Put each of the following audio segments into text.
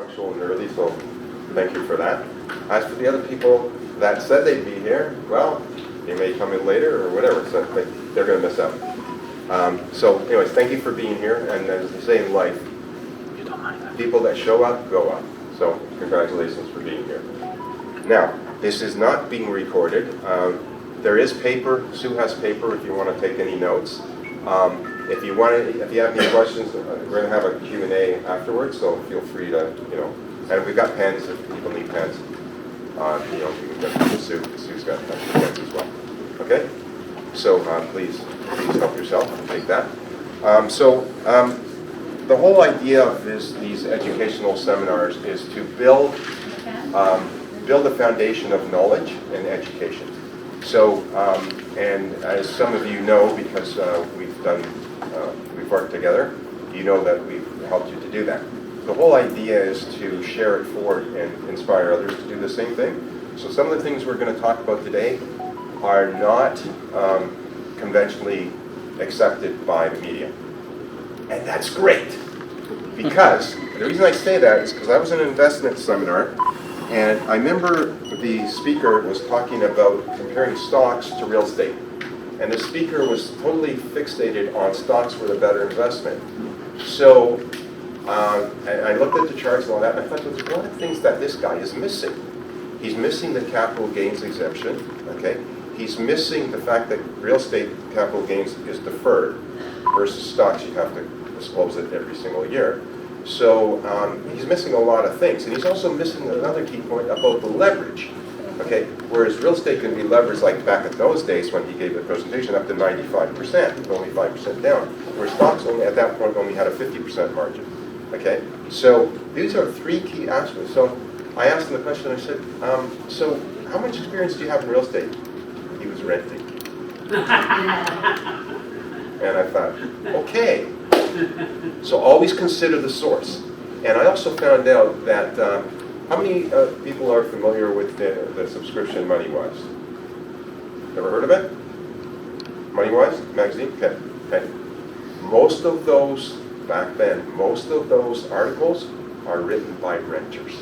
punctual and early, so thank you for that. As for the other people that said they'd be here, well, they may come in later or whatever, so they're going to miss out. So anyways, thank you for being here, and as they say in life, people that show up, go up. So congratulations for being here. Now, this is not being recorded. There is paper. Sue has paper if you want to take any notes. If you have any questions, we're going to have a Q&A afterwards, so feel free to, and we've got pens if people need pens. You can get them to Sue. Sue's got pens as well. Okay? So please help yourself and take that. The whole idea of these educational seminars is to build a foundation of knowledge and education. So, and as some of you know, because we've worked together, you know that we've helped you to do that. The whole idea is to share it forward and inspire others to do the same thing. So some of the things we're going to talk about today are not conventionally accepted by the media. And that's great, because the reason I say that is because I was in an investment seminar, and I remember the speaker was talking about comparing stocks to real estate. And the speaker was totally fixated on stocks were the better investment. So and I looked at the charts and all that, and I thought there's a lot of things that this guy is missing. He's missing the capital gains exemption, okay? He's missing the fact that real estate capital gains is deferred versus stocks, you have to disclose it every single year. So he's missing a lot of things. And he's also missing another key point about the leverage. Okay, whereas real estate can be leveraged like back in those days when he gave the presentation up to 95%, with only 5% down, where stocks only at that point only had a 50% margin. Okay, so these are three key aspects. So I asked him the question, I said, so how much experience do you have in real estate? He was renting. And I thought, okay. So always consider the source. And I also found out that, how many people are familiar with the subscription MoneyWise? Ever heard of it? MoneyWise magazine? Okay. Most of those, back then, most of those articles are written by renters.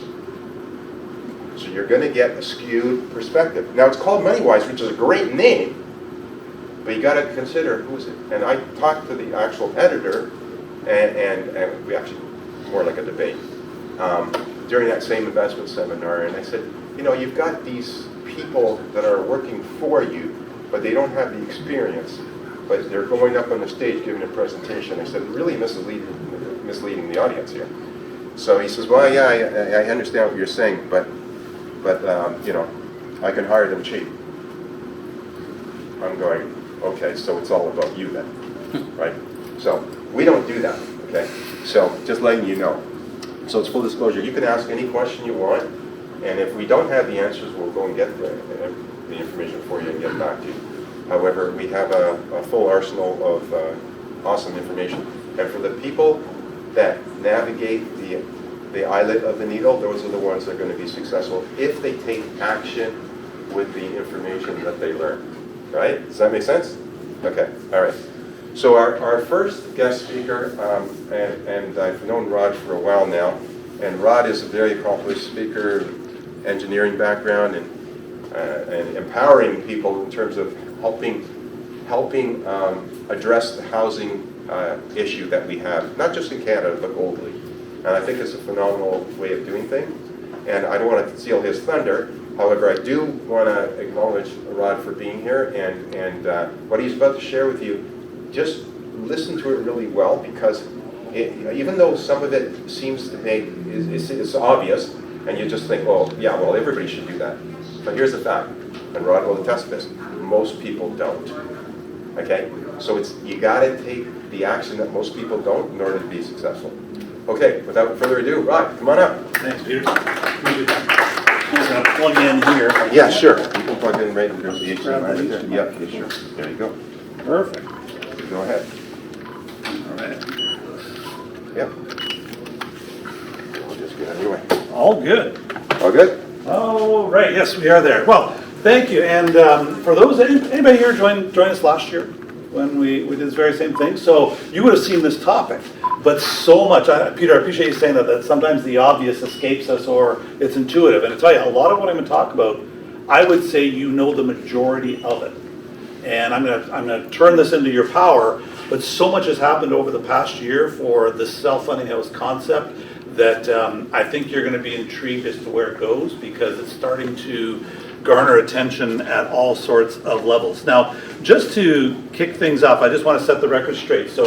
So you're going to get a skewed perspective. Now it's called MoneyWise, which is a great name, but you got to consider who is it. And I talked to the actual editor, and we actually, more like a debate, during that same investment seminar, and I said, you've got these people that are working for you, but they don't have the experience, but they're going up on the stage giving a presentation. I said, really misleading the audience here. So he says, well, yeah, I understand what you're saying, but I can hire them cheap. I'm going, okay, so it's all about you then, right? So we don't do that, okay? So just letting you know. So it's full disclosure. You can ask any question you want, and if we don't have the answers, we'll go and get the information for you and get back to you. However, we have a full arsenal of awesome information. And for the people that navigate the eyelet of the needle, those are the ones that are going to be successful if they take action with the information that they learn. Right? Does that make sense? Okay. All right. So our first guest speaker, and I've known Rod for a while now, and Rod is a very accomplished speaker, engineering background, and empowering people in terms of helping address the housing issue that we have, not just in Canada, but globally. And I think it's a phenomenal way of doing things. And I don't want to steal his thunder. However, I do want to acknowledge Rod for being here, and what he's about to share with you, just listen to it really well, because even though some of it seems to make, it's obvious, and you just think, well, everybody should do that. But here's the fact, and Rod will attest to this, most people don't. Okay? So you got to take the action that most people don't in order to be successful. Okay, without further ado, Rod, come on up. Thanks, Peter. Appreciate that. I'm going to plug in here. Yeah, sure. You can plug in right there's the HDMI right there. Yeah, sure. There you go. Perfect. Go ahead. All right. Yep. We'll just get on your way. All good. All good? All right. Yes, we are there. Well, thank you. And for those, anybody here joined us last year? when we did this very same thing. So you would have seen this topic, but so much, Peter, I appreciate you saying that sometimes the obvious escapes us or it's intuitive. And I tell you, a lot of what I'm going to talk about, I would say you know the majority of it. And I'm going to turn this into your power, but so much has happened over the past year for the self-funding house concept that I think you're going to be intrigued as to where it goes, because it's starting to garner attention at all sorts of levels. Now, just to kick things off, I just want to set the record straight. So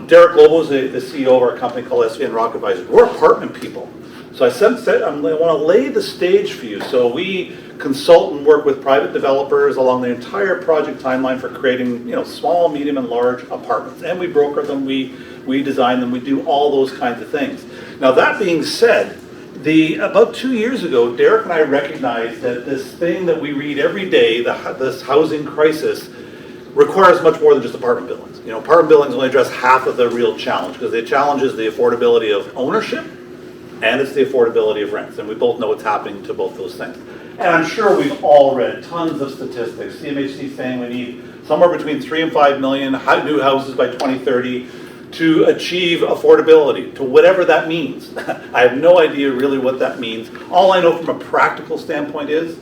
Derek Lobo is the CEO of our company called SVN Rock Advisors. We're apartment people. So I want to lay the stage for you. So we consult and work with private developers along the entire project timeline for creating, small, medium, and large apartments. And we broker them, we design them, we do all those kinds of things. Now, that being said, about 2 years ago, Derek and I recognized that this thing that we read every day, this housing crisis, requires much more than just apartment buildings. Apartment buildings only address half of the real challenge, because the challenge is the affordability of ownership, and it's the affordability of rents. And we both know what's happening to both those things. And I'm sure we've all read tons of statistics. CMHC saying we need somewhere between 3 and 5 million new houses by 2030 to achieve affordability, to whatever that means. I have no idea really what that means. All I know from a practical standpoint is,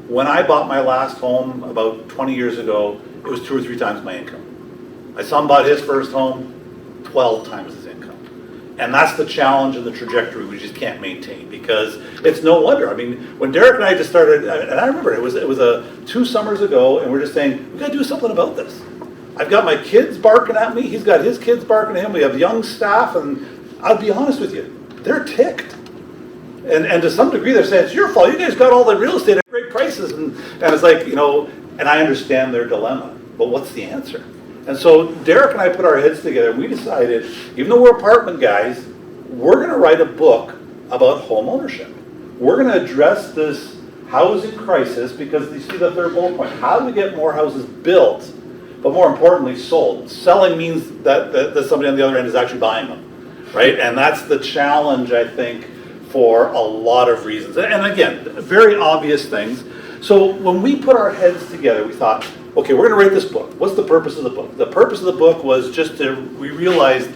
when I bought my last home about 20 years ago, it was 2 or 3 times my income. My son bought his first home, 12 times his income. And that's the challenge and the trajectory we just can't maintain, because it's no wonder. I mean, when Derek and I just started, and I remember it was 2 summers ago, and we're just saying, we gotta do something about this. I've got my kids barking at me, he's got his kids barking at him, we have young staff, and I'll be honest with you, they're ticked. And to some degree they're saying, it's your fault, you guys got all the real estate at great prices, and it's like, and I understand their dilemma, but what's the answer? And so Derek and I put our heads together, and we decided, even though we're apartment guys, we're gonna write a book about home ownership. We're gonna address this housing crisis, because you see the third bullet point, how do we get more houses built, but more importantly, sold? Selling means that somebody on the other end is actually buying them, right? And that's the challenge, I think, for a lot of reasons. And again, very obvious things. So when we put our heads together, we thought, okay, we're gonna write this book. What's the purpose of the book? The purpose of the book was we realized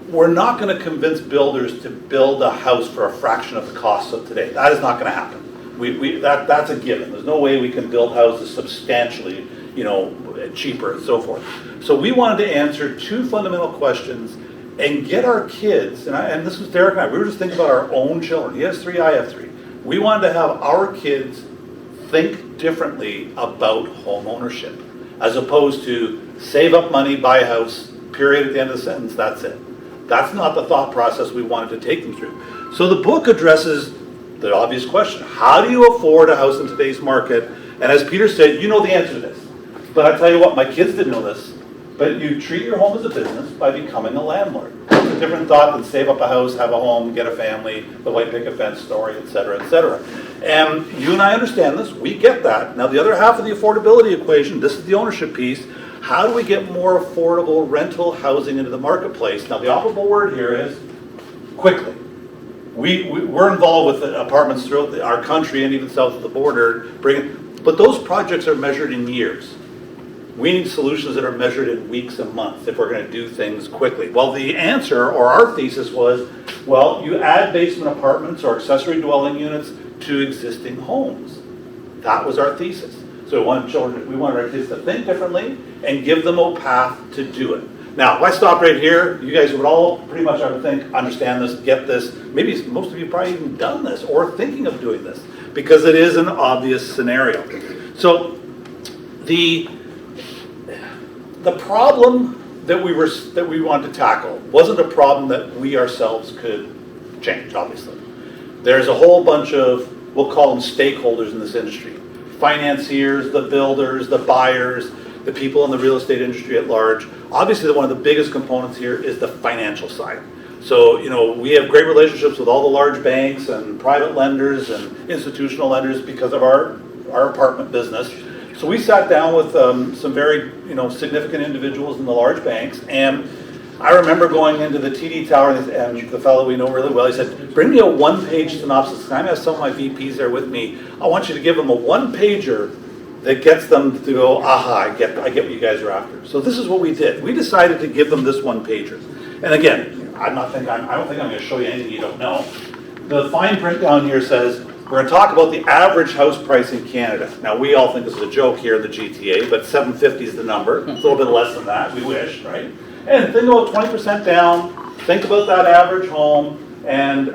we're not gonna convince builders to build a house for a fraction of the cost of today. That is not gonna happen. That's a given. There's no way we can build houses substantially cheaper and so forth. So we wanted to answer 2 fundamental questions and get our kids, and this was Derek and I, we were just thinking about our own children. He has 3, I have 3. We wanted to have our kids think differently about home ownership, as opposed to save up money, buy a house, period, at the end of the sentence, that's it. That's not the thought process we wanted to take them through. So the book addresses the obvious question, how do you afford a house in today's market? And as Peter said, you know the answer to this. But I tell you what, my kids didn't know this, but you treat your home as a business by becoming a landlord. It's a different thought than save up a house, have a home, get a family, the white picket fence story, et cetera, et cetera. And you and I understand this, we get that. Now the other half of the affordability equation, this is the ownership piece, how do we get more affordable rental housing into the marketplace? Now the operable word here is quickly. We're involved with apartments throughout our country and even south of the border, but those projects are measured in years. We need solutions that are measured in weeks and months if we're going to do things quickly. Well, the answer, or our thesis was, well, you add basement apartments or accessory dwelling units to existing homes. That was our thesis. So we wanted our kids to think differently and give them a path to do it. Now, if I stop right here, you guys would all pretty much, I would think, understand this, get this. Maybe most of you probably even done this or thinking of doing this, because it is an obvious scenario. So the problem that we wanted to tackle wasn't a problem that we ourselves could change, obviously. There's a whole bunch of, we'll call them stakeholders in this industry. Financiers, the builders, the buyers, the people in the real estate industry at large. Obviously, one of the biggest components here is the financial side. So, we have great relationships with all the large banks and private lenders and institutional lenders because of our apartment business. So we sat down with some very, significant individuals in the large banks, and I remember going into the TD Tower, and the fellow we know really well, he said, bring me a one-page synopsis. And I have some of my VPs there with me. I want you to give them a one-pager that gets them to go, aha, I get what you guys are after. So this is what we did. We decided to give them this one pager. And again, I don't think I'm going to show you anything you don't know. The fine print down here says, we're going to talk about the average house price in Canada. Now, we all think this is a joke here in the GTA, but 750 is the number. It's a little bit less than that, we wish, right? And think about 20% down, think about that average home, and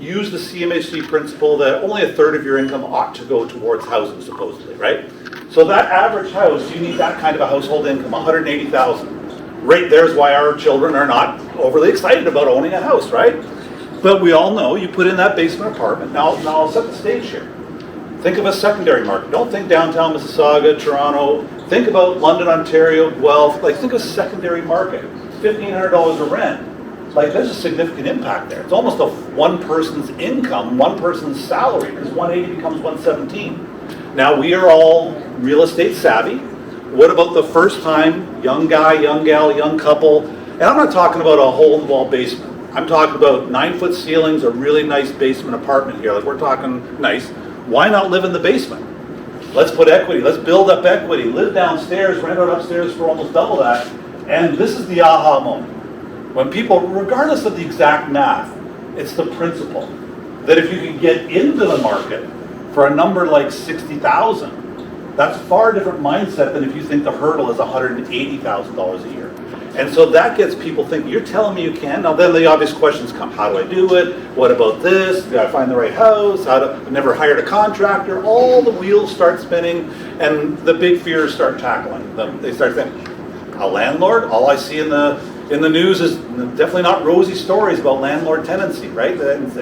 use the CMHC principle that only a third of your income ought to go towards housing, supposedly, right? So that average house, you need that kind of a household income, $180,000. Right there's why our children are not overly excited about owning a house, right? But we all know you put in that basement apartment. Now I'll set the stage here. Think of a secondary market. Don't think downtown Mississauga, Toronto. Think about London, Ontario, Guelph. Like, think of a secondary market. $1,500 a rent. Like, there's a significant impact there. It's almost a one person's income, one person's salary, because 180 becomes 117. Now, we are all real estate savvy. What about the first time young guy, young gal, young couple? And I'm not talking about a hole-in-the-wall basement. I'm talking about 9-foot ceilings, a really nice basement apartment here. Like, we're talking nice. Why not live in the basement? Let's put equity. Let's build up equity. Live downstairs, rent out upstairs for almost double that. And this is the aha moment. When people, regardless of the exact math, it's the principle that if you can get into the market for a number like 60,000, that's a far different mindset than if you think the hurdle is $180,000 a year. And so that gets people thinking, you're telling me you can? Now then the obvious questions come, how do I do it? What about this? Do I find the right house? I've never hired a contractor. All the wheels start spinning and the big fears start tackling them. They start thinking, a landlord? All I see in the news is definitely not rosy stories about landlord tenancy, right?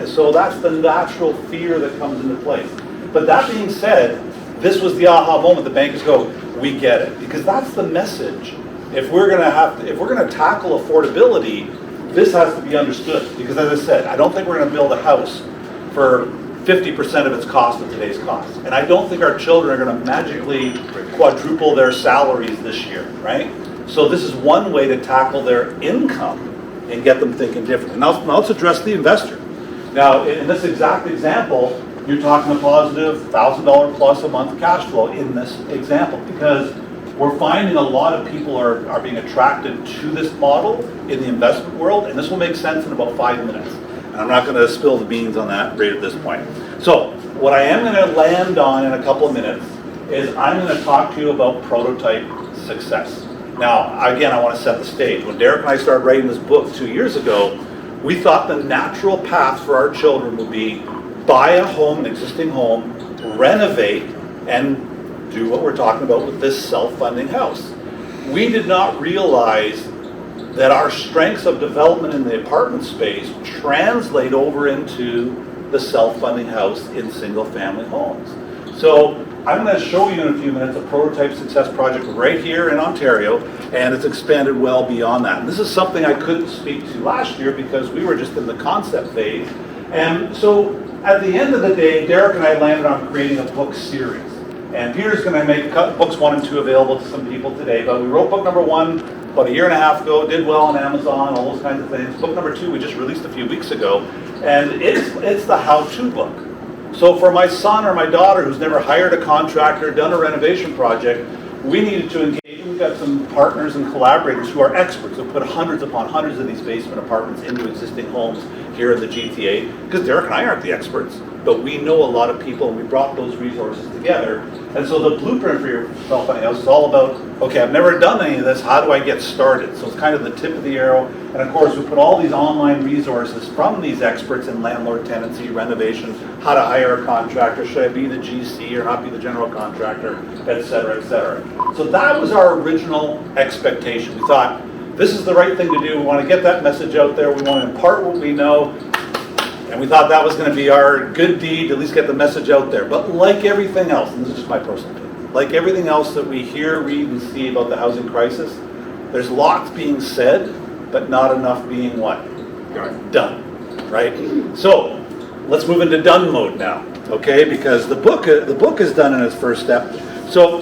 So that's the natural fear that comes into place. But that being said, this was the aha moment. The bankers go, we get it. Because that's the message. If we're going to tackle affordability, this has to be understood. Because as I said, I don't think we're going to build a house for 50% of its cost of today's cost. And I don't think our children are going to magically quadruple their salaries this year, right? So this is one way to tackle their income and get them thinking differently. Now let's address the investor. Now, in this exact example, you're talking a positive $1,000 plus a month cash flow in this example, because we're finding a lot of people are being attracted to this model in the investment world, and this will make sense in about 5 minutes. And I'm not going to spill the beans on that right at this point. So what I am going to land on in a couple of minutes is I'm going to talk to you about prototype success. Now, again, I want to set the stage. When Derek and I started writing this book 2 years ago, we thought the natural path for our children would be buy a home, an existing home, renovate, and do what we're talking about with this self-funding house. We did not realize that our strengths of development in the apartment space translate over into the self-funding house in single-family homes. So I'm going to show you in a few minutes a prototype success project right here in Ontario, and it's expanded well beyond that. And this is something I couldn't speak to last year because we were just in the concept phase. And so at the end of the day, Derek and I landed on creating a book series. And Peter's going to make books 1 and 2 available to some people today. But we wrote book number 1 about a year and a half ago, did well on Amazon, all those kinds of things. Book number 2 we just released a few weeks ago, and it's the how-to book. So for my son or my daughter who's never hired a contractor, done a renovation project, we needed to engage. We've got some partners and collaborators who are experts who put hundreds upon hundreds of these basement apartments into existing homes here in the GTA. Because Derek and I aren't the experts, but we know a lot of people, and we brought those resources together. And so the blueprint for your self-funding house is all about, okay, I've never done any of this, how do I get started? So it's kind of the tip of the arrow. And of course, we put all these online resources from these experts in landlord tenancy, renovation, how to hire a contractor, should I be the GC or not be the general contractor, et cetera, et cetera. So that was our original expectation. We thought, this is the right thing to do. We want to get that message out there. We want to impart what we know. And we thought that was going to be our good deed, to at least get the message out there. But like everything else, and this is just my personal opinion, like everything else that we hear, read, and see about the housing crisis, there's lots being said, but not enough being what? Done, right? So let's move into done mode now, okay? Because the book is done in its first step. So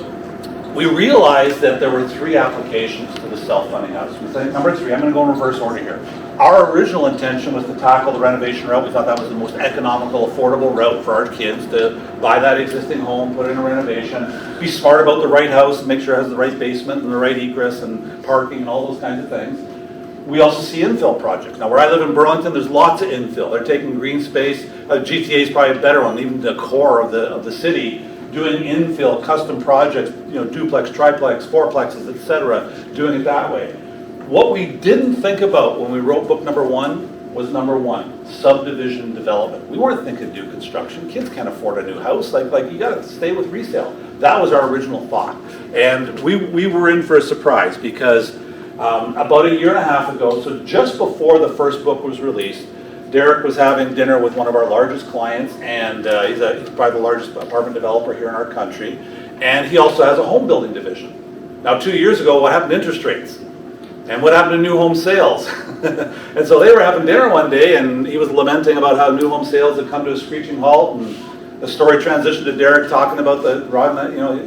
we realized that there were 3 applications to the self-funding house. We said, number 3, I'm going to go in reverse order here. Our original intention was to tackle the renovation route. We thought that was the most economical, affordable route for our kids, to buy that existing home, put in a renovation, be smart about the right house, and make sure it has the right basement and the right egress and parking and all those kinds of things. We also see infill projects. Now, where I live in Burlington, there's lots of infill. They're taking green space. GTA is probably a better one, even the core of the city, doing infill, custom projects, duplex, triplex, fourplexes, etc., doing it that way. What we didn't think about when we wrote book number 1 was number 1, subdivision development. We weren't thinking new construction. Kids can't afford a new house. Like you got to stay with resale. That was our original thought. And we were in for a surprise because about a year and a half ago, so just before the first book was released, Derek was having dinner with one of our largest clients, and he's probably the largest apartment developer here in our country, and he also has a home building division. Now, 2 years ago, what happened to interest rates? And what happened to new home sales? And so they were having dinner one day, and he was lamenting about how new home sales had come to a screeching halt, and the story transitioned to Derek talking about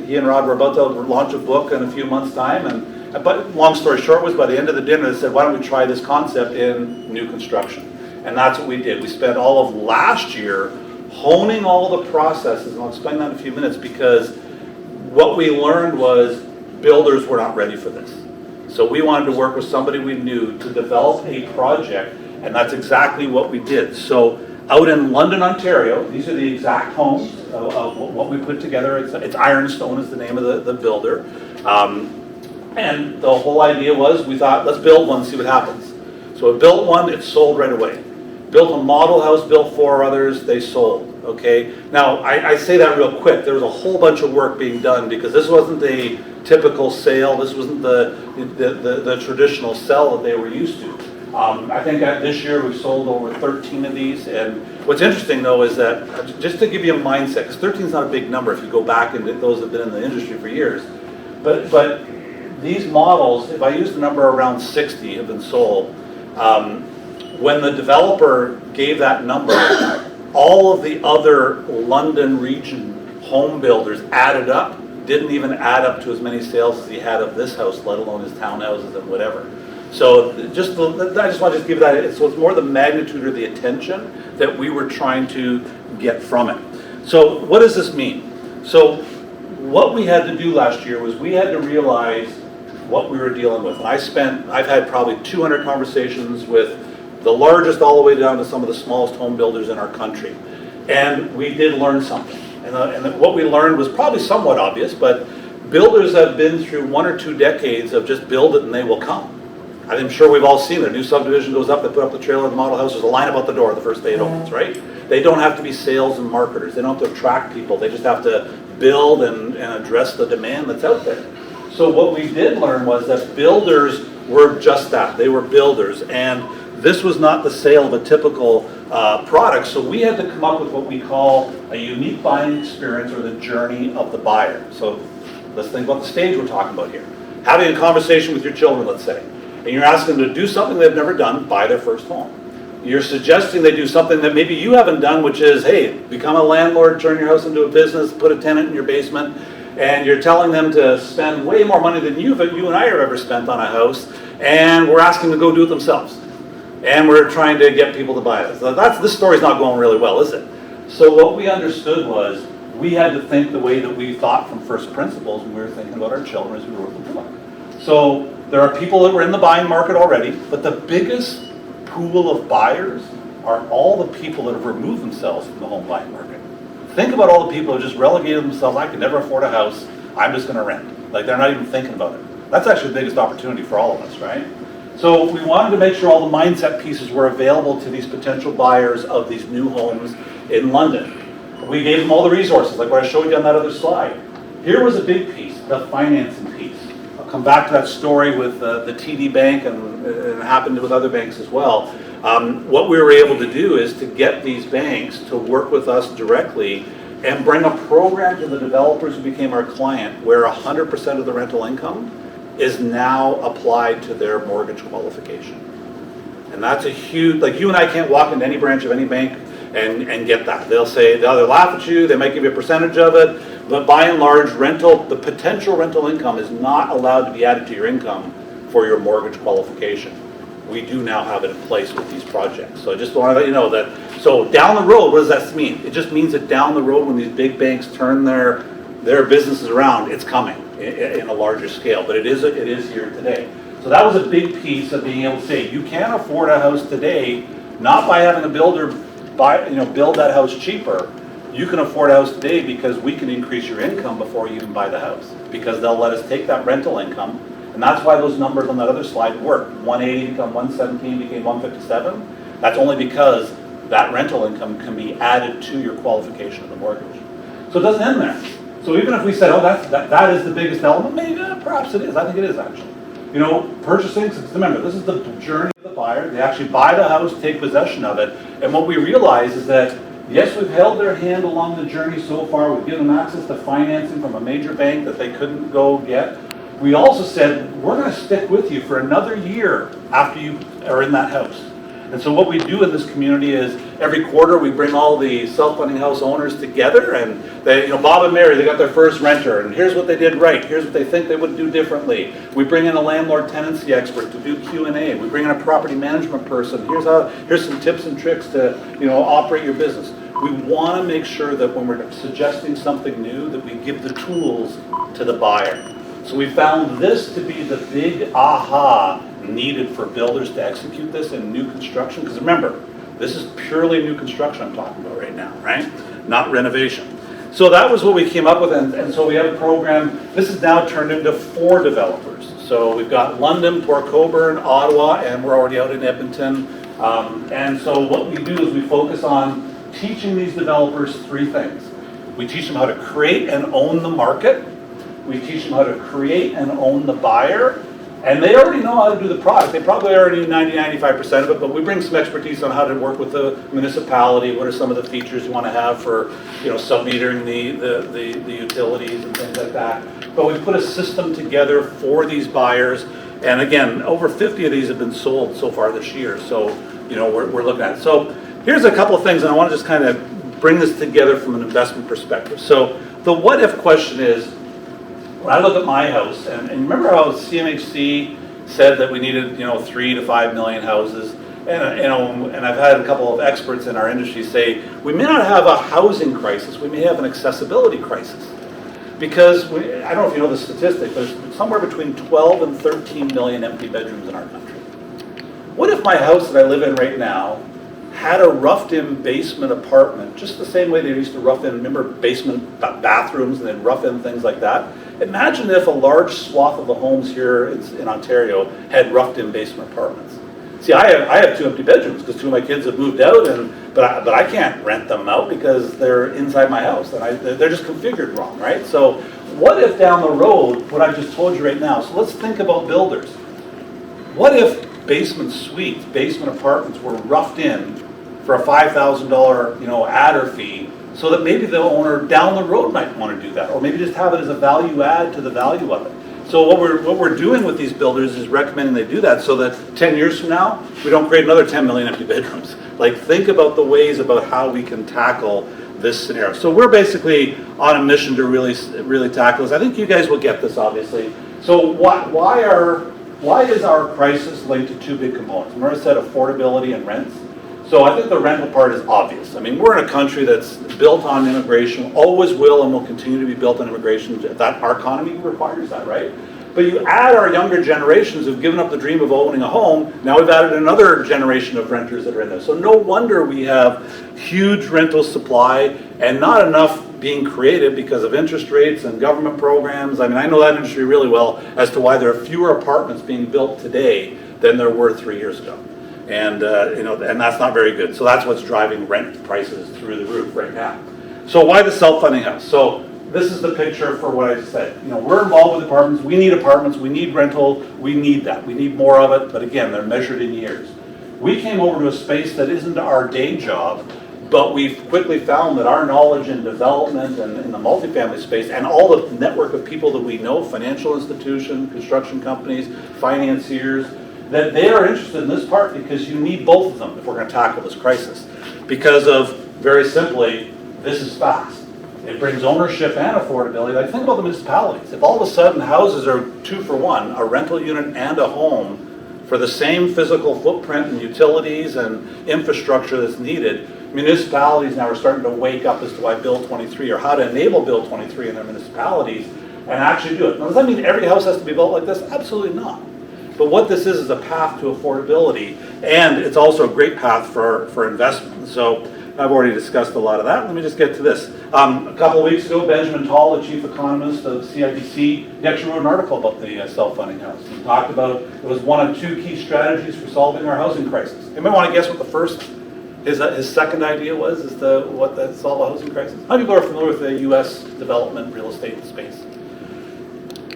he and Rod were about to launch a book in a few months' time, but long story short was by the end of the dinner, they said, why don't we try this concept in new construction? And that's what we did. We spent all of last year honing all the processes, and I'll explain that in a few minutes, because what we learned was builders were not ready for this. So we wanted to work with somebody we knew to develop a project, and that's exactly what we did. So out in London, Ontario, these are the exact homes of what we put together. It's Ironstone is the name of the builder. And the whole idea was, we thought, let's build one, see what happens. So we built one, it sold right away. Built a model house, built 4 others, they sold, okay? Now, I say that real quick. There was a whole bunch of work being done because this wasn't a typical sale. This wasn't the traditional sell that they were used to. I think this year we've sold over 13 of these, and what's interesting though is that, just to give you a mindset, because 13 is not a big number if you go back and those have been in the industry for years, but these models, if I use the number around 60 have been sold, when the developer gave that number, all of the other London region home builders added up, didn't even add up to as many sales as he had of this house, let alone his townhouses and whatever. So I just want to give that, so it's more the magnitude or the attention that we were trying to get from it. So what does this mean? So what we had to do last year was we had to realize what we were dealing with. And I've had probably 200 conversations with the largest all the way down to some of the smallest home builders in our country. And we did learn something. And what we learned was probably somewhat obvious, but builders have been through 1 or 2 decades of just build it and they will come. I'm sure we've all seen it. A new subdivision goes up, they put up the trailer, the model house, there's a line about the door the first day it opens, right? They don't have to be sales and marketers. They don't have to attract people. They just have to build and address the demand that's out there. So what we did learn was that builders were just that. They were builders. And this was not the sale of a typical product. So we had to come up with what we call a unique buying experience, or the journey of the buyer. So let's think about the stage we're talking about here. Having a conversation with your children, let's say, and you're asking them to do something they've never done, buy their first home. You're suggesting they do something that maybe you haven't done, which is, hey, become a landlord, turn your house into a business, put a tenant in your basement, and you're telling them to spend way more money than you and I have ever spent on a house, and we're asking them to go do it themselves. And we're trying to get people to buy it. So this story's not going really well, is it? So what we understood was we had to think the way that we thought from first principles when we were thinking about our children as we wrote the book. So there are people that were in the buying market already, but the biggest pool of buyers are all the people that have removed themselves from the home buying market. Think about all the people who just relegated themselves, I can never afford a house, I'm just going to rent. Like, they're not even thinking about it. That's actually the biggest opportunity for all of us, right? So we wanted to make sure all the mindset pieces were available to these potential buyers of these new homes in London. We gave them all the resources, like what I showed you on that other slide. Here was a big piece, the financing piece. I'll come back to that story with the TD Bank, and it happened with other banks as well. What we were able to do is to get these banks to work with us directly and bring a program to the developers who became our client where 100% of the rental income is now applied to their mortgage qualification. And that's a huge, like, you and I can't walk into any branch of any bank and get that. They'll either laugh at you, they might give you a percentage of it, But by and large, the potential rental income is not allowed to be added to your income for your mortgage qualification. We do now have it in place with these projects. So I just want to let you know that, so down the road, what does that mean? It just means that down the road, when these big banks turn their businesses around, it's coming in a larger scale, but it is here today. So that was a big piece of being able to say, you can afford a house today, not by having a builder build that house cheaper. You can afford a house today because we can increase your income before you even buy the house, because they'll let us take that rental income. And that's why those numbers on that other slide work. 180 become 117 became 157. That's only because that rental income can be added to your qualification of the mortgage. So it doesn't end there. So even if we said, oh, that is the biggest element, maybe perhaps it is. I think it is actually. You know, purchasing, remember, this is the journey of the buyer. They actually buy the house, take possession of it. And what we realize is that, yes, we've held their hand along the journey so far. We've given them access to financing from a major bank that they couldn't go get. We also said, we're going to stick with you for another year after you are in that house. And so what we do in this community is every quarter we bring all the self-funding house owners together, and they, Bob and Mary, they got their first renter, and here's what they did right, here's what they think they would do differently. We bring in a landlord tenancy expert to do Q&A. We bring in a property management person. Here's some tips and tricks to operate your business. We want to make sure that when we're suggesting something new, that we give the tools to the buyer. So we found this to be the big aha needed for builders to execute this in new construction. Because remember, this is purely new construction I'm talking about right now, right? Not renovation. So that was what we came up with, and so we have a program. This is now turned into 4 developers. So we've got London, Port Coburn, Ottawa, and we're already out in Edmonton. And so what we do is we focus on teaching these developers 3 things. We teach them how to create and own the market. We teach them how to create and own the buyer, and they already know how to do the product. They probably already do 90-95% of it, but we bring some expertise on how to work with the municipality. What are some of the features you want to have for, sub-metering the utilities and things like that. But we put a system together for these buyers, and again, over 50 of these have been sold so far this year. So, we're looking at it. So here's a couple of things, and I want to just kind of bring this together from an investment perspective. So the what if question is, when I look at my house, and remember how CMHC said that we needed 3 to 5 million houses, and I've had a couple of experts in our industry say we may not have a housing crisis, we may have an accessibility crisis, because I don't know if you know the statistic, there's somewhere between 12 and 13 million empty bedrooms in our country. What if my house that I live in right now had a roughed-in basement apartment, just the same way they used to rough in, remember basement bathrooms and then rough in things like that? Imagine if a large swath of the homes here in Ontario had roughed-in basement apartments. See, I have 2 empty bedrooms because 2 of my kids have moved out, but I can't rent them out because they're inside my house and they're just configured wrong, right? So what if down the road, what I've just told you right now, so let's think about builders. What if basement suites, basement apartments were roughed in for a $5,000 adder fee, so that maybe the owner down the road might want to do that, or maybe just have it as a value add to the value of it. So what we're doing with these builders is recommending they do that, so that 10 years from now we don't create another 10 million empty bedrooms. Like, think about the ways about how we can tackle this scenario. So we're basically on a mission to really tackle this. I think you guys will get this, obviously. So why is our crisis linked to 2 big components? Remember I said affordability and rents? So I think the rental part is obvious. I mean, we're in a country that's built on immigration, always will and will continue to be built on immigration. That our economy requires that, right? But you add our younger generations who've given up the dream of owning a home, now we've added another generation of renters that are in there. So no wonder we have huge rental supply and not enough being created because of interest rates and government programs. I mean, I know that industry really well as to why there are fewer apartments being built today than there were 3 years ago. And and that's not very good. So that's what's driving rent prices through the roof right now. So why the self-funding house? So this is the picture for what I said. We're involved with apartments, we need rental, we need that. We need more of it, but again, they're measured in years. We came over to a space that isn't our day job, but we've quickly found that our knowledge in development and in the multifamily space and all the network of people that we know, financial institutions, construction companies, financiers, that they are interested in this part because you need both of them if we're going to tackle this crisis. Because of, very simply, this is fast. It brings ownership and affordability. Like, think about the municipalities. If all of a sudden houses are 2 for 1, a rental unit and a home, for the same physical footprint and utilities and infrastructure that's needed, municipalities now are starting to wake up as to why Bill 23 or how to enable Bill 23 in their municipalities and actually do it. Now, does that mean every house has to be built like this? Absolutely not. But what this is a path to affordability, and it's also a great path for investment. So I've already discussed a lot of that. Let me just get to this. A couple of weeks ago, Benjamin Tall, the chief economist of CIBC, he actually wrote an article about the self-funding house. He talked about it was one of 2 key strategies for solving our housing crisis. Anybody want to guess what the first, his second idea was, as to what that solve a housing crisis? How many people are familiar with the U.S. development real estate space?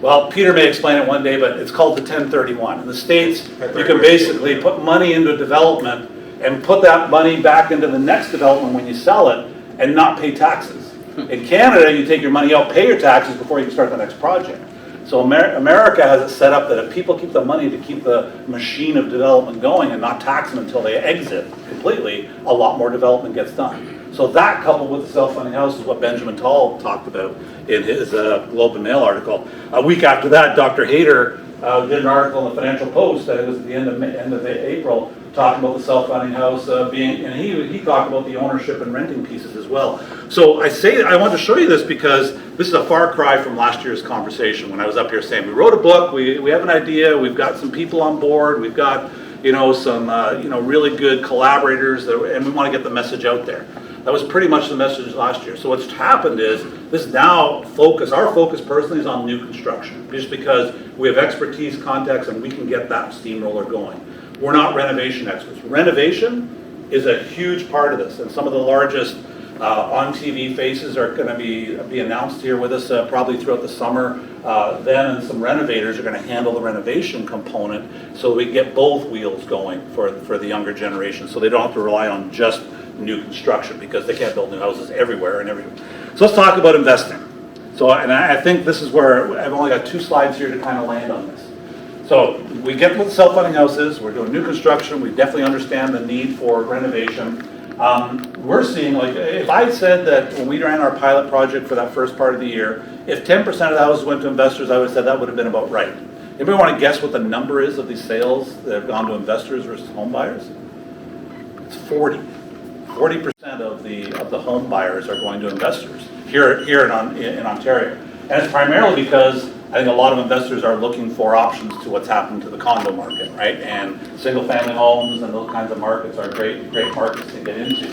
Well, Peter may explain it one day, but it's called the 1031. In the States, you can basically put money into development and put that money back into the next development when you sell it and not pay taxes. In Canada, you take your money out, pay your taxes before you can start the next project. So America has it set up that if people keep the money to keep the machine of development going and not tax them until they exit completely, a lot more development gets done. So that, coupled with the self-funding house, is what Benjamin Tall talked about in his Globe and Mail article. A week after that, Dr. Hayter did an article in the Financial Post, it was at the end of April, talking about the self-funding house being, and he talked about the ownership and renting pieces as well. So I want to show you this because this is a far cry from last year's conversation when I was up here saying we wrote a book, we have an idea, we've got some people on board, we've got some really good collaborators, and we want to get the message out there. That was pretty much the message last year. So what's happened is this now our focus personally is on new construction, just because we have expertise, contacts, and we can get that steamroller going. We're not renovation experts. Renovation is a huge part of this, and some of the largest on TV faces are going to be announced here with us probably throughout the summer. Then and some renovators are going to handle the renovation component so we get both wheels going for the younger generation, so they don't have to rely on just new construction because they can't build new houses everywhere and everywhere. So let's talk about investing. So, and I think this is where I've only got 2 slides here to kind of land on this. So we get what the self-funding house is, we're doing new construction, we definitely understand the need for renovation. We're seeing, like, if I said that when we ran our pilot project for that first part of the year, if 10% of the houses went to investors, I would have said that would have been about right. Anybody want to guess what the number is of these sales that have gone to investors versus home buyers? It's 40. 40% of the home buyers are going to investors here in Ontario. And it's primarily because I think a lot of investors are looking for options to what's happened to the condo market, right? And single-family homes and those kinds of markets are great markets to get into.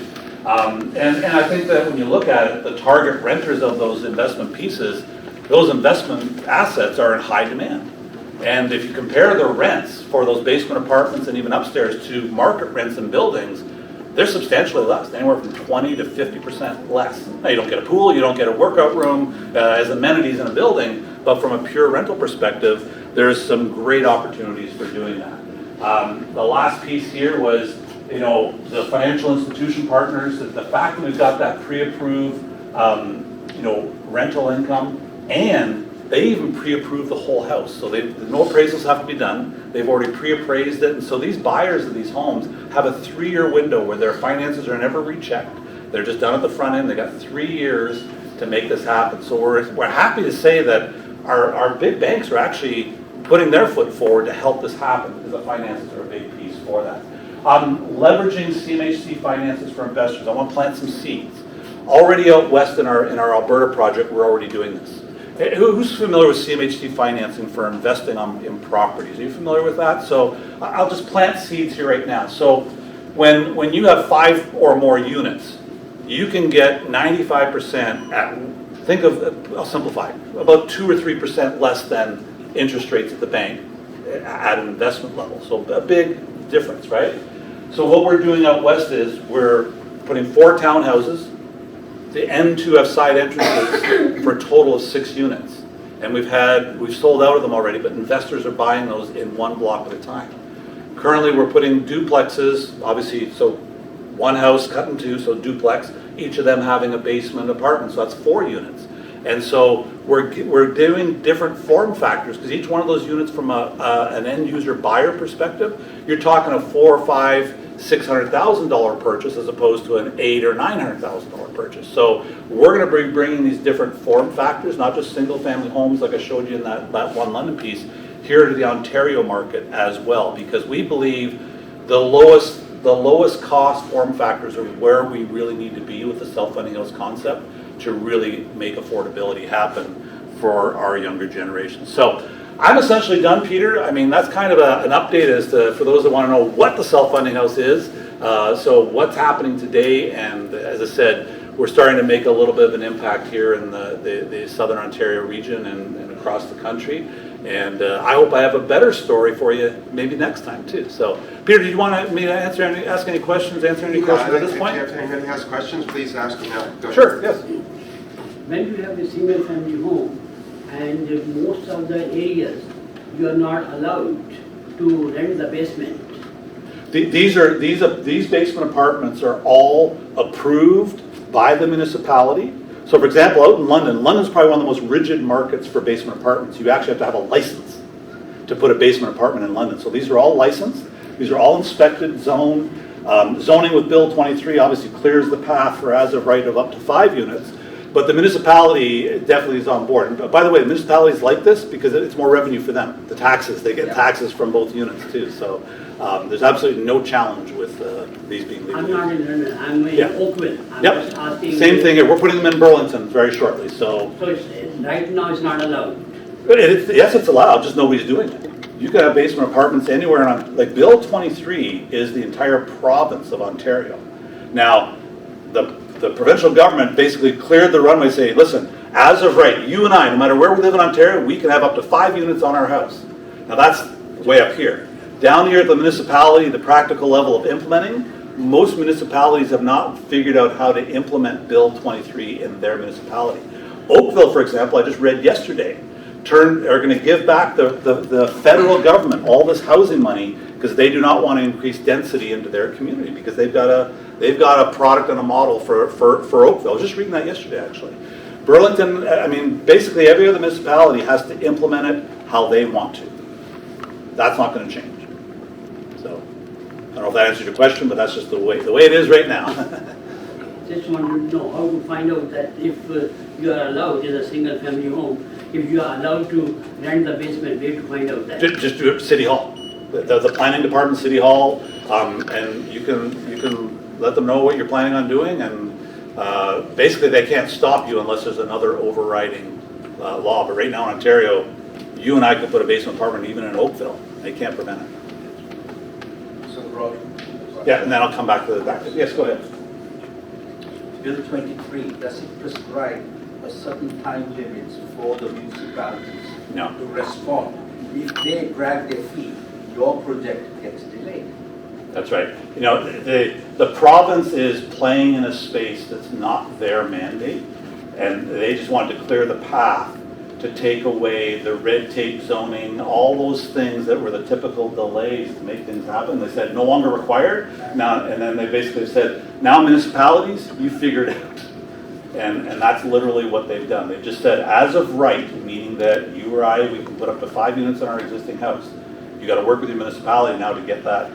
And I think that when you look at it, the target renters of those investment pieces, those investment assets are in high demand. And if you compare the rents for those basement apartments and even upstairs to market rents in buildings, they're substantially less, anywhere from 20 to 50% less. Now, you don't get a pool, you don't get a workout room as amenities in a building, but from a pure rental perspective, there's some great opportunities for doing that. The last piece here was, the financial institution partners, the fact that we've got that pre-approved, rental income, and they even pre-approved the whole house. So no appraisals have to be done. They've already pre-appraised it. And so these buyers of these homes have a 3-year window where their finances are never rechecked. They're just done at the front end. They got 3 years to make this happen. So we're happy to say that our big banks are actually putting their foot forward to help this happen because the finances are a big piece for that. Leveraging CMHC finances for investors. I want to plant some seeds. Already out west in our Alberta project, we're already doing this. Who's familiar with CMHC financing for investing in properties? Are you familiar with that? So I'll just plant seeds here right now. So when you have 5 or more units, you can get 95% I'll simplify, about 2 or 3% less than interest rates at the bank at an investment level. So a big difference, right? So what we're doing out west is we're putting 4 townhouses. The N2 have side entrances for a total of 6 units. And we've sold out of them already, but investors are buying those in 1 block at a time. Currently we're putting duplexes, obviously, so 1 house cut in 2, so duplex, each of them having a basement apartment, so that's 4 units. And so we're doing different form factors, because each one of those units from an end user buyer perspective, you're talking a 4 or 5 $600,000 purchase as opposed to an $800,000 or $900,000 purchase. So we're going to be bringing these different form factors, not just single-family homes like I showed you in that one London piece, here to the Ontario market as well, because we believe the lowest cost form factors are where we really need to be with the self-funding house concept to really make affordability happen for our younger generation. So I'm essentially done, Peter. I mean, that's kind of an update as to, for those that want to know what the self-funding house is. So what's happening today, and as I said, we're starting to make a little bit of an impact here in the Southern Ontario region and across the country. And I hope I have a better story for you maybe next time too. So, Peter, do you want me to ask any questions, answer any questions at this point? If anybody has questions, please ask them now. Go ahead. Sure, yes. When you have a single family home and most of the areas you are not allowed to rent the basement. These basement apartments are all approved by the municipality. So for example, out in London's probably one of the most rigid markets for basement apartments. You actually have to have a license to put a basement apartment in London. So these are all licensed. These are all inspected, zoned. Zoning with Bill 23 obviously clears the path for as of right of up to 5 units. But the municipality definitely is on board. And by the way, the municipalities like this because it's more revenue for them. The taxes, they get taxes from both units too. So there's absolutely no challenge with these being legal. I'm not in London, I'm in Oakville. I'm just asking. Same thing here. We're putting them in Burlington very shortly. So Right now it's not allowed. Yes, it's allowed, just nobody's doing it. You can have basement apartments anywhere, like Bill 23 is the entire province of Ontario. Now, the provincial government basically cleared the runway saying, listen, as of right, you and I, no matter where we live in Ontario, we can have up to 5 units on our house. Now that's way up here. Down here at the municipality, the practical level of implementing, most municipalities have not figured out how to implement Bill 23 in their municipality. Oakville, for example, I just read yesterday, are going to give back the federal government all this housing money because they do not want to increase density into their community because they've got a product and a model for Oakville. I was just reading that yesterday, actually. Burlington, I mean, basically every other municipality has to implement it how they want to. That's not going to change. So, I don't know if that answers your question, but that's just the way it is right now. Just wanted to know how to find out that if you are allowed in a single family home, if you are allowed to rent the basement, where to find out that? Just do it City Hall. The planning department, City Hall, and you can let them know what you're planning on doing, and basically they can't stop you unless there's another overriding law. But right now in Ontario, you and I could put a basement apartment even in Oakville. They can't prevent it. So, Rob. Yeah, and then I'll come back to that. Yes, go ahead. Bill 23, does it prescribe a certain time limits for the municipalities No. to respond? If they drag their feet, your project gets delayed. That's right. You know, the province is playing in a space that's not their mandate, and they just wanted to clear the path to take away the red tape zoning, all those things that were the typical delays to make things happen. They said no longer required. Now, and then they basically said, now municipalities, you figure it out. And that's literally what they've done. They've just said, as of right, meaning that you or I, we can put up to 5 units in our existing house. You got to work with your municipality now to get that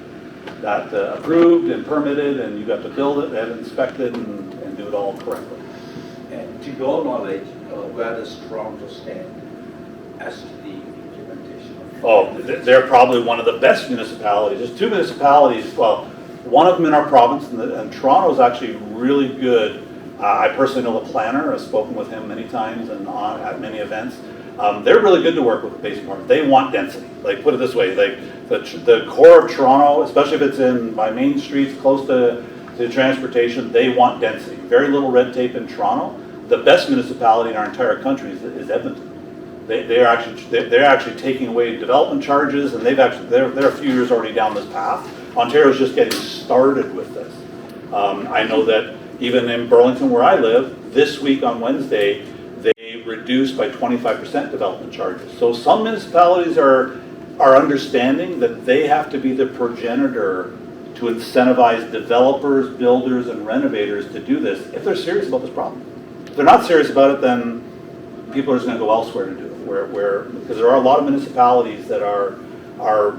approved and permitted, and you got to build it and inspect it and do it all correctly. And to your knowledge, where does Toronto stand as to the implementation of? Oh, they're probably one of the best municipalities. There's 2 municipalities, well, one of them in our province, and Toronto is actually really good. I personally know the planner. I've spoken with him many times and at many events. They're really good to work with the basement apartments. They want density. Like, put it this way, like the core of Toronto, especially if it's by main streets, close to transportation, they want density. Very little red tape in Toronto. The best municipality in our entire country is Edmonton. They're actually taking away development charges, and they're a few years already down this path. Ontario's just getting started with this. I know that even in Burlington, where I live, this week on Wednesday, they reduced by 25% development charges. So some municipalities are understanding that they have to be the progenitor to incentivize developers, builders, and renovators to do this if they're serious about this problem. If they're not serious about it, then people are just going to go elsewhere to do it. Because there are a lot of municipalities that are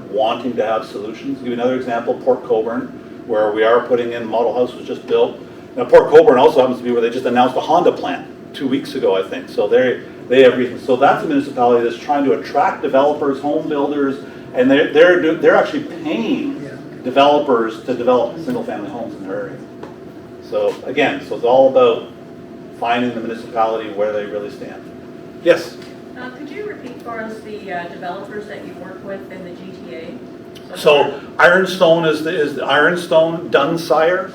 wanting to have solutions. I'll give you another example, Port Colborne. where we are putting in, model house was just built. Now Port Colborne also happens to be where they just announced a Honda plant 2 weeks ago, I think. So they have reasons. So that's a municipality that's trying to attract developers, home builders, and they're actually paying developers to develop single-family homes in their area. So again, so it's all about finding the municipality where they really stand. Yes? Could you repeat for us the developers that you work with in the GTA? So Ironstone is Ironstone, Dunsire,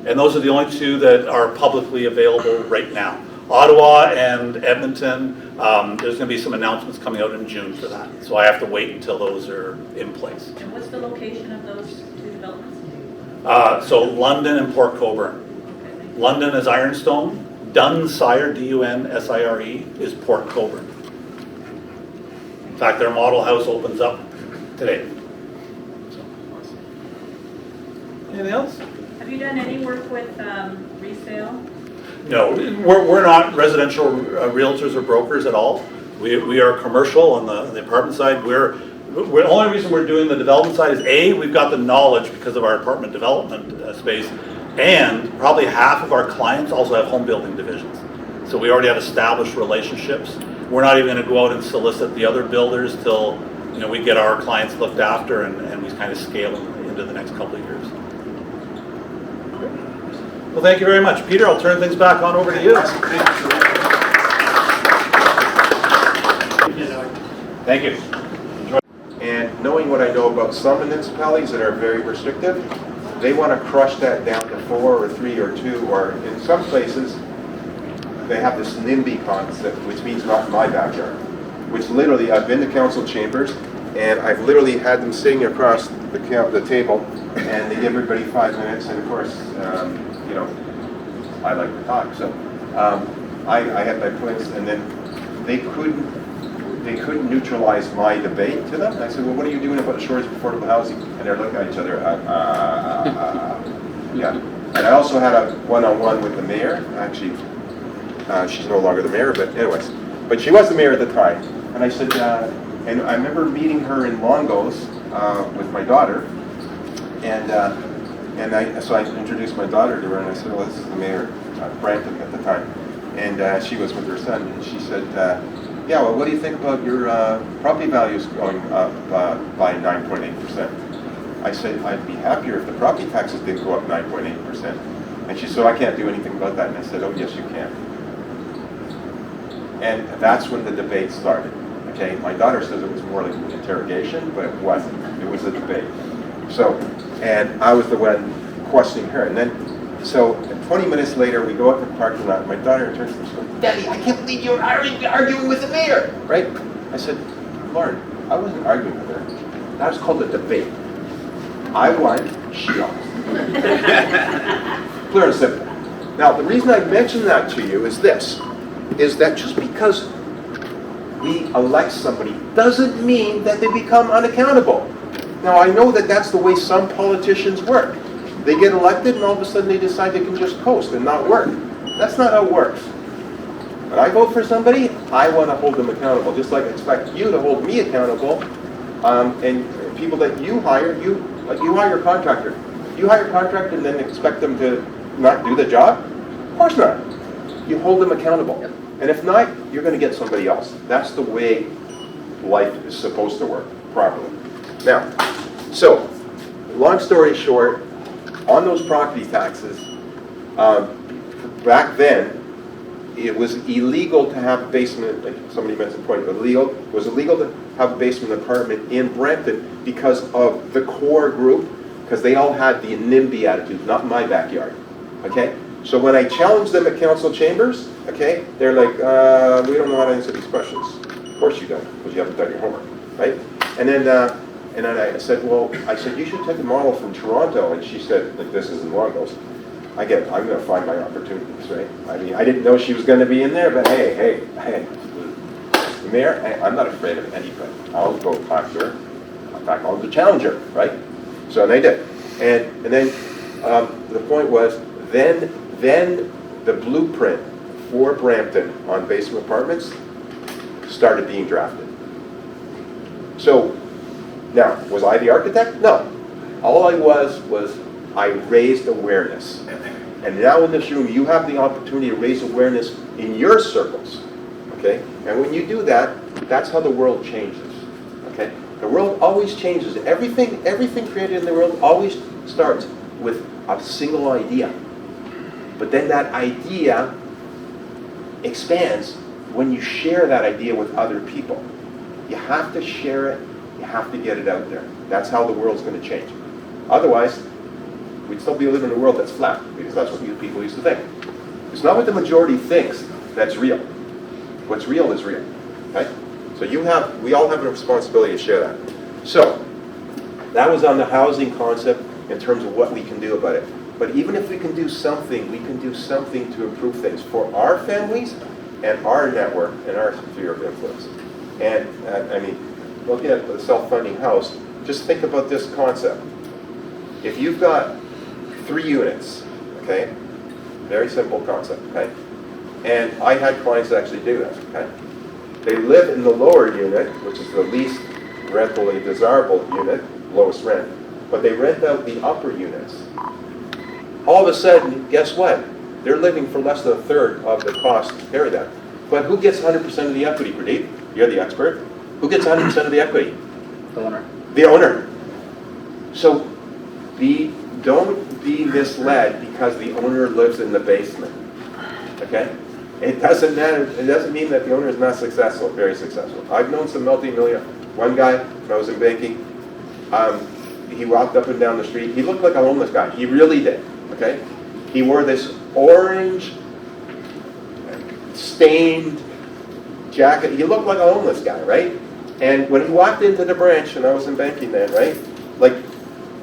and those are the only two that are publicly available right now. Ottawa and Edmonton, there's going to be some announcements coming out in June for that. So I have to wait until those are in place. And what's the location of those two developments? So London and Port Colborne. Okay, thank you. London is Ironstone. Dunsire, D-U-N-S-I-R-E, is Port Colborne. In fact, their model house opens up today. So. Anything else? Have you done any work with resale? No, we're not residential realtors or brokers at all. We are commercial on the apartment side. The only reason we're doing the development side is A, we've got the knowledge because of our apartment development space, and probably half of our clients also have home building divisions. So we already have established relationships. We're not even going to go out and solicit the other builders till we get our clients looked after and we kind of scale them into the next couple of years. Well, thank you very much. Peter, I'll turn things back on over to you. Thank you. And knowing what I know about some municipalities that are very restrictive, they want to crush that down to 4 or 3 or 2, or in some places, they have this NIMBY concept, which means not in my backyard. Which literally, I've been to council chambers, and I've literally had them sitting across the table, and they give everybody 5 minutes, and of course, I like to talk. So I had my points, and then they couldn't neutralize my debate to them. And I said, well, what are you doing about the shortage of affordable housing? And they're looking at each other. Yeah. And I also had a one-on-one with the mayor. Actually, she's no longer the mayor, but anyways. But she was the mayor at the time. And I said, and I remember meeting her in Longos with my daughter. So I introduced my daughter to her, and I said, well, this is the mayor, Brampton at the time. And she was with her son, and she said, yeah, well, what do you think about your property values going up by 9.8%? I said, I'd be happier if the property taxes didn't go up 9.8%. And she said, I can't do anything about that. And I said, oh, yes, you can. And that's when the debate started. Okay, my daughter says it was more like an interrogation, but it wasn't. It was a debate. So, and I was the one questioning her. And then, so 20 minutes later, we go up to the parking lot. My daughter turns to me and goes, Daddy, I can't believe you're arguing with the mayor, right? I said, Lauren, I wasn't arguing with her. That was called a debate. I won, she lost. Clear and simple. Now, the reason I mention that to you is this, is that just because we elect somebody doesn't mean that they become unaccountable. Now, I know that that's the way some politicians work. They get elected and all of a sudden they decide they can just coast and not work. That's not how it works. When I vote for somebody, I want to hold them accountable, just like I expect you to hold me accountable. And people that you hire, like you hire a contractor. You hire a contractor and then expect them to not do the job? Of course not. You hold them accountable. And if not, you're going to get somebody else. That's the way life is supposed to work properly. Now, so, long story short, on those property taxes, back then, it was illegal to have a basement, like somebody mentioned point, it was illegal to have a basement apartment in Brampton because of the core group, because they all had the NIMBY attitude, not in my backyard, okay? So when I challenged them at council chambers, okay, they're like, we don't know how to answer these questions. Of course you don't, because you haven't done your homework, right? And then I said, well, you should take a model from Toronto. And she said, like, this is in Longos. I'm going to find my opportunities, right? I mean, I didn't know she was going to be in there, but hey. The mayor, I'm not afraid of anybody. I'll go talk to her. In fact, I'll challenge her, right? So they did. And then the point was, then the blueprint for Brampton on basement apartments started being drafted. So, now, was I the architect? No. All I was I raised awareness. And now in this room, you have the opportunity to raise awareness in your circles, okay? And when you do that, that's how the world changes, okay? The world always changes. Everything created in the world always starts with a single idea. But then that idea expands when you share that idea with other people. You have to share it. You have to get it out there. That's how the world's going to change. Otherwise, we'd still be living in a world that's flat, because that's what you people used to think. It's not what the majority thinks that's real. What's real is real. Okay? So we all have a responsibility to share that. So, that was on the housing concept in terms of what we can do about it. But even if we can do something, we can do something to improve things for our families and our network and our sphere of influence. And, I mean, looking at the self-funding house, just think about this concept. If you've got 3 units, okay, very simple concept, okay, and I had clients actually do that, okay. They live in the lower unit, which is the least rentally desirable unit, lowest rent, but they rent out the upper units. All of a sudden, guess what? They're living for less than a third of the cost to carry that. But who gets 100% of the equity, Pradeep? You're the expert. Who gets 100% of the equity? The owner. The owner. So don't be misled because the owner lives in the basement. Okay? It doesn't matter. It doesn't mean that the owner is not successful, very successful. I've known some multi-millionaire. One guy, when I was in banking, he walked up and down the street. He looked like a homeless guy. He really did. Okay? He wore this orange, stained jacket. He looked like a homeless guy, right? And when he walked into the branch, and I was in banking then, right? Like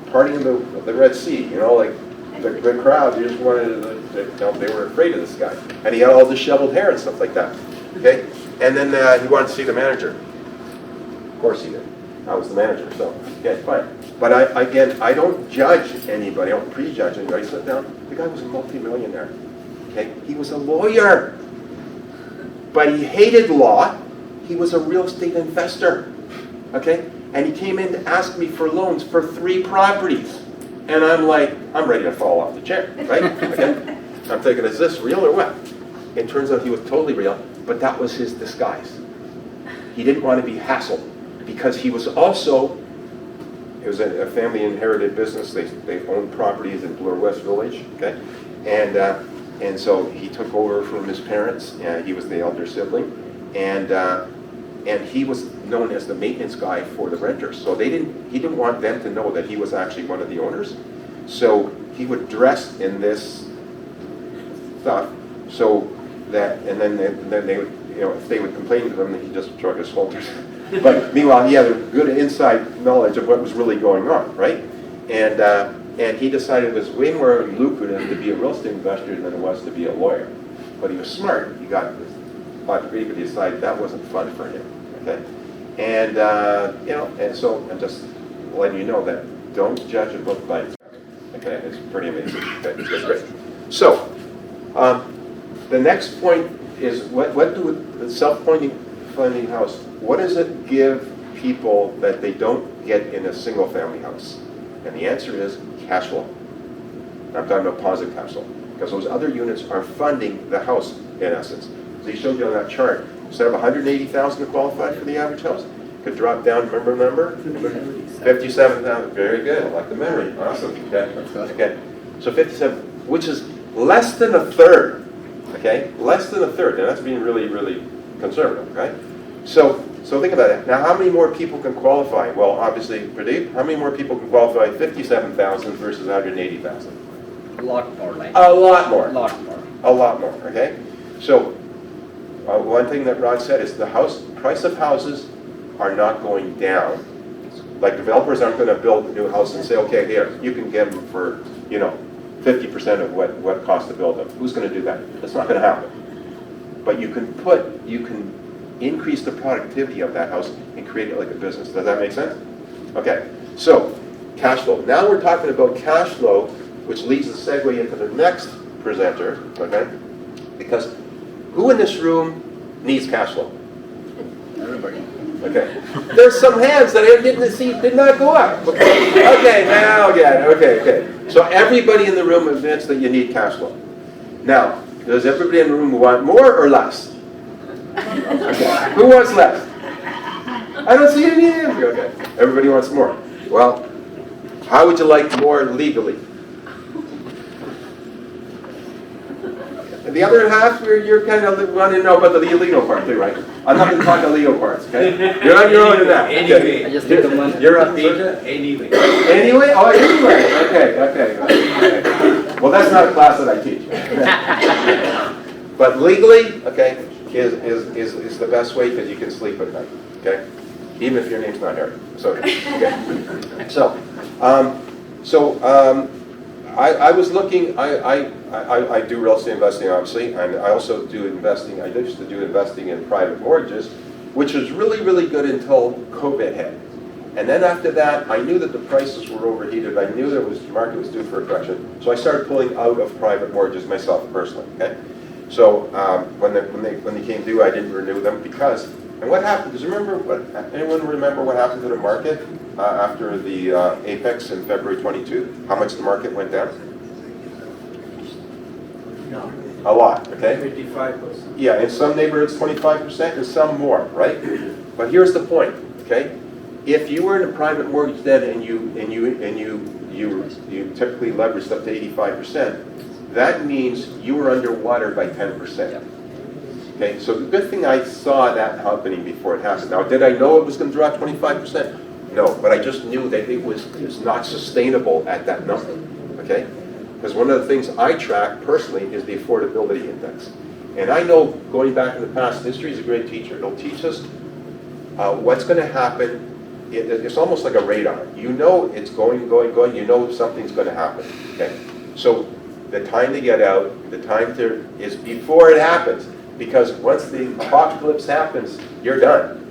partying the Red Sea, you know, like the crowd, you just wanted to, they were afraid of this guy. And he had all disheveled hair and stuff like that. Okay? And then he wanted to see the manager. Of course he did. I was the manager, so, okay, fine. But I don't judge anybody, I don't prejudge anybody. I sit down, the guy was a multi-millionaire. Okay? He was a lawyer. But he hated law. He was a real estate investor. Okay? And he came in to ask me for loans for 3 properties. And I'm like, I'm ready to fall off the chair, right? Okay? I'm thinking, is this real or what? It turns out he was totally real, but that was his disguise. He didn't want to be hassled because he was also, it was a family inherited business. They owned properties in Bloor West Village, okay? And so he took over from his parents. He was the elder sibling. And he was known as the maintenance guy for the renters. So he didn't want them to know that he was actually one of the owners. So he would dress in this stuff so that, and then they would, you know, if they would complain to him, he'd just shrug his shoulders. But meanwhile, he had a good inside knowledge of what was really going on, right? And he decided it was way more lucrative to be a real estate investor than it was to be a lawyer. But he was smart. He got this 5 degree, but he decided that wasn't fun for him. Okay, and you know, and so I'm just letting you know that don't judge a book by its cover. Okay, it's pretty amazing. Okay, it's great. So the next point is what do the self-funding house? What does it give people that they don't get in a single-family house? And the answer is cash flow. I'm talking about positive cash flow because those other units are funding the house in essence. So he showed you on that chart. Instead of 180,000 to qualify for the average house, could drop down. Remember the number? 57,000. Very good. I like the memory. Awesome. Okay. Okay. So 57, which is less than a third. Okay, less than a third, and that's being really, really conservative. Okay. So think about it. Now, how many more people can qualify? Well, obviously, Pradeep, how many more people can qualify 57,000 versus 180,000? A lot more, like. A lot more. A lot more. A lot more. Okay. So one thing that Rod said is the price of houses are not going down. Like developers aren't going to build a new house and say, okay, here, you can get them for, you know, 50% of what it costs to build them. Who's going to do that? That's not going to happen. But you can increase the productivity of that house and create it like a business. Does that make sense? Okay, so cash flow. Now we're talking about cash flow, which leads the segue into the next presenter, okay? Because who in this room needs cash flow? Everybody. Okay. There's some hands that I didn't see, did not go up. Okay, now again, okay. So everybody in the room admits that you need cash flow. Now, does everybody in the room want more or less? Okay. Who wants less? I don't see any hands. Okay. Everybody wants more. Well, how would you like more legally? And the other half, you're kind of wanting to know about the illegal part too, right? I'm not going to talk the legal parts, okay? You're on your own in that. Okay. Anyway. I just need the money. You're up. Peter, anyway. Anyway? Oh, anyway. Okay. Well, that's not a class that I teach. But legally, okay, is the best way because you can sleep at night, okay? Even if your name's not Harry. So, okay. I was looking, I do real estate investing, obviously, and I also do investing, I used to do investing in private mortgages, which was really, really good until COVID hit. And then after that, I knew that the prices were overheated. I knew the market was due for a correction. So I started pulling out of private mortgages myself personally, okay? So when they came due, I didn't renew them because, and what happened, anyone remember what happened to the market after the apex in February 22? How much the market went down? No. A lot, okay? 55%. Yeah, in some neighborhoods 25% and some more, right? But here's the point, okay? If you were in a private mortgage then and you typically leveraged up to 85%, that means you were underwater by 10%. Okay, so the good thing I saw that happening before it happened. Now, did I know it was going to drop 25%? No, but I just knew that it was not sustainable at that number. Okay, because one of the things I track personally is the affordability index, and I know going back in the past, history is a great teacher. It'll teach us what's going to happen. It's almost like a radar. You know it's going. You know something's going to happen. Okay, so the time to get out, is before it happens. Because once the apocalypse happens, you're done.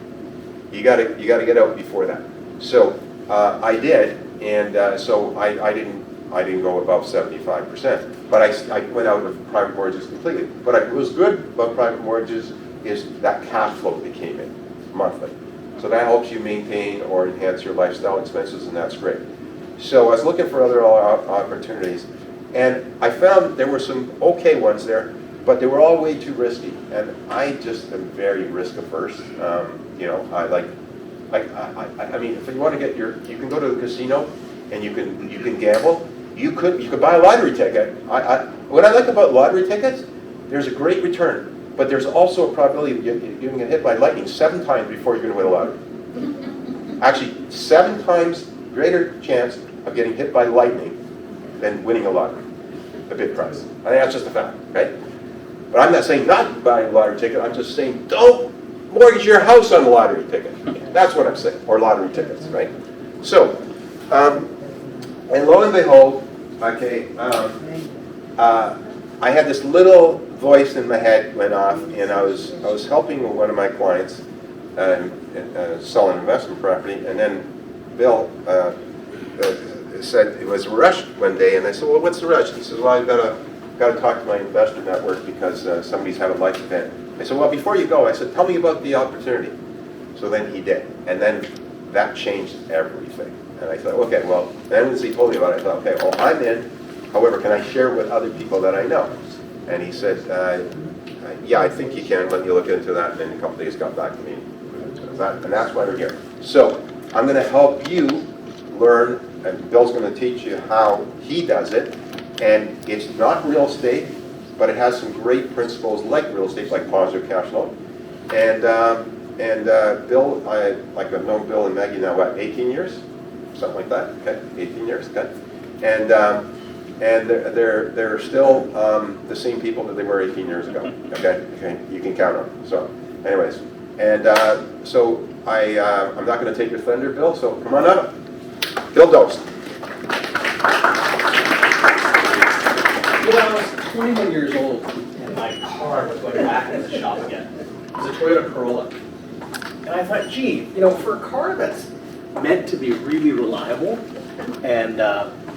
You got to get out before that. So I did, and so I didn't go above 75%. But I went out of private mortgages completely. But what was good about private mortgages is that cash flow that came in monthly. So that helps you maintain or enhance your lifestyle expenses, and that's great. So I was looking for other opportunities, and I found there were some okay ones there, but they were all way too risky, and I just am very risk averse. You know, I mean, if you want to get you can go to the casino, and you can gamble. You could buy a lottery ticket. What I like about lottery tickets, there's a great return. But there's also a probability that you're going to get hit by lightning 7 times before you're going to win a lottery. Actually, 7 times greater chance of getting hit by lightning than winning a lottery, a big prize. I think that's just a fact, okay? But I'm not saying not to buy a lottery ticket. I'm just saying don't mortgage your house on a lottery ticket. That's what I'm saying, or lottery tickets, right? So, and lo and behold, okay, I had this little voice in my head went off, and I was helping one of my clients sell an investment property, and then Bill said it was rushed one day, and I said, well, what's the rush? He says, well, I've got to talk to my investor network because somebody's having a life event. I said, well, before you go, I said, tell me about the opportunity. So then he did, and then that changed everything. And I thought, okay, well, then as he told me about it, I thought, okay, well, I'm in. However, can I share with other people that I know? And he said, yeah, I think you can. Let me look into that. And then a couple days got back to me. And that's why we're here. So I'm going to help you learn, and Bill's going to teach you how he does it. And it's not real estate, but it has some great principles like real estate, like positive cash flow. And Bill, I've known Bill and Maggie now, what, 18 years? Something like that, okay, 18 years, okay. And they're still the same people that they were 18 years ago. Okay, you can count on them. So, anyways, and so I'm not going to take your thunder, Bill. So come on up, Bill Dost. When I was 21 years old, and my car was going back into the shop again. It was a Toyota Corolla, and I thought, gee, for a car that's meant to be really reliable and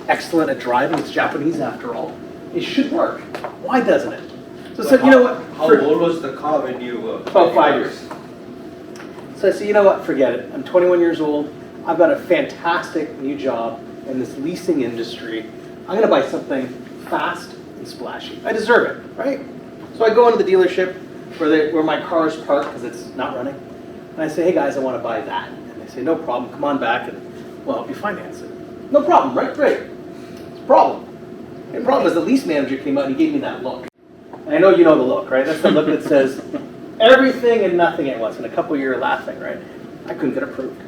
excellent at driving, it's Japanese after all, it should work. Why doesn't it? So I said, you know what? How old was the car when you were? About 5 years. So I said, you know what, forget it. I'm 21 years old. I've got a fantastic new job in this leasing industry. I'm gonna buy something fast and splashy. I deserve it, right? So I go into the dealership where my car is parked because it's not running. And I say, hey guys, I want to buy that. And they say, no problem, come on back and we'll help you finance it. No problem, right? Great. It's a problem. The problem is the lease manager came out and he gave me that look. And I know you know the look, right? That's the look that says everything and nothing at once. And a couple of years laughing, right? I couldn't get approved.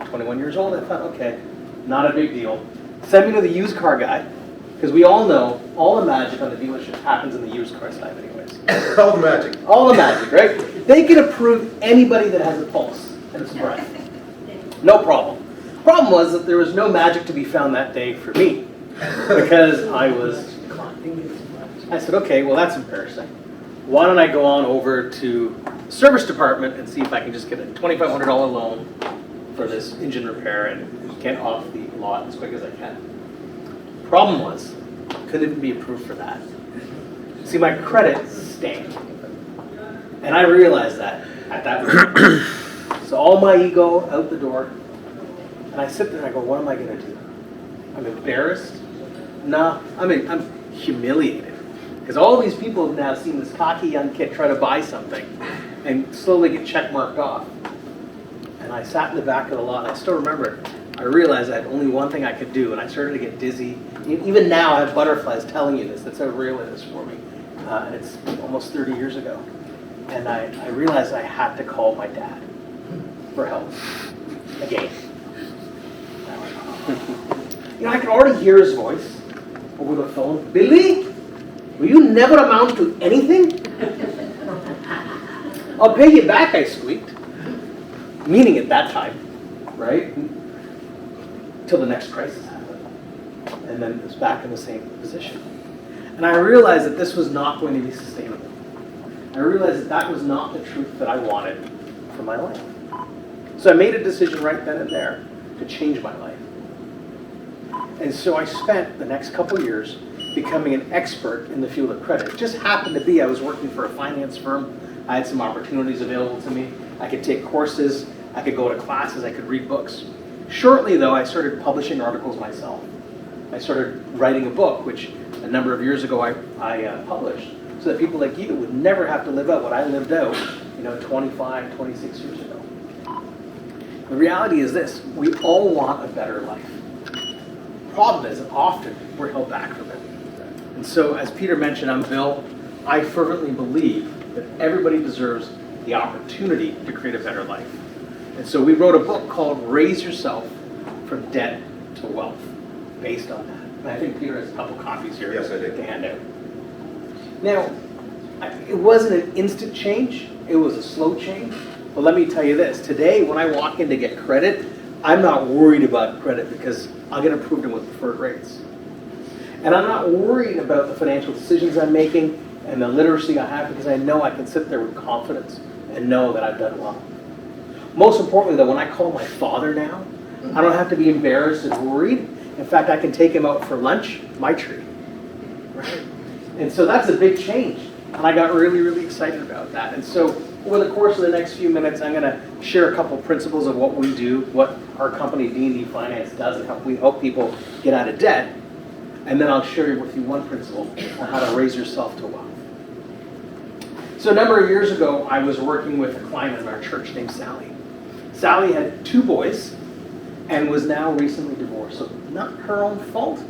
21 years old, I thought, okay, not a big deal. Send me to the used car guy, because we all know all the magic on the dealership happens in the used car side anyways. All the magic. All the magic, right? They can approve anybody that has a pulse and it's breath. No problem. Problem was that there was no magic to be found that day for me, because I was I said, okay, well that's embarrassing. Why don't I go on over to the service department and see if I can just get a $2,500 loan for this engine repair and get off the lot as quick as I can. Problem was, couldn't even be approved for that. See, my credit stank. And I realized that at that moment. So all my ego out the door. And I sit there and I go, what am I gonna do? I'm embarrassed? No, I'm humiliated. Because all these people have now seen this cocky young kid try to buy something and slowly get check marked off. And I sat in the back of the lot, and I still remember it. I realized I had only one thing I could do, and I started to get dizzy. Even now, I have butterflies telling you this. That's how real it is for me. And it's almost 30 years ago. And I realized I had to call my dad for help again. You know, I could already hear his voice over the phone. Billy, will you never amount to anything? I'll pay you back, I squeaked. Meaning at that time, right? Till the next crisis happened. And then it was back in the same position. And I realized that this was not going to be sustainable. I realized that that was not the truth that I wanted for my life. So I made a decision right then and there to change my life. And so I spent the next couple years becoming an expert in the field of credit. It just happened to be I was working for a finance firm. I had some opportunities available to me. I could take courses, I could go to classes, I could read books. Shortly though, I started publishing articles myself. I started writing a book, which a number of years ago I published, so that people like you would never have to live out what I lived out, 25, 26 years ago. The reality is this, we all want a better life. Problem is that often we're held back from it. And so as Peter mentioned, I'm Bill. I fervently believe that everybody deserves the opportunity to create a better life. And so we wrote a book called Raise Yourself from Debt to Wealth, based on that. And I think Peter has a couple copies here Yes, I did. to hand out. Now, it wasn't an instant change, it was a slow change. But let me tell you this, today when I walk in to get credit, I'm not worried about credit because I'll get approved in with preferred rates. And I'm not worried about the financial decisions I'm making and the literacy I have because I know I can sit there with confidence and know that I've done well. Most importantly though, when I call my father now, I don't have to be embarrassed and worried. In fact, I can take him out for lunch, my treat. Right? And so that's a big change. And I got really, really excited about that. And so over the course of the next few minutes, I'm going to share a couple principles of what we do, what our company D&D Finance does, and how we help people get out of debt. And then I'll share with you one principle on how to raise yourself to wealth. So a number of years ago, I was working with a client in our church named Sally. Sally had 2 boys and was now recently divorced. So not her own fault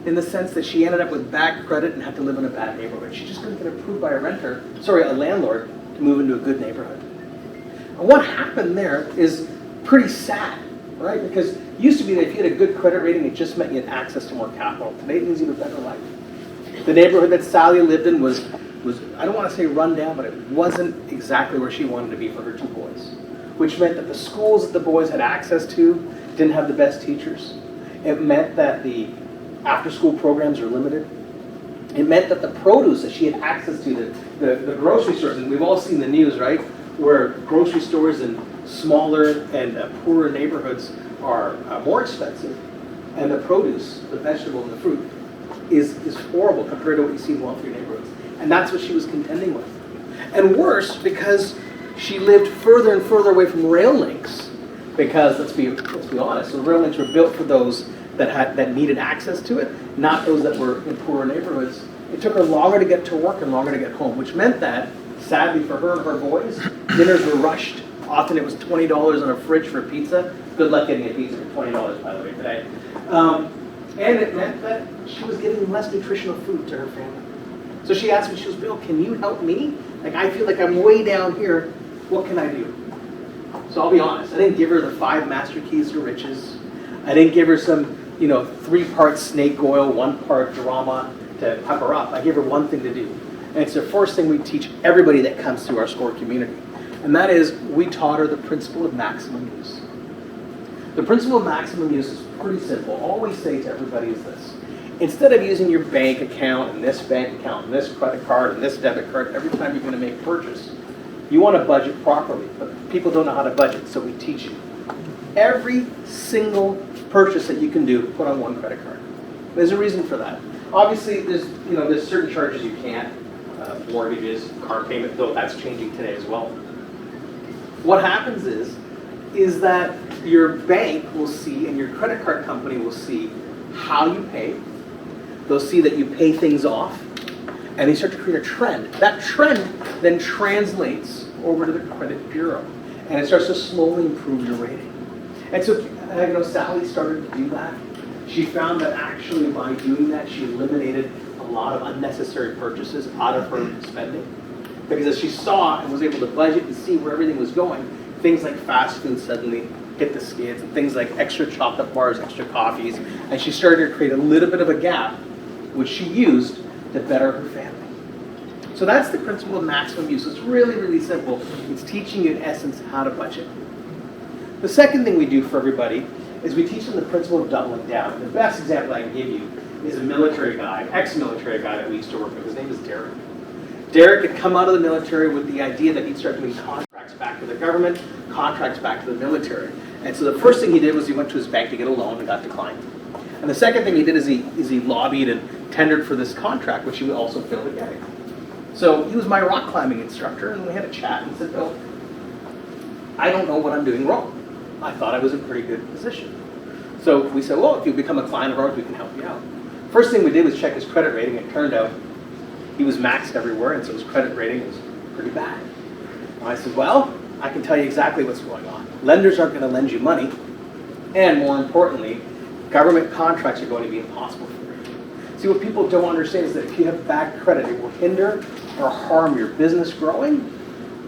in the sense that she ended up with bad credit and had to live in a bad neighborhood. She just couldn't get approved by a landlord to move into a good neighborhood. And what happened there is pretty sad, right? Because it used to be that if you had a good credit rating, it just meant you had access to more capital. Today it means you have a better life. The neighborhood that Sally lived in was I don't want to say run down, but it wasn't exactly where she wanted to be for her 2 boys. Which meant that the schools that the boys had access to didn't have the best teachers. It meant that the after-school programs are limited. It meant that the produce that she had access to, the grocery stores, and we've all seen the news, right? Where grocery stores in smaller and poorer neighborhoods are more expensive, and the produce, the vegetable and the fruit, is horrible compared to what you see in wealthier neighborhoods. And that's what she was contending with. And worse, because She lived further and further away from rail links because, let's be honest, the rail links were built for those that needed access to it, not those that were in poorer neighborhoods. It took her longer to get to work and longer to get home, which meant that, sadly for her and her boys, dinners were rushed. Often it was $20 on a fridge for pizza. Good luck getting a pizza for $20, by the way, today. And it meant that she was giving less nutritional food to her family. So she asked me, she goes, Bill, can you help me? Like, I feel like I'm way down here. What can I do? So I'll be honest, I didn't give her the 5 master keys to riches. I didn't give her some, 3-part snake oil, 1 part drama to pep her up. I gave her one thing to do. And it's the first thing we teach everybody that comes through our SCORE community. And that is, we taught her the principle of maximum use. The principle of maximum use is pretty simple. All we say to everybody is this. Instead of using your bank account and this bank account and this credit card and this debit card every time you're going to make a purchase, you want to budget properly. But people don't know how to budget, so we teach you. Every single purchase that you can do, put on 1 credit card. There's a reason for that. Obviously, there's certain charges you can't, mortgages, car payment, though that's changing today as well. What happens is that your bank will see and your credit card company will see how you pay. They'll see that you pay things off, and they start to create a trend. That trend then translates over to the credit bureau, and it starts to slowly improve your rating. And so, Sally started to do that. She found that actually by doing that, she eliminated a lot of unnecessary purchases out of her spending. Because as she saw and was able to budget and see where everything was going, things like fast food suddenly hit the skids, and things like extra chocolate bars, extra coffees, and she started to create a little bit of a gap, which she used to better her family. So that's the principle of maximum use. It's really, really simple. It's teaching you, in essence, how to budget. The second thing we do for everybody is we teach them the principle of doubling down. The best example I can give you is a military guy, ex-military guy that we used to work with. His name is Derek. Derek had come out of the military with the idea that he'd start doing contracts back to the government, contracts back to the military. And so the first thing he did was he went to his bank to get a loan and got declined. And the second thing he did is he lobbied and tendered for this contract, which he also failed at getting. So he was my rock climbing instructor, and we had a chat, and he said, Bill, I don't know what I'm doing wrong. I thought I was in a pretty good position. So we said, well, if you become a client of ours, we can help you out. First thing we did was check his credit rating. It turned out he was maxed everywhere, and so his credit rating was pretty bad. And I said, well, I can tell you exactly what's going on. Lenders aren't going to lend you money, and more importantly, government contracts are going to be impossible for you. See, what people don't understand is that if you have bad credit, it will hinder or harm your business growing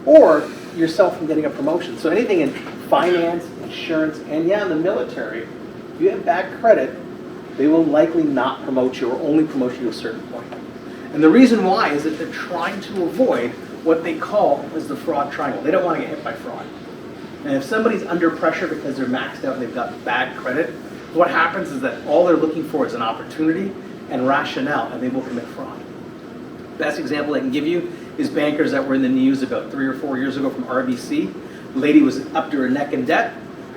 or yourself from getting a promotion. So anything in finance, insurance, and in the military, if you have bad credit, they will likely not promote you or only promote you to a certain point. And the reason why is that they're trying to avoid what they call as the fraud triangle. They don't want to get hit by fraud. And if somebody's under pressure because they're maxed out and they've got bad credit, what happens is that all they're looking for is an opportunity and rationale, and they will commit fraud. Best example I can give you is bankers that were in the news about 3 or 4 years ago from RBC. The lady was up to her neck in debt,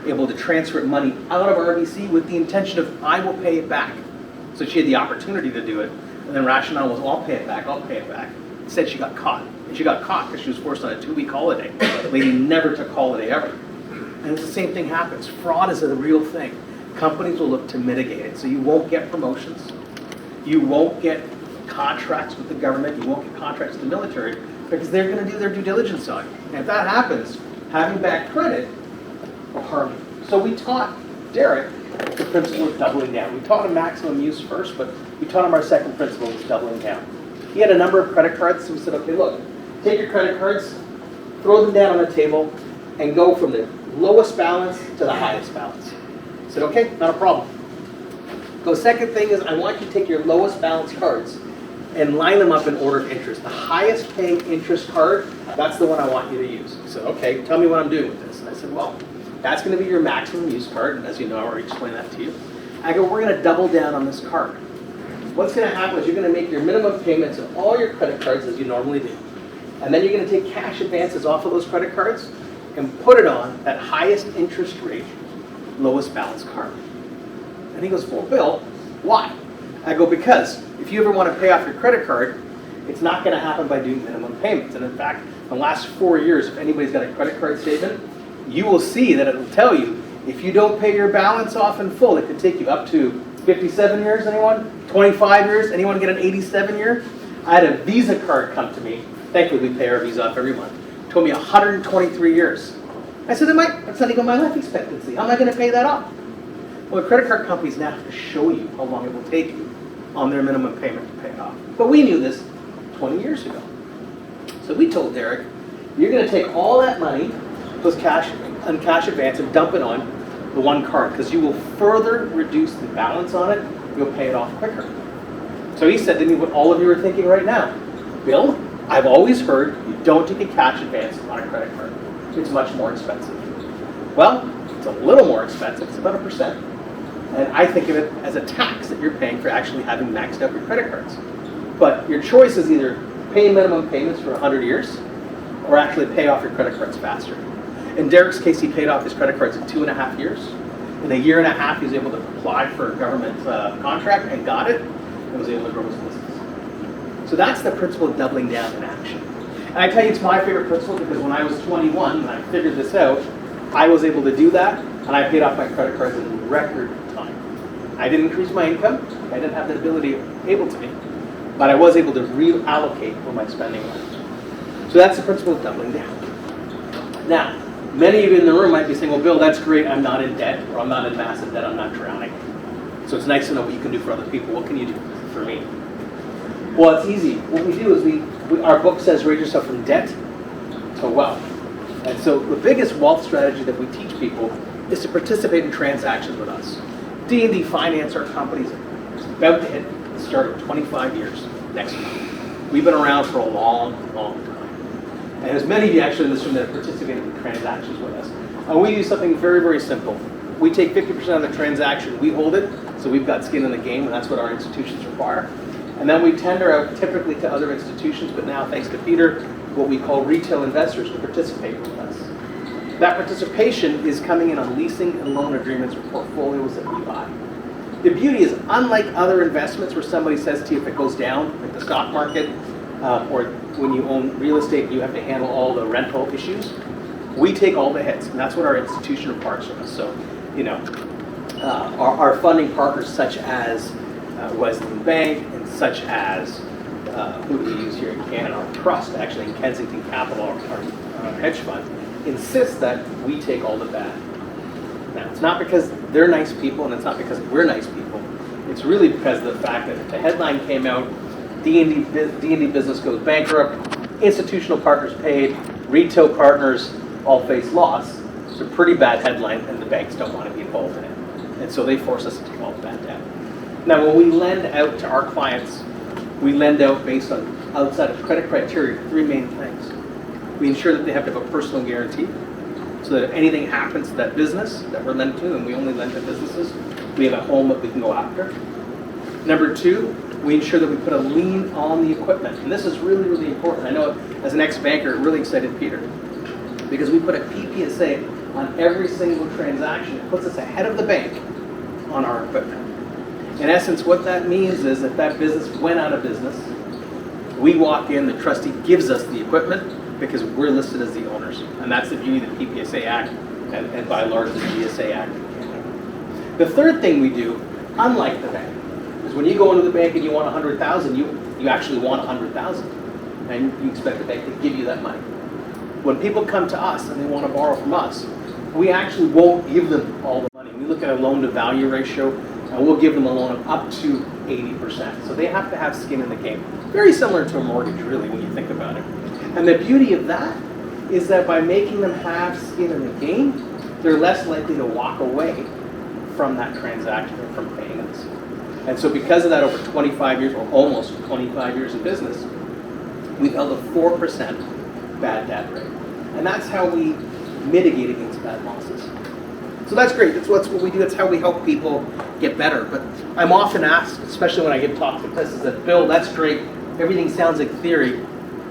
able to transfer money out of RBC with the intention of, I will pay it back. So she had the opportunity to do it, and then rationale was, I'll pay it back, I'll pay it back. Instead, she got caught. And she got caught because she was forced on a 2-week holiday. The lady never took holiday ever. And it's the same thing happens. Fraud is a real thing. Companies will look to mitigate it. So you won't get promotions. You won't get contracts with the government. You won't get contracts with the military because they're going to do their due diligence on you. And if that happens, having bad credit will harm you. So we taught Derek the principle of doubling down. We taught him maximum use first, but we taught him our second principle was doubling down. He had a number of credit cards, so we said, okay, look, take your credit cards, throw them down on the table, and go from the lowest balance to the highest balance. I said, okay, not a problem. The second thing is I want you to take your lowest balance cards and line them up in order of interest. The highest paying interest card, that's the one I want you to use. He said, okay, tell me what I'm doing with this. And I said, well, that's going to be your maximum use card, and as you know, I already explained that to you. I go, we're going to double down on this card. What's going to happen is you're going to make your minimum payments on all your credit cards as you normally do. And then you're going to take cash advances off of those credit cards and put it on that highest interest rate, lowest balance card. And he goes, well, Bill, why? I go, because if you ever want to pay off your credit card It's not going to happen by doing minimum payments. And in fact, in the last 4 years, if anybody's got a credit card statement, you will see that it'll tell you if you don't pay your balance off in full, it could take you up to 57 years, anyone? 25 years? Anyone get an 87 year? I had a Visa card come to me. Thankfully, we pay our Visa off every month. Told me 123 years. I said, that's not even my life expectancy. How am I going to pay that off? Well, the credit card companies now have to show you how long it will take you on their minimum payment to pay it off. But we knew this 20 years ago. So we told Derek, you're going to take all that money, those cash advance, and dump it on the one card, because you will further reduce the balance on it. You'll pay it off quicker. So he said to me what all of you are thinking right now. Bill, I've always heard you don't take a cash advance on a credit card. It's much more expensive. Well, it's a little more expensive. It's about 1%. And I think of it as a tax that you're paying for actually having maxed out your credit cards. But your choice is either pay minimum payments for 100 years or actually pay off your credit cards faster. In Derek's case, he paid off his credit cards in 2.5 years. In a year and a half, he was able to apply for a government contract and got it, and was able to grow his business. So that's the principle of doubling down in action. And I tell you, it's my favorite principle because when I was 21, when I figured this out, I was able to do that, and I paid off my credit cards in record time. I didn't increase my income. I didn't have the ability able to be, but I was able to reallocate where my spending went. So that's the principle of doubling down. Now, many of you in the room might be saying, well, Bill, that's great. I'm not in debt, or I'm not in massive debt. I'm not drowning. So it's nice to know what you can do for other people. What can you do for me? Well, it's easy. What we do is our book says raise yourself from debt to wealth. And so the biggest wealth strategy that we teach people is to participate in transactions with us. D&D Finance, our company, is about to hit the start of 25 years next month. We've been around for a long, long time. And there's many of you actually in this room that have participated in transactions with us. And we do something very, very simple. We take 50% of the transaction, we hold it, so we've got skin in the game, and that's what our institutions require. And then we tender out typically to other institutions, but now thanks to Peter, what we call retail investors to participate with us. That participation is coming in on leasing and loan agreements or portfolios that we buy. The beauty is, unlike other investments where somebody says to you if it goes down, like the stock market, or when you own real estate, you have to handle all the rental issues. We take all the hits, and that's what our institution requires from us. So, our funding partners such as Wesleyan Bank and such as who we use here in Canada, our trust actually in Kensington Capital, our hedge fund, insist that we take all the bad. Now, it's not because they're nice people and it's not because we're nice people. It's really because of the fact that if the headline came out, D&D business goes bankrupt, institutional partners paid, retail partners all face loss. It's a pretty bad headline and the banks don't want to be involved in it. And so they force us to take all the bad debt. Now, when we lend out to our clients, we lend out based on outside of credit criteria, 3 main things. We ensure that they have to have a personal guarantee, so that if anything happens to that business that we're lending to, and we only lend to businesses, we have a home that we can go after. Number 2, we ensure that we put a lien on the equipment. And this is really, really important. I know as an ex-banker, it really excited Peter, because we put a PPSA on every single transaction. It puts us ahead of the bank on our equipment. In essence, what that means is if that business went out of business, we walk in, the trustee gives us the equipment because we're listed as the owners. And that's the beauty of the PPSA Act and by large the GSA Act. The third thing we do, unlike the bank, is when you go into the bank and you want $100,000, you actually want $100,000. And you expect the bank to give you that money. When people come to us and they want to borrow from us, we actually won't give them all the money. We look at a loan to value ratio, and we'll give them a loan of up to 80%. So they have to have skin in the game. Very similar to a mortgage, really, when you think about it. And the beauty of that is that by making them have skin in the game, they're less likely to walk away from that transaction or from paying us. And so because of that, over 25 years, or almost 25 years of business, we've held a 4% bad debt rate. And that's how we mitigate against bad losses. So that's great. That's what we do. That's how we help people get better. But I'm often asked, especially when I give talks like this, is that, Bill, that's great. Everything sounds like theory.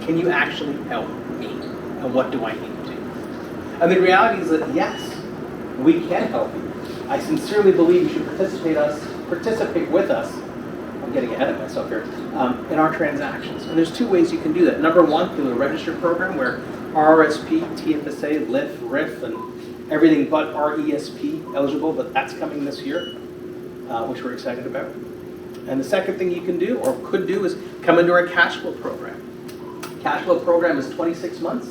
Can you actually help me? And what do I need to do? And the reality is that, yes, we can help you. I sincerely believe you should participate with us I'm getting ahead of myself here, in our transactions. And there's two ways you can do that. Number one, through the registered program where RRSP, TFSA, LIF, RIF, and everything but RESP eligible, but that's coming this year, which we're excited about. And the second thing you can do, or could do, is come into our cash flow program. Cash flow program is 26 months.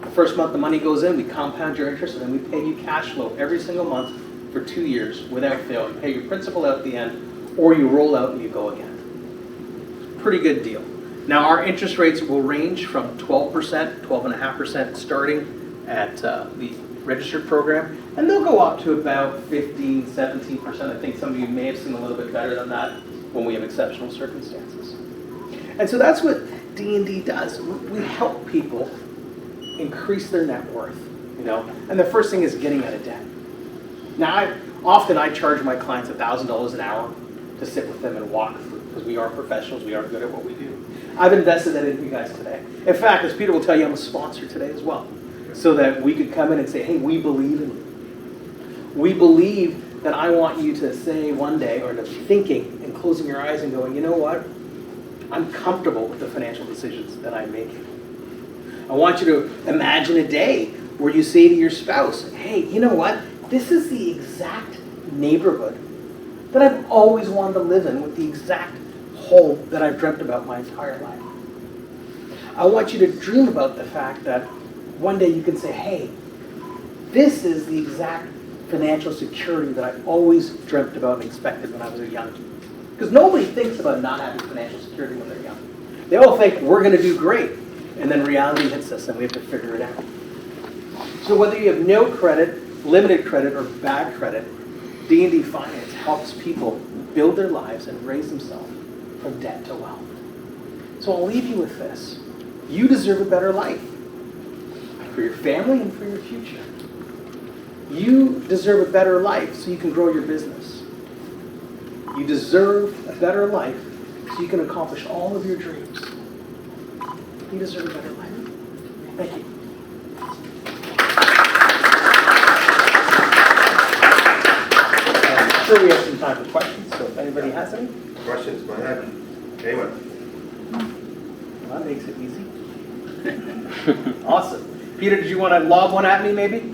The first month the money goes in, we compound your interest, and then we pay you cash flow every single month for 2 years without fail. You pay your principal out at the end, or you roll out and you go again. Pretty good deal. Now our interest rates will range from 12%, 12.5% starting at the registered program, and they'll go up to about 15, 17%. I think some of you may have seen a little bit better than that when we have exceptional circumstances. And so that's what D&D does. We help people increase their net worth, you know, and the first thing is getting out of debt. Now, often I charge my clients $1,000 an hour to sit with them and walk through, because we are professionals, we are good at what we do. I've invested that in you guys today. In fact, as Peter will tell you, I'm a sponsor today as well, so that we could come in and say, hey, we believe in you. We believe that I want you to say one day, or to be thinking and closing your eyes and going, you know what? I'm comfortable with the financial decisions that I'm making. I want you to imagine a day where you say to your spouse, hey, you know what? This is the exact neighborhood that I've always wanted to live in, with the exact home that I've dreamt about my entire life. I want you to dream about the fact that one day you can say, hey, this is the exact financial security that I've always dreamt about and expected when I was a young kid. Because nobody thinks about not having financial security when they're young. They all think we're going to do great, and then reality hits us and we have to figure it out. So whether you have no credit, limited credit, or bad credit, D&D Finance helps people build their lives and raise themselves from debt to wealth. So I'll leave you with this. You deserve a better life for your family and for your future. You deserve a better life so you can grow your business. You deserve a better life so you can accomplish all of your dreams. You deserve a better life. Thank you. I'm sure we have some time for questions, so if anybody has any. Questions, go ahead. Anyone? Well, that makes it easy. Awesome. Peter, did you want to lob one at me, maybe?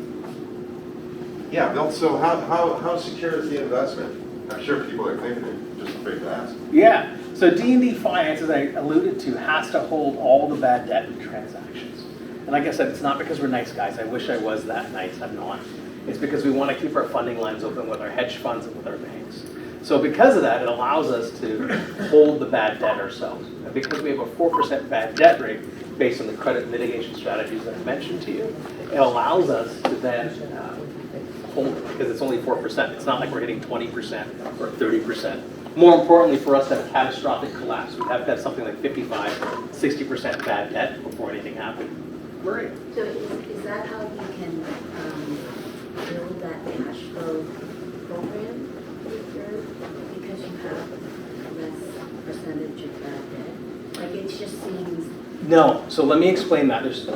Yeah, Bill, so how secure is the investment? I'm sure people are thinking they're just afraid to ask. Yeah. So D&D Finance, as I alluded to, has to hold all the bad debt in transactions. And like I said, it's not because we're nice guys. I wish I was that nice. I'm not. It's because we want to keep our funding lines open with our hedge funds and with our banks. So because of that, it allows us to hold the bad debt ourselves. And because we have a 4% bad debt rate based on the credit mitigation strategies that I mentioned to you, it allows us to then hold it, because it's only 4%. It's not like we're hitting 20% or 30%. More importantly, for us to have a catastrophic collapse, we have to have something like 55, 60% bad debt before anything happens. Maria. So is that how you can build that cash flow program because you have less percentage of bad debt? Like, it just seems... No, so let me explain that. There's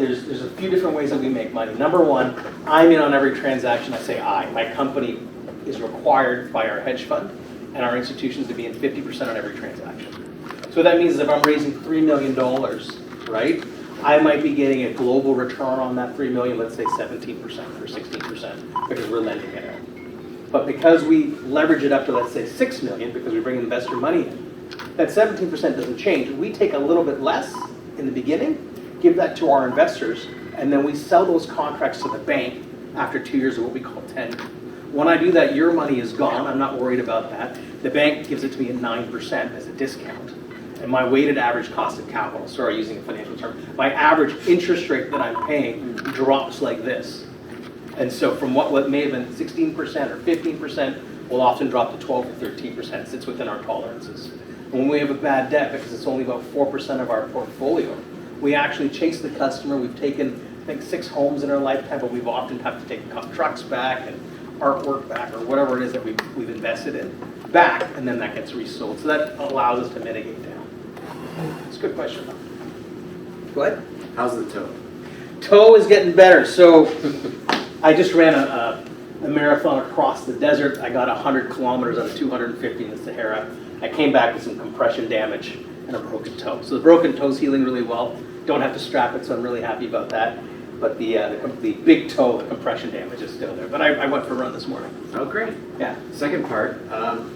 a few different ways that we make money. Number one, I'm in on every transaction. I say my company is required by our hedge fund and our institutions to be in 50% on every transaction. So that means if I'm raising $3 million, right, I might be getting a global return on that $3 million, let's say 17% or 16%, because we're lending it out. But because we leverage it up to, let's say, $6 million, because we bring investor money in, that 17% doesn't change. We take a little bit less in the beginning, give that to our investors, and then we sell those contracts to the bank after 2 years of what we call tenure. When I do that, your money is gone. I'm not worried about that. The bank gives it to me at 9% as a discount. And my weighted average cost of capital, sorry, using a financial term, my average interest rate that I'm paying drops like this. And so from what may have been 16% or 15% will often drop to 12 or 13%. It sits within our tolerances. When we have a bad debt, because it's only about 4% of our portfolio, we actually chase the customer. We've taken, I think, 6 homes in our lifetime, but we've often had to take trucks back and artwork back or whatever it is that we've invested in back, and then that gets resold. So that allows us to mitigate down. It's a good question. Go ahead. How's the toe? Toe is getting better. So I just ran a marathon across the desert. I got 100 kilometers out of 250 in the Sahara. I came back with some compression damage and a broken toe. So the broken toe's healing really well. Don't have to strap it, so I'm really happy about that. But the big toe, the compression damage is still there. But I went for a run this morning. Oh, great. Yeah. Second part,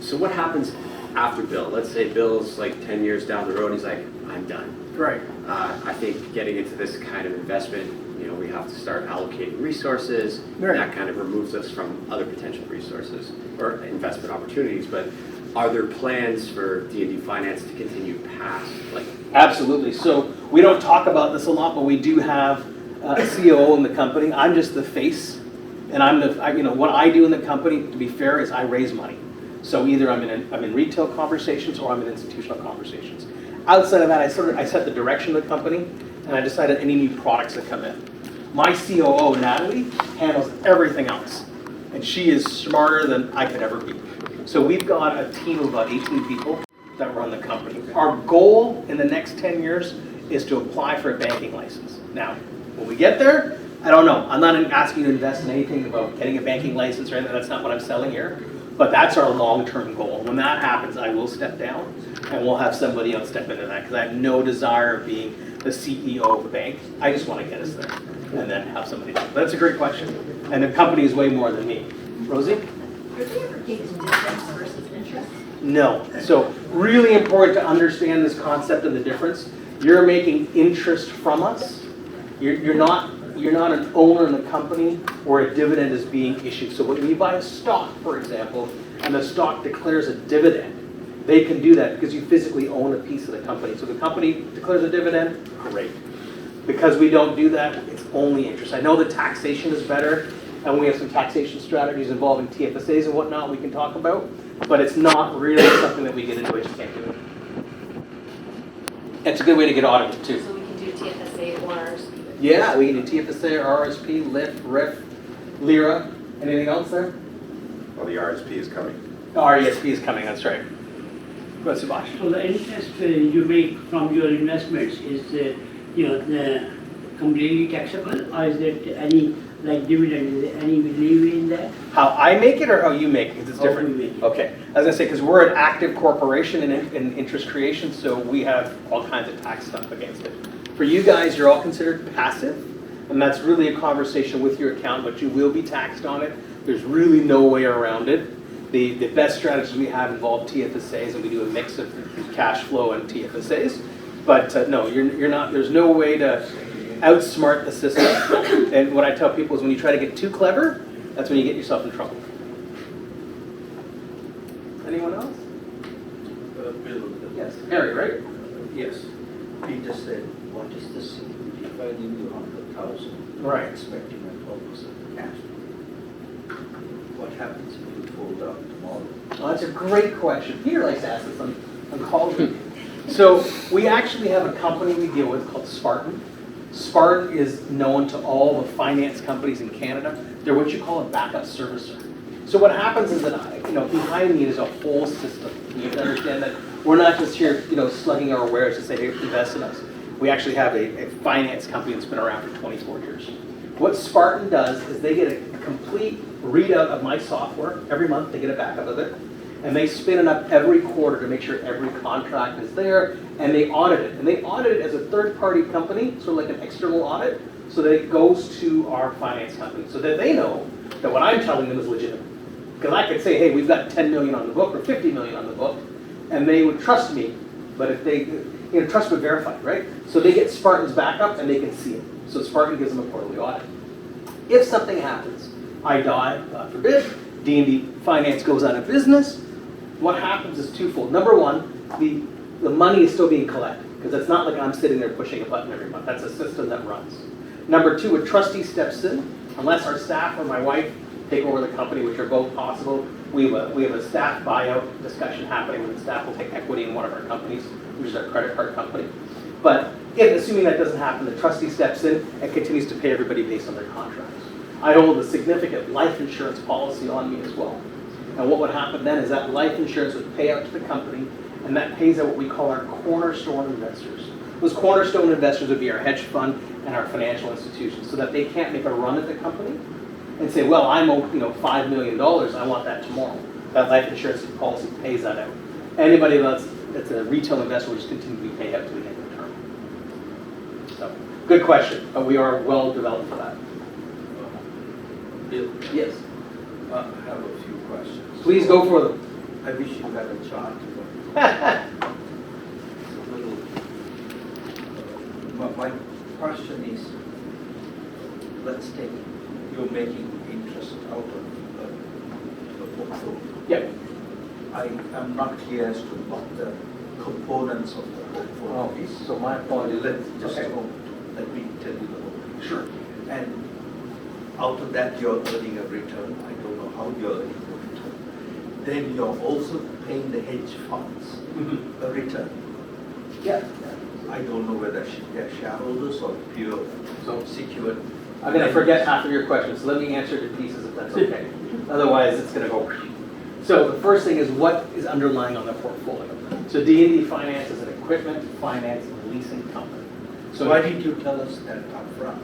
so what happens after Bill? Let's say Bill's like 10 years down the road, he's like, I'm done. Right. I think getting into this kind of investment, we have to start allocating resources. Right. And that kind of removes us from other potential resources or investment opportunities. But are there plans for D&D Finance to continue past, like? Absolutely. So we don't talk about this a lot, but we do have a COO in the company. I'm just the face, and what I do in the company, to be fair, is I raise money. So either I'm in retail conversations or I'm in institutional conversations. Outside of that, I set the direction of the company, and I decided any new products that come in. My COO, Natalie, handles everything else, and she is smarter than I could ever be. So we've got a team of about 18 people that run the company. Our goal in the next 10 years is to apply for a banking license. Now, when we get there, I don't know. I'm not asking you to invest in anything about getting a banking license or anything. That's not what I'm selling here. But that's our long-term goal. When that happens, I will step down, and we'll have somebody else step into that, because I have no desire of being the CEO of a bank. I just want to get us there, and then have somebody do it. That's a great question. And the company is way more than me. Rosie? Are they ever paid dividends versus interest? No. So really important to understand this concept of the difference. You're making interest from us. You're not an owner in the company where a dividend is being issued. So when you buy a stock, for example, and the stock declares a dividend, they can do that because you physically own a piece of the company. So the company declares a dividend, great. Because we don't do that, it's only interest. I know the taxation is better, and we have some taxation strategies involving TFSAs and whatnot we can talk about, but it's not really something that we get into it, you can't do it. It's a good way to get audited too. So we can do TFSA or RSP? Yeah, we can do TFSA, RSP, LIF, RIF, LIRA. Anything else there? Well, the RSP is coming. RESP is coming, that's right. Go ahead, Subhash. So the interest you make from your investments is, completely taxable, or is there any, like dividend, is there any leeway in that? How I make it or how you make it? Because it's How different. we make it. Okay. I was going to say, because we're an active corporation in interest creation, so we have all kinds of tax stuff against it. For you guys, you're all considered passive, and that's really a conversation with your accountant, but you will be taxed on it. There's really no way around it. The best strategies we have involve TFSAs, and we do a mix of cash flow and TFSAs. But no, you're not. There's no way to outsmart the system. And what I tell people is when you try to get too clever, that's when you get yourself in trouble. Anyone else? Bill, Yes. Harry, right? yes. Peter said, what is the security if I give you 100,000? Right. Expecting a 12% cash. What happens if you fold out tomorrow? Oh, that's a great question. Peter likes to ask this on calls. So we actually have a company we deal with called Spartan. Spartan is known to all the finance companies in Canada. They're what you call a backup servicer. So what happens is that, behind me is a whole system. You have to understand that we're not just here, slugging our wares to say, hey, invest in us. We actually have a finance company that's been around for 24 years. What Spartan does is they get a complete readout of my software. Every month they get a backup of it. And they spin it up every quarter to make sure every contract is there, and they audit it. And they audit it as a third-party company, sort of like an external audit, so that it goes to our finance company, so that they know that what I'm telling them is legitimate. Because I could say, hey, we've got 10 million on the book or 50 million on the book, and they would trust me. But if they, trust but verified, right? So they get Spartan's backup, and they can see it. So Spartan gives them a quarterly audit. If something happens, I die, God forbid, D&D Finance goes out of business, what happens is twofold. Number one, the money is still being collected, because it's not like I'm sitting there pushing a button every month. That's a system that runs. Number two, a trustee steps in, unless our staff or my wife take over the company, which are both possible. We have a staff buyout discussion happening where the staff will take equity in one of our companies, which is our credit card company. But assuming that doesn't happen, the trustee steps in and continues to pay everybody based on their contracts. I hold a significant life insurance policy on me as well. And what would happen then is that life insurance would pay out to the company, and that pays out what we call our cornerstone investors. Those cornerstone investors would be our hedge fund and our financial institutions, so that they can't make a run at the company and say, well, I'm owed $5 million, I want that tomorrow. That life insurance policy pays that out. Anybody that's a retail investor will just continue to be paid up to the end of the term. So, good question, but we are well developed for that. Bill, Yes, I have a few questions. please go for them. I wish you had a chart. It's a little, my question is, let's take, you're making interest out of the portfolio. Yep. I am not clear as to what the components of the portfolio is. So my apologies. Let's just Okay. go, let me tell you the whole thing. Sure. And out of that, you're earning a return. I don't know how you're earning a return. Then you're also paying the hedge funds a return. Yeah. I don't know whether they're shareholders or pure So secured. I'm going to forget half of your questions, so let me answer it in pieces if that's okay. Otherwise, it's going to go. So the first thing is what is underlying on the portfolio. So D&D Finance is an equipment, finance, and leasing company. So why didn't you tell us that up front?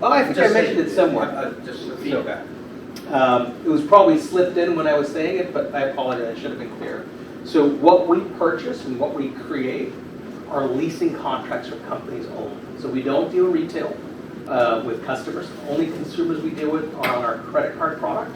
Oh, I think I mentioned it somewhere. Just the feedback. It was probably slipped in when I was saying it, but I apologize, I should have been clear. So what we purchase and what we create are leasing contracts for companies only. So we don't deal retail with customers. Only consumers we deal with are on our credit card product,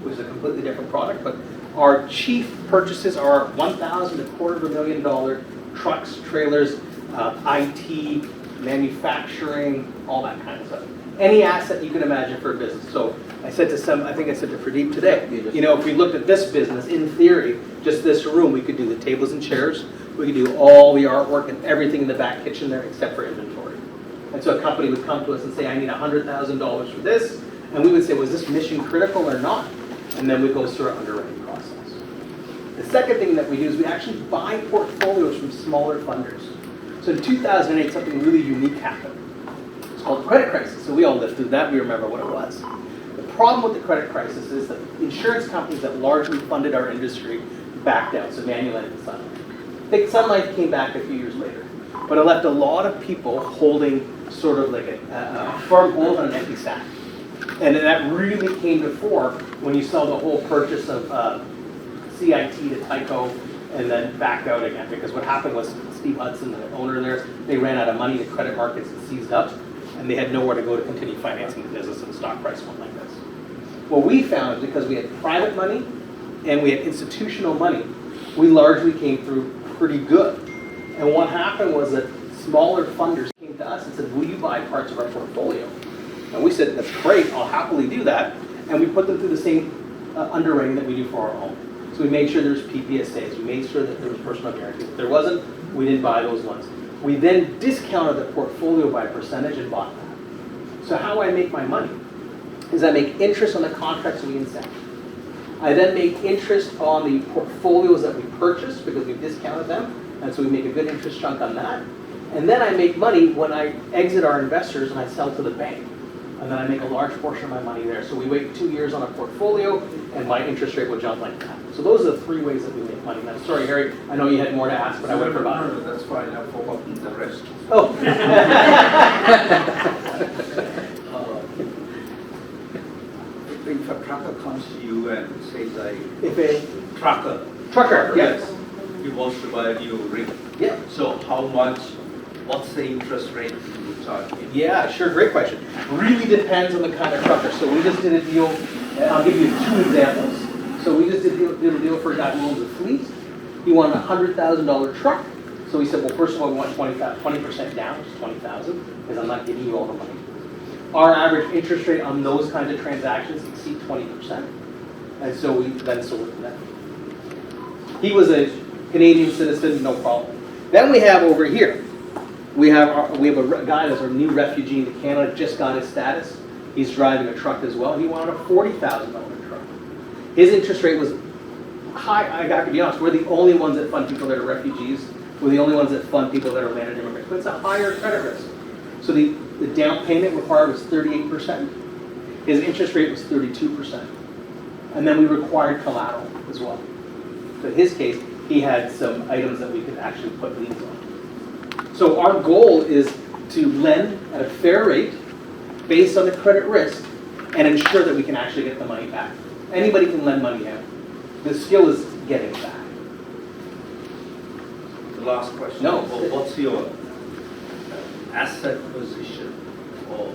which is a completely different product. But our chief purchases are $1,000 to $250,000 trucks, trailers, IT, manufacturing, all that kind of stuff. Any asset you can imagine for a business. So I said to I think I said to Pradeep today, you know, if we looked at this business, in theory, just this room, we could do the tables and chairs, we could do all the artwork and everything in the back kitchen there except for inventory. And so a company would come to us and say, I need $100,000 for this, and we would say, was this mission critical or not? And then we go through our underwriting process. The second thing that we do is we actually buy portfolios from smaller funders. So in 2008, something really unique happened. It's called the credit crisis. So we all lived through that. We remember what it was. The problem with the credit crisis is that insurance companies that largely funded our industry backed out. So Manulife and Sun Life. I think Sun Life came back a few years later. But it left a lot of people holding sort of like a firm hold on an empty sack. And that really came to fore when you saw the whole purchase of CIT to Tyco and then backed out again. Because what happened was Steve Hudson, the owner there, they ran out of money, the credit markets seized up, and they had nowhere to go to continue financing the business, and the stock price went like this. What we found is because we had private money and we had institutional money, we largely came through pretty good. And what happened was that smaller funders came to us and said, will you buy parts of our portfolio? And we said, that's great, I'll happily do that. And we put them through the same underwriting that we do for our home. So we made sure there's PPSAs, we made sure that there was personal guarantees. If there wasn't, we didn't buy those ones. We then discounted the portfolio by percentage and bought that. So how I make my money is I make interest on the contracts we incept. I then make interest on the portfolios that we purchase because we've discounted them. And so we make a good interest chunk on that. And then I make money when I exit our investors and I sell to the bank. And then I make a large portion of my money there. So we wait 2 years on a portfolio and my interest rate will jump like that. So those are the three ways that we make money. Now, sorry, Harry, I know you had more to ask, but I would have forgotten. No, that's fine, I've forgotten the rest. Oh. If a trucker comes to you and says, If a trucker, yes. he wants to buy a new rig. Yeah. So how much, what's the interest rate you charge him? Yeah, sure, great question. Really depends on the kind of trucker. So we just did a deal, and I'll give you 2 examples. So we just did a deal for a guy who owns a fleet. He wanted a $100,000 truck. So we said, well, first of all, we want 20% down, which is $20,000, because I'm not giving you all the money. Our average interest rate on those kinds of transactions exceed 20%. And so we then sold it to them. He was a Canadian citizen, no problem. Then we have over here, we have a guy that's a new refugee in Canada, just got his status. He's driving a truck as well. He wanted a $40,000 truck. His interest rate was high. I got to be honest, we're the only ones that fund people that are refugees. We're the only ones that fund people that are landed immigrants. But it's a higher credit risk. So the down payment required was 38%. His interest rate was 32%. And then we required collateral as well. So in his case, he had some items that we could actually put liens on. So our goal is to lend at a fair rate based on the credit risk and ensure that we can actually get the money back. Anybody can lend money out. The skill is getting it back. last question. No. Well, what's your asset position or,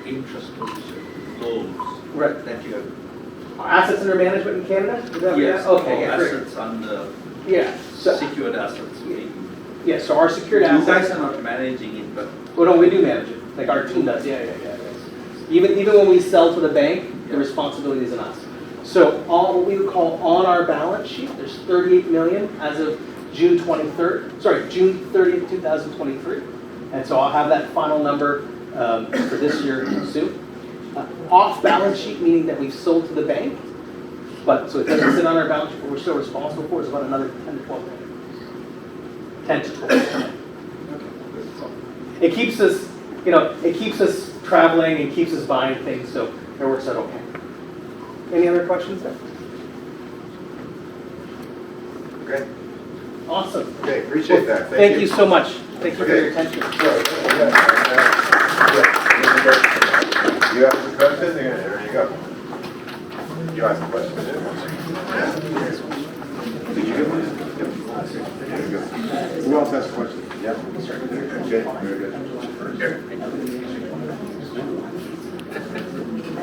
interest position, loans Right. that you have? Assets under management in Canada? Is that what you're- Yes, Okay, or yeah, great. assets under Yeah, so, secured assets. yeah, so our secured You assets. guys are not managing it, but Well, no, we do manage it, like our team does, yeah. Even when we sell to the bank, the responsibility is on us. So what we would call on our balance sheet, there's 38 million as of June 30th, 2023. And so I'll have that final number for this year soon. Off balance sheet, meaning that we've sold to the bank, but so it doesn't sit on our balance sheet, but we're still responsible for, is about another 10 to 12 million. 10 to 12 million. It keeps us, it keeps us traveling and keeps us buying things, so it works out okay. Any other questions there? Okay, Awesome. okay, appreciate that. Thank you so much. Thank you for Okay. your attention. You have a question? There you go. You asked a question, didn't you? Did you get one? Yep. There you go. Who else has a question? Yeah. Okay, very good.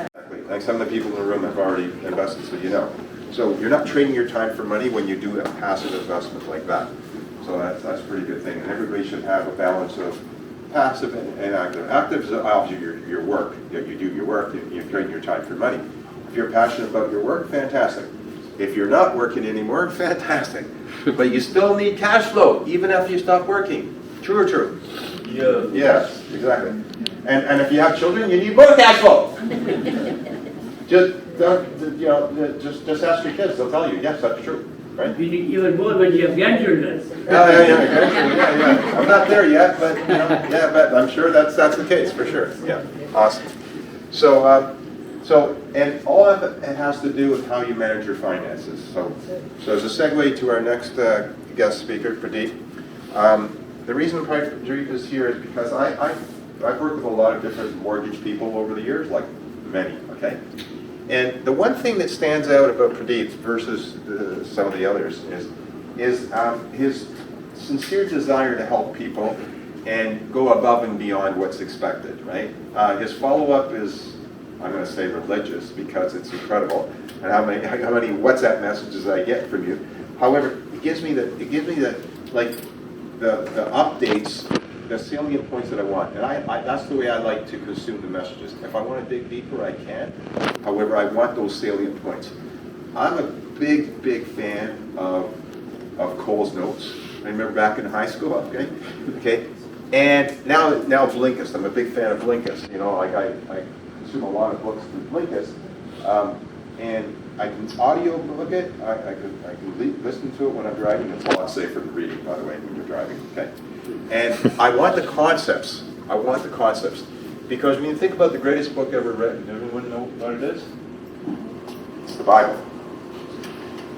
Exactly. Like some of the people in the room have already invested, so you know. So you're not trading your time for money when you do a passive investment like that. So that's a pretty good thing. And everybody should have a balance of passive and active. Active is obviously your work. You do your work, you're trading your time for money. If you're passionate about your work, fantastic. If you're not working anymore, fantastic. But you still need cash flow, even after you stop working. True or true? yeah. Yes, exactly. And if you have children, you need more cash flow. Just ask your kids; they'll tell you. Yes, that's true, right? You need even more when you have grandchildren. Yeah. I'm not there yet, but but I'm sure that's the case for sure. Yeah, awesome. So and all of it has to do with how you manage your finances. So as a segue to our next guest speaker, Pradeep. The reason Pradeep is here is because I've worked with a lot of different mortgage people over the years, like many. Okay. And the one thing that stands out about Pradeep versus some of the others is his sincere desire to help people and go above and beyond what's expected, right? His follow-up is, I'm going to say religious because it's incredible, and how many WhatsApp messages I get from you. However, it gives me the updates, the salient points that I want, and that's the way I like to consume the messages. If I want to dig deeper, I can. However, I want those salient points. I'm a big fan of Cole's notes. I remember back in high school, okay, and now Blinkist. I'm a big fan of Blinkist. I consume a lot of books through Blinkist, and I can audio book it. I can listen to it when I'm driving. It's a lot safer than reading, by the way, when you're driving. Okay. And I want the concepts. Because when you think about the greatest book ever written, everyone know what it is? It's the Bible.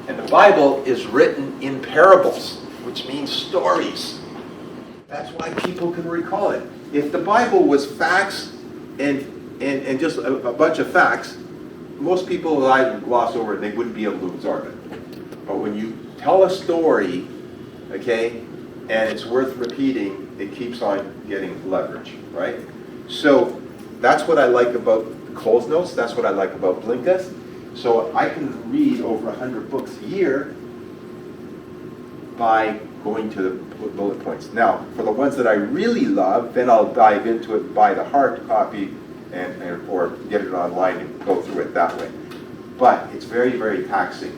And the Bible is written in parables, which means stories. That's why people can recall it. If the Bible was facts and just a bunch of facts, most people would gloss over it and they wouldn't be able to absorb it. But when you tell a story, okay, and it's worth repeating, it keeps on getting leverage, right? So that's what I like about Cole's Notes. That's what I like about Blinkist. So I can read over 100 books a year by going to the bullet points. Now, for the ones that I really love, then I'll dive into it, buy the hard copy, or get it online and go through it that way. But it's very taxing.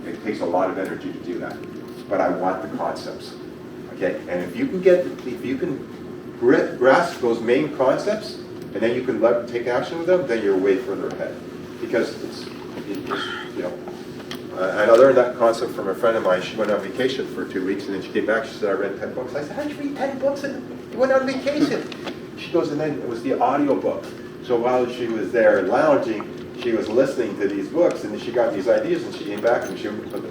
It takes a lot of energy to do that. But I want the concepts. Okay, and if you can grasp those main concepps, and then you can take action with them, then you're way further ahead. Because and I learned that concept from a friend of mine. She went on vacation for 2 weeks, and then she came back. She said, "I read 10 books." I said, "How did you read 10 books and you went on vacation?" She goes, and then it was the audio book. So while she was there lounging, she was listening to these books, and she got these ideas, and she came back and she put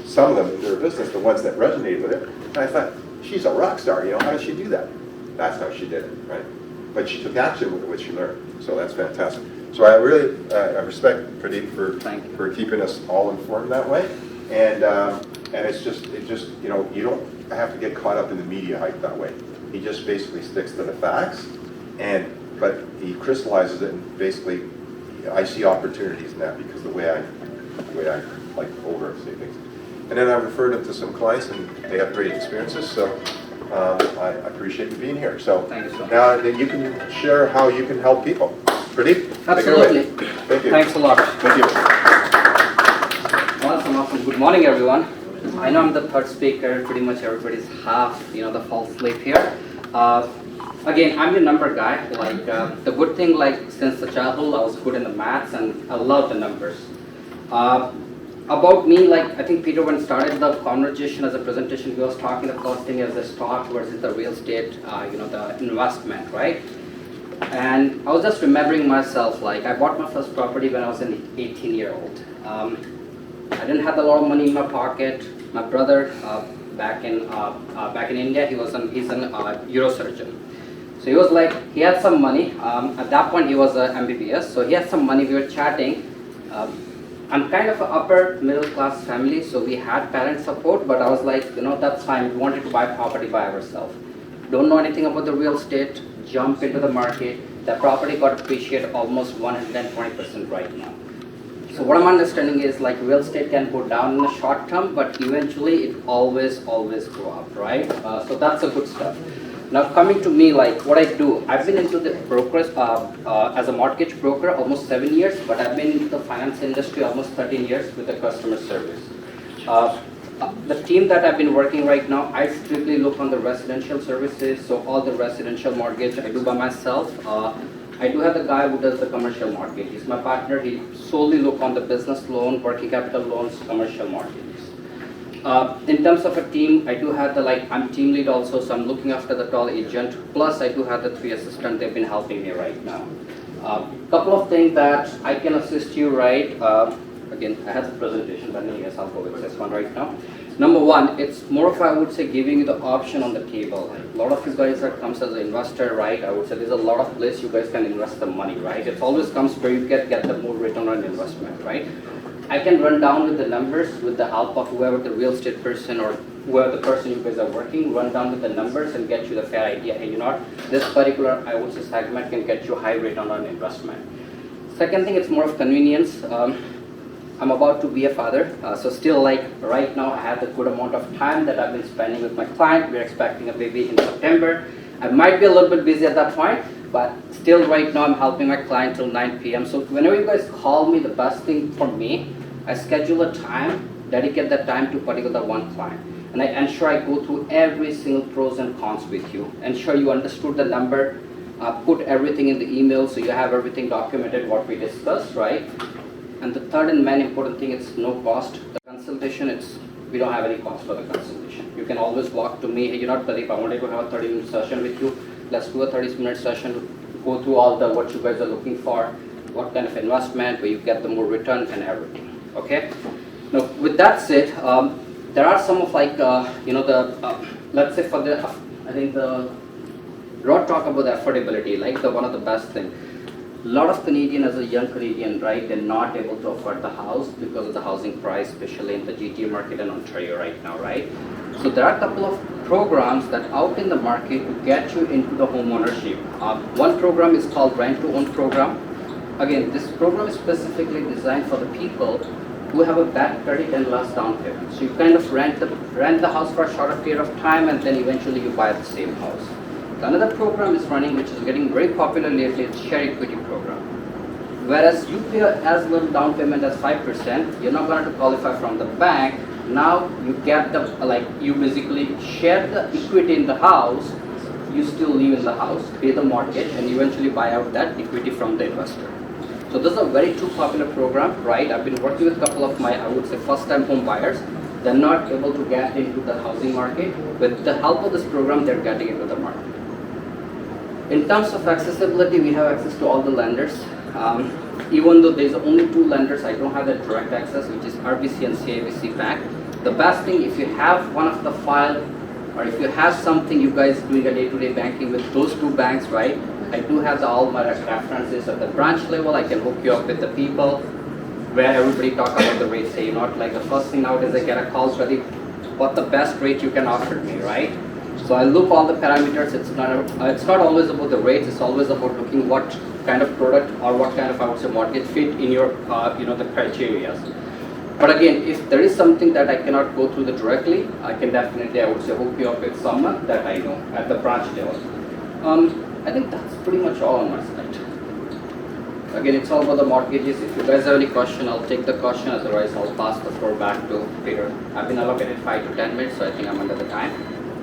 some of them into her business, the ones that resonated with her. And I thought, she's a rock star, how does she do that? That's how she did it, right? But she took action with what she learned, so that's fantastic. So I really I respect Pradeep for keeping us all informed that way. And And it just, you know, you don't have to get caught up in the media hype that way. He just basically sticks to the facts, but he crystallizes it, and basically, I see opportunities in that because the way I like oversee things. And then I've referred him to some clients, and they have great experiences, so I appreciate you being here. So Thank you so much. now then you can share how you can help people. Pradeep? take it away. Absolutely. Thank you. Thanks a lot. Thank you. Awesome. Good morning, everyone. I know I'm the third speaker. Pretty much everybody's half, the false sleep here. Again, I'm your number guy. Like the good thing, like since the childhood, I was good in the maths and I love the numbers. About me, like I think Peter, when started the conversation as a presentation, he was talking the costing as a stock versus the real estate, the investment, right? And I was just remembering myself, like I bought my first property when I was an 18-year-old. I didn't have a lot of money in my pocket. My brother, back in India, he's an neurosurgeon. So he was like, he had some money. At that point, he was a MBBS, so he had some money. We were chatting. I'm kind of an upper middle class family, so we had parent support, but I was like, that's fine. We wanted to buy property by ourselves. Don't know anything about the real estate, jump into the market. That property got appreciated almost 120% right now. So what I'm understanding is like real estate can go down in the short term, but eventually it always go up, right? So that's a good stuff. Now coming to me, like what I do, I've been into the brokers as a mortgage broker almost 7 years, but I've been into the finance industry almost 13 years with the customer service. The team that I've been working right now, I strictly look on the residential services, so all the residential mortgage I do by myself. I do have the guy who does the commercial mortgage. He's my partner. He solely look on the business loan, working capital loans, commercial mortgages. In terms of a team, I do have I'm team lead also, so I'm looking after the tall agent. Plus, I do have the 3 assistants. They've been helping me right now. Couple of things that I can assist you, right? Again, I have the presentation, but I guess I'll go with this one right now. Number one, it's more of, I would say, giving you the option on the table. A lot of you guys that comes as an investor, right? I would say there's a lot of place you guys can invest the money, right? It always comes where you get the more return on investment, right? I can run down with the numbers with the help of whoever the real estate person or whoever the person you guys are working, run down with the numbers and get you the fair idea. Hey, this particular, I would say, segment can get you high return on investment. Second thing, it's more of convenience. I'm about to be a father, so still right now I have the good amount of time that I've been spending with my client. We're expecting a baby in September. I might be a little bit busy at that point, but still right now I'm helping my client till 9 p.m. So whenever you guys call me, the best thing for me, I schedule a time, dedicate that time to particular one client. And I ensure I go through every single pros and cons with you. Ensure you understood the number, put everything in the email so you have everything documented what we discussed, right? And the third and main important thing, it's no cost. The consultation, we don't have any cost for the consultation. You can always walk to me, hey, Pradeep, I wanted to have a 30-minute session with you. Let's do a 30-minute session to go through all the what you guys are looking for, what kind of investment, where you get the more return and everything, okay? Now, with that said, there are some of let's say for the, I think the Rod talk about the affordability, one of the best thing. A lot of Canadian, as a young Canadian, right, they're not able to afford the house because of the housing price, especially in the GTA market in Ontario right now, right? So there are a couple of programs that out in the market to get you into the home ownership. One program is called Rent to Own program. Again, this program is specifically designed for the people who have a bad credit and less down payment. So you kind of rent the house for a shorter period of time, and then eventually you buy the same house. Another program is running, which is getting very popular lately, it's share equity program. Whereas you pay as little down payment as 5%, you're not going to qualify from the bank. Now you get you basically share the equity in the house, you still live in the house, pay the mortgage, and eventually buy out that equity from the investor. So this is a very popular program, right? I've been working with a couple of my, I would say, first-time home buyers. They're not able to get into the housing market. With the help of this program, they're getting into the market. In terms of accessibility, we have access to all the lenders. Even though there's only 2 lenders, I don't have that direct access, which is RBC and CIBC Bank. The best thing, if you have one of the file, or if you have something you guys doing a day-to-day banking with those 2 banks, right? I do have all my references at the branch level. I can hook you up with the people where everybody talk about the rates. Say, the first thing nowadays I get a call, Pradeep, what the best rate you can offer me, right? So I look all the parameters. It's not always about the rates. It's always about looking what kind of product or what kind of, I would say, mortgage fit in your the criteria. But again, if there is something that I cannot go through directly, I can definitely, I would say, hook you up with someone that I know at the branch level. I think that's pretty much all on my side. Again, it's all about the mortgages. If you guys have any question, I'll take the question. Otherwise, I'll pass the floor back to Peter. I've been allocated 5 to 10 minutes, so I think I'm under the time.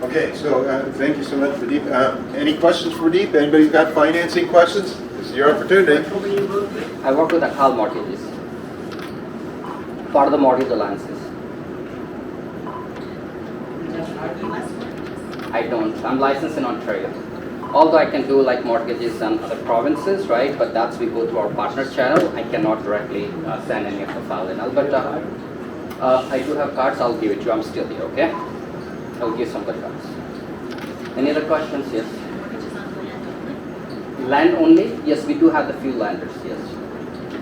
Okay, so thank you so much, Pradeep. Any questions for Pradeep? Anybody got financing questions? This is your opportunity. I work with Akal Mortgages, part of the mortgage alliances. I don't. I'm licensed in Ontario. Although I can do like mortgages in other provinces, right? But that's we go through our partner channel. I cannot directly send any of the file in Alberta. I do have cards. I'll give it to you. I'm still here, okay? I'll give some of the cards. Any other questions? Yes. Land only? Yes, we do have the few landers. Yes,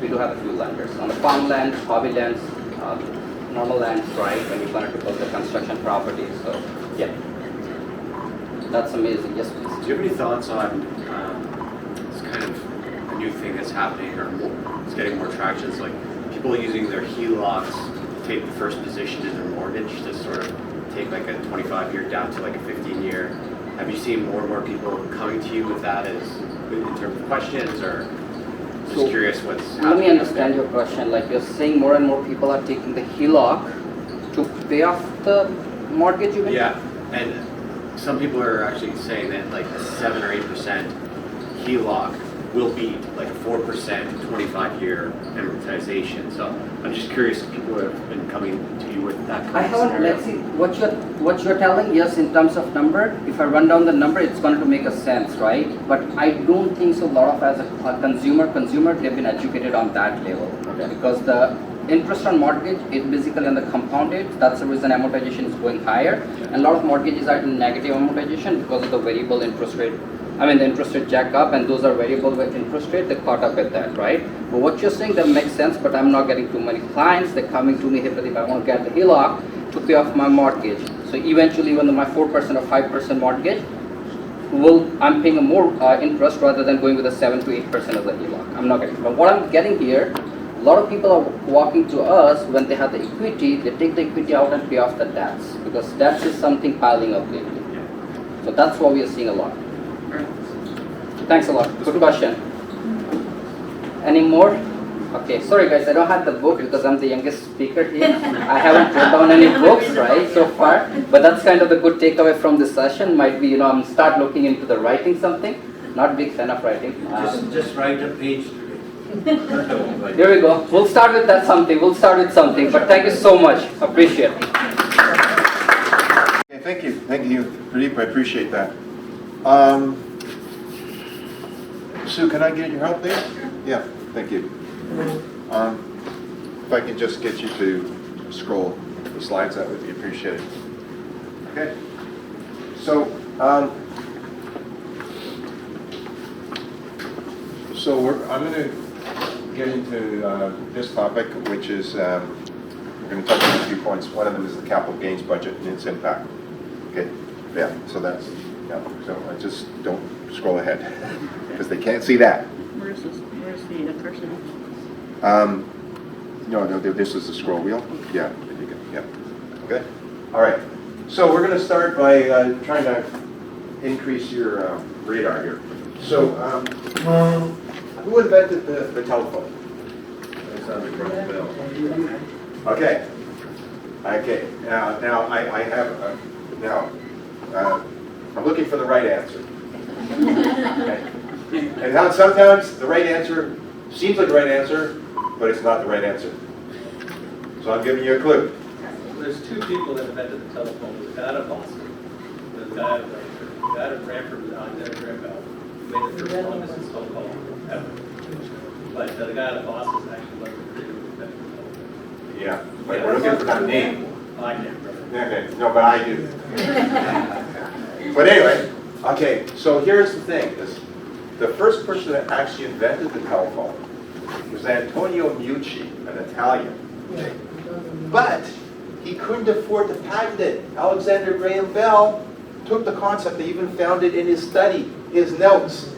we do have a few landers on the farmland, hobby lands, normal lands, right? When you wanted to build the construction properties. So yeah, that's amazing. Yes, please. Do you have any thoughts on this kind of a new thing that's happening, or it's getting more traction? It's like people using their HELOCs to take the first position in their mortgage to sort of take like a 25-year down to like a 15-year. Have you seen more and more people coming to you with that as in terms of questions, or just So, curious what's happening? Let me understand your question. Like you're saying more and more people are taking the HELOC to pay off the mortgage, you mean? Yeah, and some people are actually saying that like a 7 or 8% HELOC will beat like a 4% 25-year amortization. So I'm just curious if people have been coming to you with that kind I of haven't. scenario. Let's see what you're telling. Yes, in terms of number, if I run down the number, it's going to make a sense, right? But I don't think so. A lot of as a consumer, they've been educated on that level, Okay. because the interest on mortgage is basically on the compounded. That's the reason amortization is going higher, and a lot of mortgages are in negative amortization because of the variable interest rate. I mean, the interest rate jack up, and those are variable with interest rate. They caught up with that, right? But what you're saying, that makes sense. But I'm not getting too many clients. They're coming to me, hey, Pradeep, I want to get the HELOC to pay off my mortgage. So eventually, when my 4% or 5% mortgage, I'm paying a more interest rather than going with a 7 to 8% as a HELOC. I'm not getting. But what I'm getting here, a lot of people are walking to us when they have the equity. They take the equity out and pay off the debts, because debts is something piling up lately. So that's what we are seeing a lot. Thanks a lot. Good question. Any more? Okay, sorry guys, I don't have the book because I'm the youngest speaker here. I haven't read down any books, right, so far. But that's kind of the good takeaway from this session. Might be, I'm start looking into the writing something. Not big fan of writing. Just write a page today. Here we go. We'll start with that something. We'll start with something. But thank you so much. Appreciate it. Okay, thank you, Pradeep, I appreciate that. Sue, can I get your help there? Yeah, thank you. If I can just get you to scroll the slides, that would be appreciated. Okay. So, I'm going to get into this topic, which is we're going to touch on a few points. One of them is the capital gains budget and its impact. Okay. Yeah. So that's So I just don't scroll ahead because they can't see that. Where's the person? No, this is the scroll wheel. Yeah, there you go. Yeah. Okay. All right. So we're going to start by trying to increase your radar here. So, who invented the telephone? It's on the front bill. Okay. Okay. Now I have I'm looking for the right answer. Okay. And now sometimes the right answer seems like the right answer, but it's not the right answer. So I'm giving you a clue. There's two people that invented the telephone. There's a guy out of Boston, there's a guy out of Brantford. The guy out of Brantford was Alexander Graham Bell, who made the first long distance phone call ever. But the guy out of Boston actually was the creator of the telephone. Yeah, but we're looking for that name. I can't remember. Okay, no, but I do. But anyway, okay, so here's the thing, is the first person that actually invented the telephone was Antonio Meucci, an Italian. But he couldn't afford to patent it. Alexander Graham Bell took the concept, they even found it in his study, his notes.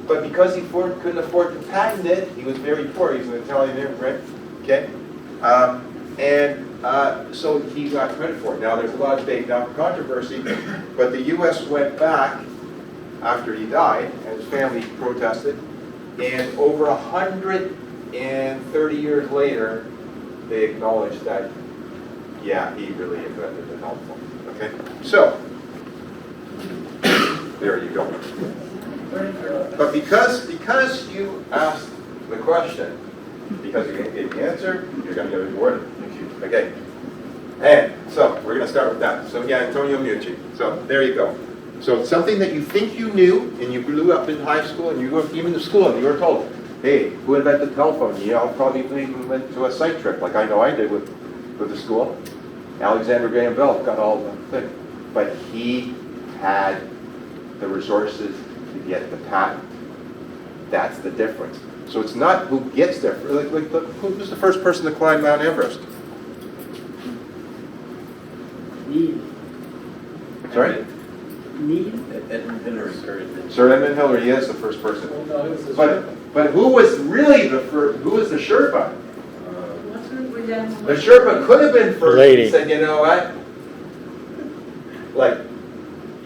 But because he couldn't afford to patent it, he was very poor. He's an Italian immigrant, okay? So he got credit for it. Now there's a lot of debate, now controversy, but the U.S. went back after he died, and his family protested, and over 130 years later, they acknowledged that, yeah, he really invented the telephone. Okay, so there you go. But because you asked the question, because you gave the answer, you're going to get rewarded. Okay, and so we're going to start with that. So yeah, Antonio Mazzuchin. So there you go. So something that you think you knew, and you grew up in high school, and you were even to school, and you were told, hey, who invented the telephone? You know, probably even went to a site trip, like I know I did with the school. Alexander Graham Bell got all the thing. But he had the resources to get the patent. That's the difference. So it's not who gets there. Who's the first person to climb Mount Everest? Neil. Sorry? Neil. Edmund Hillary. Sir Edmund Hillary is the first person. Oh, no, it was But who was really the first? Who was the Sherpa? Wasn't William? The Sherpa could have been first. Lady. He said, you know what? Like,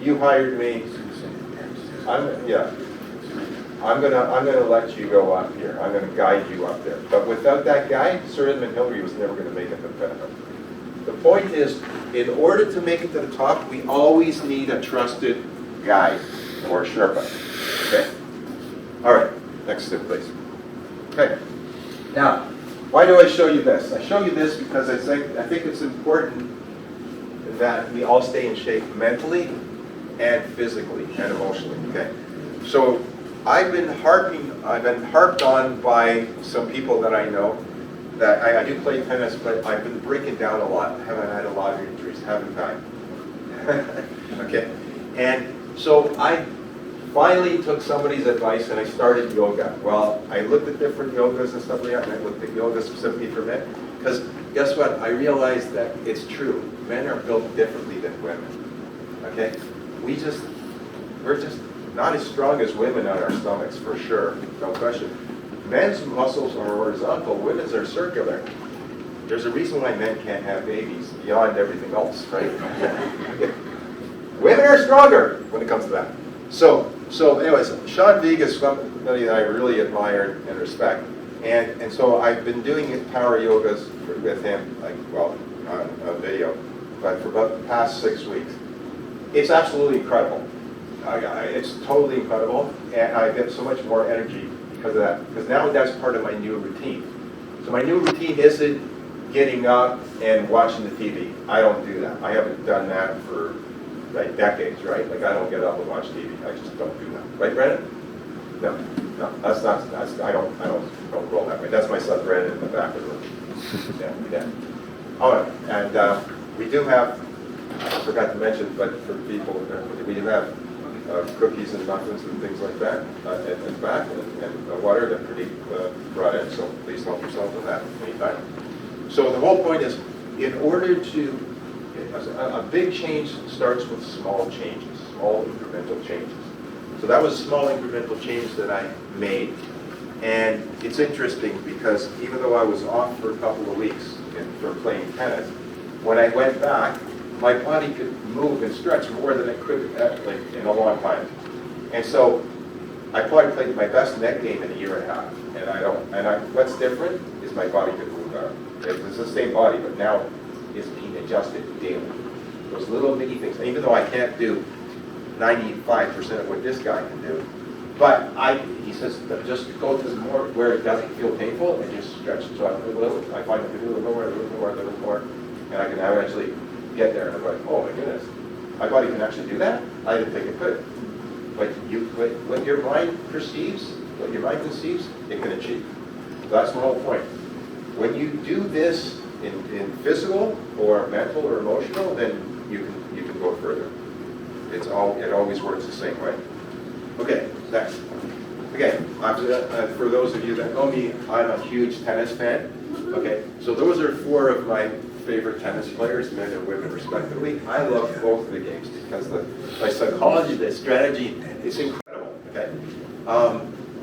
you hired me. I'm gonna let you go up here. I'm gonna guide you up there. But without that guy, Sir Edmund Hillary was never gonna make it to the top. The point is, in order to make it to the top, we always need a trusted guide or Sherpa. Okay? All right. Next step, please. Okay. Now, why do I show you this? I show you this because I think it's important that we all stay in shape mentally and physically and emotionally. Okay. So I've been harped on by some people that I know that I do play tennis, but I've been breaking down a lot. I haven't had a lot of injuries, haven't I? Okay. And so I finally took somebody's advice and I started yoga. Well, I looked at different yogas and stuff like that, and I looked at yoga specifically for men. Because guess what? I realized that it's true. Men are built differently than women. Okay? We're just not as strong as women on our stomachs, for sure. No question. Men's muscles are horizontal, women's are circular. There's a reason why men can't have babies beyond everything else, right? Women are stronger when it comes to that. So anyways, Sean Veig is somebody that I really admire and respect. And so I've been doing power yogas with him, on video, but for about the past 6 weeks. It's absolutely incredible. It's totally incredible, and I get so much more energy because of that. Because now that's part of my new routine. So my new routine isn't getting up and watching the TV. I don't do that. I haven't done that for like decades, right? Like I don't get up and watch TV. I just don't do that. Right, Brandon? No, that's I don't roll that way. That's my son Brandon in the back of the room. Yeah. All right, and we do have, I forgot to mention, but for people, we do have cookies and muffins and things like that in the back, and water that Pradeep brought in, so please help yourself with that anytime. So the whole point is, in order to, a big change starts with small changes, small incremental changes. So that was a small incremental change that I made, and it's interesting because even though I was off for a couple of weeks for playing tennis, when I went back, my body could move and stretch more than it could in a long time. And so I probably played my best net game in a year and a half. And what's different is my body could move better. It's the same body, but now it's being adjusted daily. Those little mini things, even though I can't do 95% of what this guy can do, but he says, just go to more where it doesn't feel painful and just stretch. So I find I can do a little more, and I can eventually get there. And I'm like, oh my goodness, my body can actually do that? I didn't think it could. But what your mind perceives, what your mind conceives, it can achieve. So that's the whole point. When you do this in physical or mental or emotional, then you can go further. It always works the same way. Okay, next. Okay, for those of you that know me, I'm a huge tennis fan. Okay, so those are 4 of my favorite tennis players, men and women respectively. I love both of the games because my psychology, the strategy, is incredible. Okay.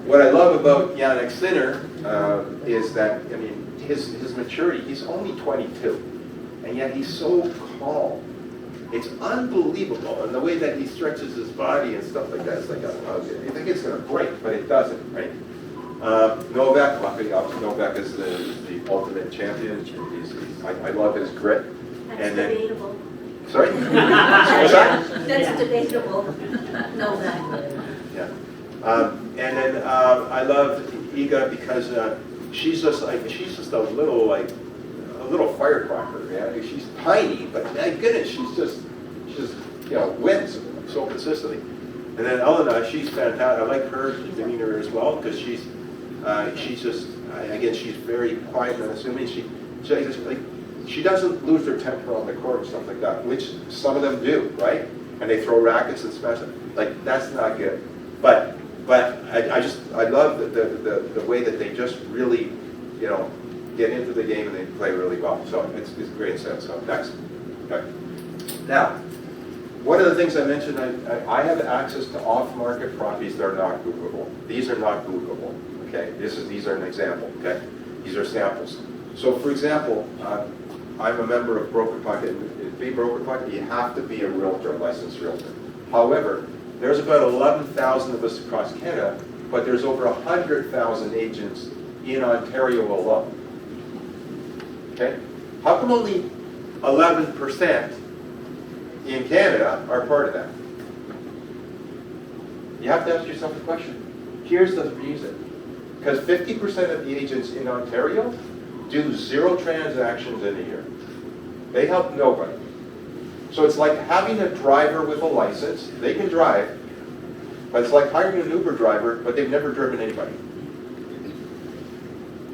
What I love about Jannik Sinner is that, I mean, his maturity. He's only 22, and yet he's so calm. It's unbelievable, and the way that he stretches his body and stuff like that. It's like, you think it's going to break, but it doesn't, right? Novak, luckily, obviously Novak is the ultimate champion. I love his grit. That's debatable. Sorry? What's that? That's debatable. No, that. Yeah. And then I love Iga because she's just a little firecracker. Yeah, she's tiny, but my goodness, she's just wins so consistently. And then Elena, she's fantastic. I like her demeanor as well because she's just again, she's very quiet and unassuming. She doesn't lose her temper on the court and stuff like that, which some of them do, right? And they throw rackets and smash them. Like, that's not good. But I love the way that they just really, get into the game and they play really well. So it's a great sense. So next. Okay. Now, one of the things I mentioned, I have access to off-market properties that are not Googleable. These are not Googleable. Okay. These are an example. Okay. These are samples. So for example, I'm a member of Broker Pocket. To be Broker Pocket, you have to be a realtor, a licensed realtor. However, there's about 11,000 of us across Canada, but there's over 100,000 agents in Ontario alone. Okay? How come only 11% in Canada are part of that? You have to ask yourself a question. Here's the reason. Because 50% of the agents in Ontario do 0 transactions in a year. They help nobody. So it's like having a driver with a license. They can drive, but it's like hiring an Uber driver, but they've never driven anybody.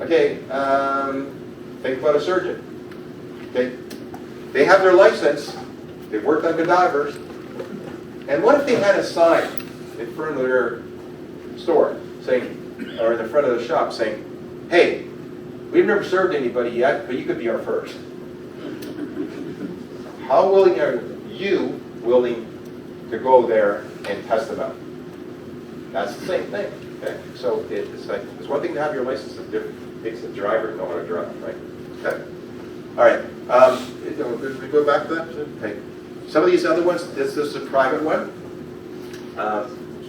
Okay, think about a surgeon. Okay, they have their license. They've worked on cadavers. And what if they had a sign in front of their store saying, or in the front of the shop saying, "Hey, we've never served anybody yet, but you could be our first." How willing are you to go there and test them out? That's the same thing. Okay, so it's like it's one thing to have your license; it takes the driver to know how to drive, right? Okay. All right. We go back to that. Okay. Some of these other ones. This is a private one,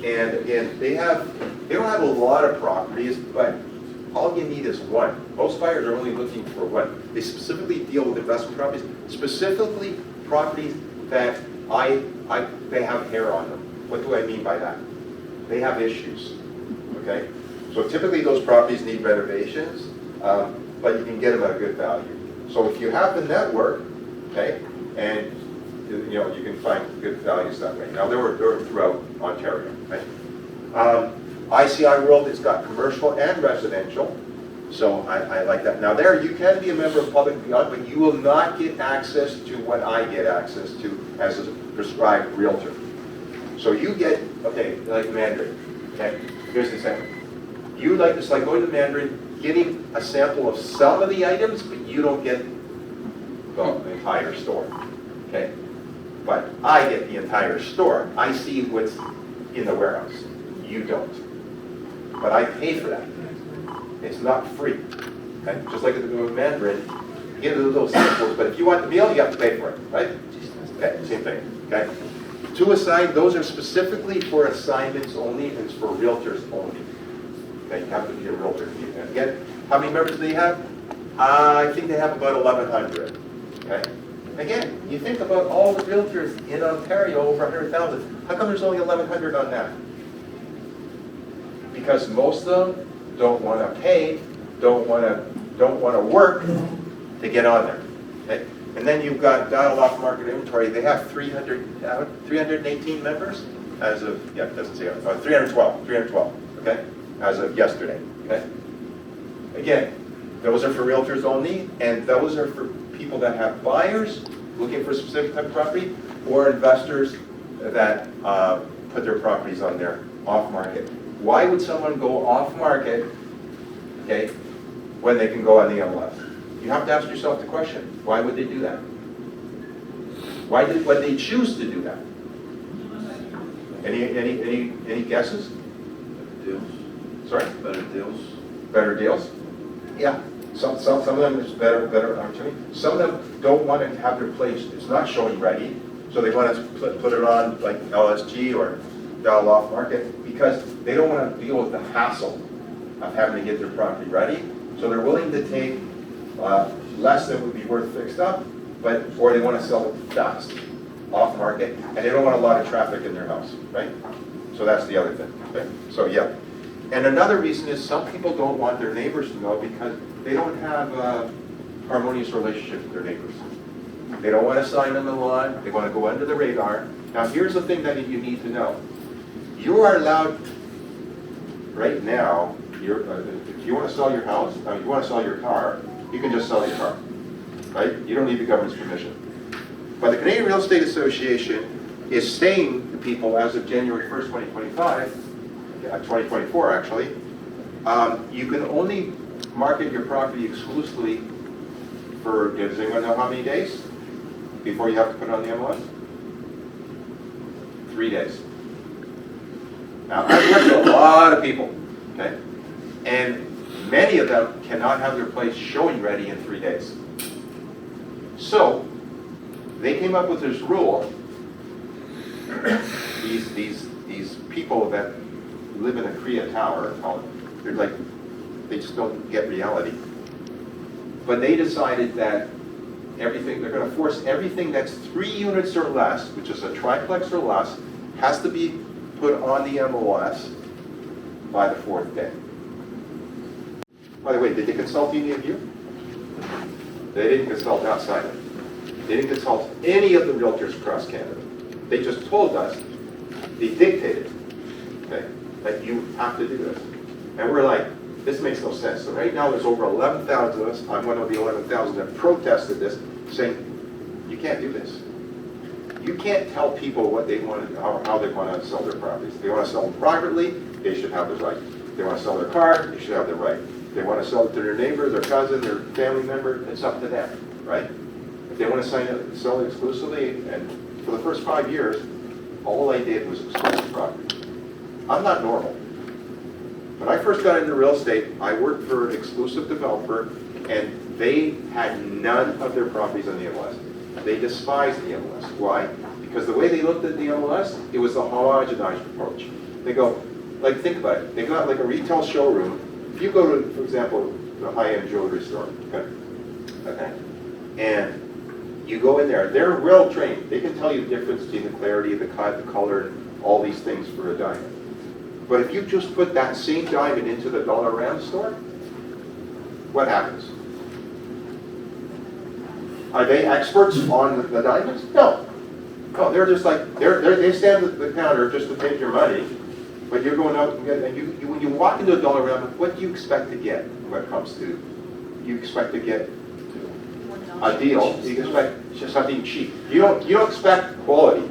and again, they don't have a lot of properties, but all you need is one. Most buyers are only looking for one. They specifically deal with investment properties, specifically properties that they have hair on them. What do I mean by that? They have issues. Okay, so typically those properties need renovations, but you can get them at a good value. So if you have the network, okay, and you can find good values that way. Now they're throughout Ontario. Right? ICI World, it's got commercial and residential, so I like that. Now there, you can be a member of Public Beyond, but you will not get access to what I get access to as a prescribed realtor. So you get, okay, like Mandarin, okay, here's the sample. You like this, like going to Mandarin, getting a sample of some of the items, but you don't get the entire store, okay? But I get the entire store. I see what's in the warehouse. You don't. But I pay for that. It's not free. Okay? Just like at the Mandarin, you get little samples, but if you want the meal, you have to pay for it, right? Okay, same thing. Okay. 2 assigned, those are specifically for assignments only, and it's for realtors only. Okay, you have to be a realtor. And again, how many members do they have? I think they have about 1,100. Okay. Again, you think about all the realtors in Ontario, over 100,000. How come there's only 1,100 on that? Because most of them don't want to pay, don't want to work to get on there. Okay? And then you've got dialed off market inventory. They have 318 members as of, yeah, it doesn't say, 312, okay, as of yesterday. Okay. Again, those are for realtors only, and those are for people that have buyers looking for a specific type of property, or investors that put their properties on there off market. Why would someone go off market, okay, when they can go on the MLS? You have to ask yourself the question, why would they do that? Why would they choose to do that? Any guesses? Deals, Sorry? better deals. Better deals? Yeah. Some of them is better opportunity. Some of them don't want to have their place, it's not showing ready, so they want to put it on like LSG or dial off market because they don't want to deal with the hassle of having to get their property ready. So they're willing to take less than would be worth fixed up, or they want to sell it fast, off market, and they don't want a lot of traffic in their house, right? So that's the other thing, okay? So yeah. And another reason is some people don't want their neighbors to know because they don't have a harmonious relationship with their neighbors. They don't want to sign them a lot, they want to go under the radar. Now here's the thing that you need to know. You are allowed, right now, if you want to sell your house, if you want to sell your car, you can just sell your car, right? You don't need the government's permission. But the Canadian Real Estate Association is saying to people as of January 1st, 2024 actually, you can only market your property exclusively for, does anyone know how many days before you have to put it on the MLS? 3 days. Now, I've worked with a lot of people, okay? And many of them cannot have their place showing ready in 3 days. So, they came up with this rule. These people that live in a Korea tower, they're like, they just don't get reality. But they decided that everything, they're going to force everything that's 3 units or less, which is a triplex or less, has to be put on the MLS by the 4th day. By the way, did they consult any of you? They didn't consult outside. They didn't consult any of the realtors across Canada. They just told us, they dictated, okay, that you have to do this. And we're like, this makes no sense. So right now there's over 11,000 of us. I'm one of the 11,000 that protested this, saying, you can't do this. You can't tell people what they want, how they want to sell their properties. If they want to sell them privately, they should have the right. If they want to sell their car, they should have the right. If they want to sell it to their neighbor, their cousin, their family member, it's up to them, right? If they want to sell it exclusively, and for the first 5 years, all I did was exclusive property. I'm not normal. When I first got into real estate, I worked for an exclusive developer, and they had none of their properties on the MLS. They despised the MLS. Why? Because the way they looked at the MLS, it was a homogenized approach. They go, like, think about it. They got like a retail showroom. If you go to, for example, the high-end jewelry store, okay, and you go in there, they're well trained. They can tell you the difference between the clarity, the cut, the color, and all these things for a diamond. But if you just put that same diamond into the Dollarama store, what happens? Are they experts on the diamonds? No. No, they're just like, they stand at the counter just to take your money, but you're going out and get, and when you walk into a Dollarama, what do you expect to get when it comes to, you expect to get a deal, you expect just something cheap. You don't expect quality.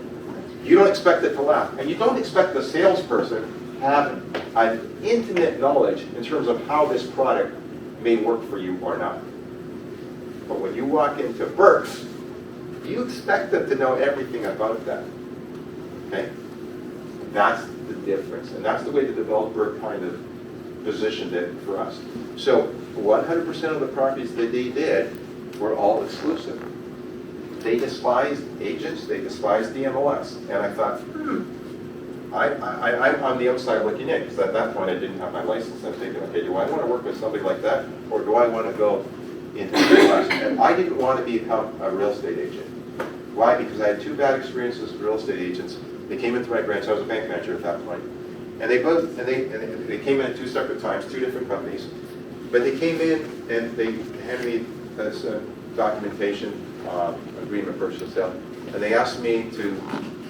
You don't expect it to last. And you don't expect the salesperson to have an intimate knowledge in terms of how this product may work for you or not. But when you walk into Burke's, you expect them to know everything about that. Okay? That's the difference. And that's the way the developer kind of positioned it for us. So 100% of the properties that they did were all exclusive. They despised agents, they despised the MLS. And I thought, I'm on the outside looking in, because at that point I didn't have my license. I'm thinking, okay, do I want to work with somebody like that, or do I want to go into the MLS? And I didn't want to become a real estate agent. Why? Because I had 2 bad experiences with real estate agents. They came into my branch. I was a bank manager at that point, and they came in at 2 separate times, 2 different companies. But they came in and they handed me this documentation, agreement, purchase and sale, and they asked me to,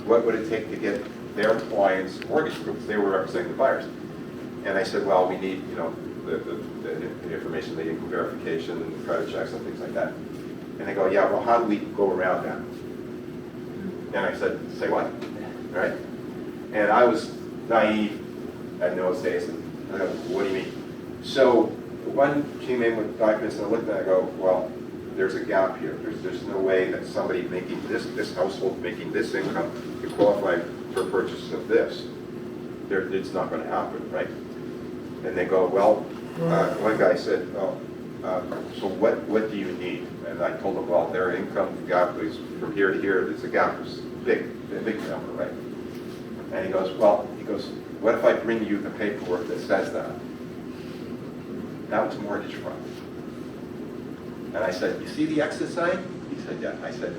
what would it take to get their clients' mortgage proofs? They were representing the buyers, and I said, well, we need, the information, the income verification, and the credit checks and things like that. And they go, yeah, well, how do we go around that? And I said, say what? Right? And I was naive at no days, and I go, what do you mean? So one came in with documents, and I looked at it, and I go, well, there's a gap here. There's no way that somebody making this household making this income could qualify for purchase of this. It's not going to happen, right? And they go, well, one guy said, oh, so what do you need? And I told him, well, their income gap is from here to here. There's a gap, it's a big number, right? And he goes, what if I bring you the paperwork that says that? That was mortgage fraud. And I said, you see the exit sign? He said, yeah. I said,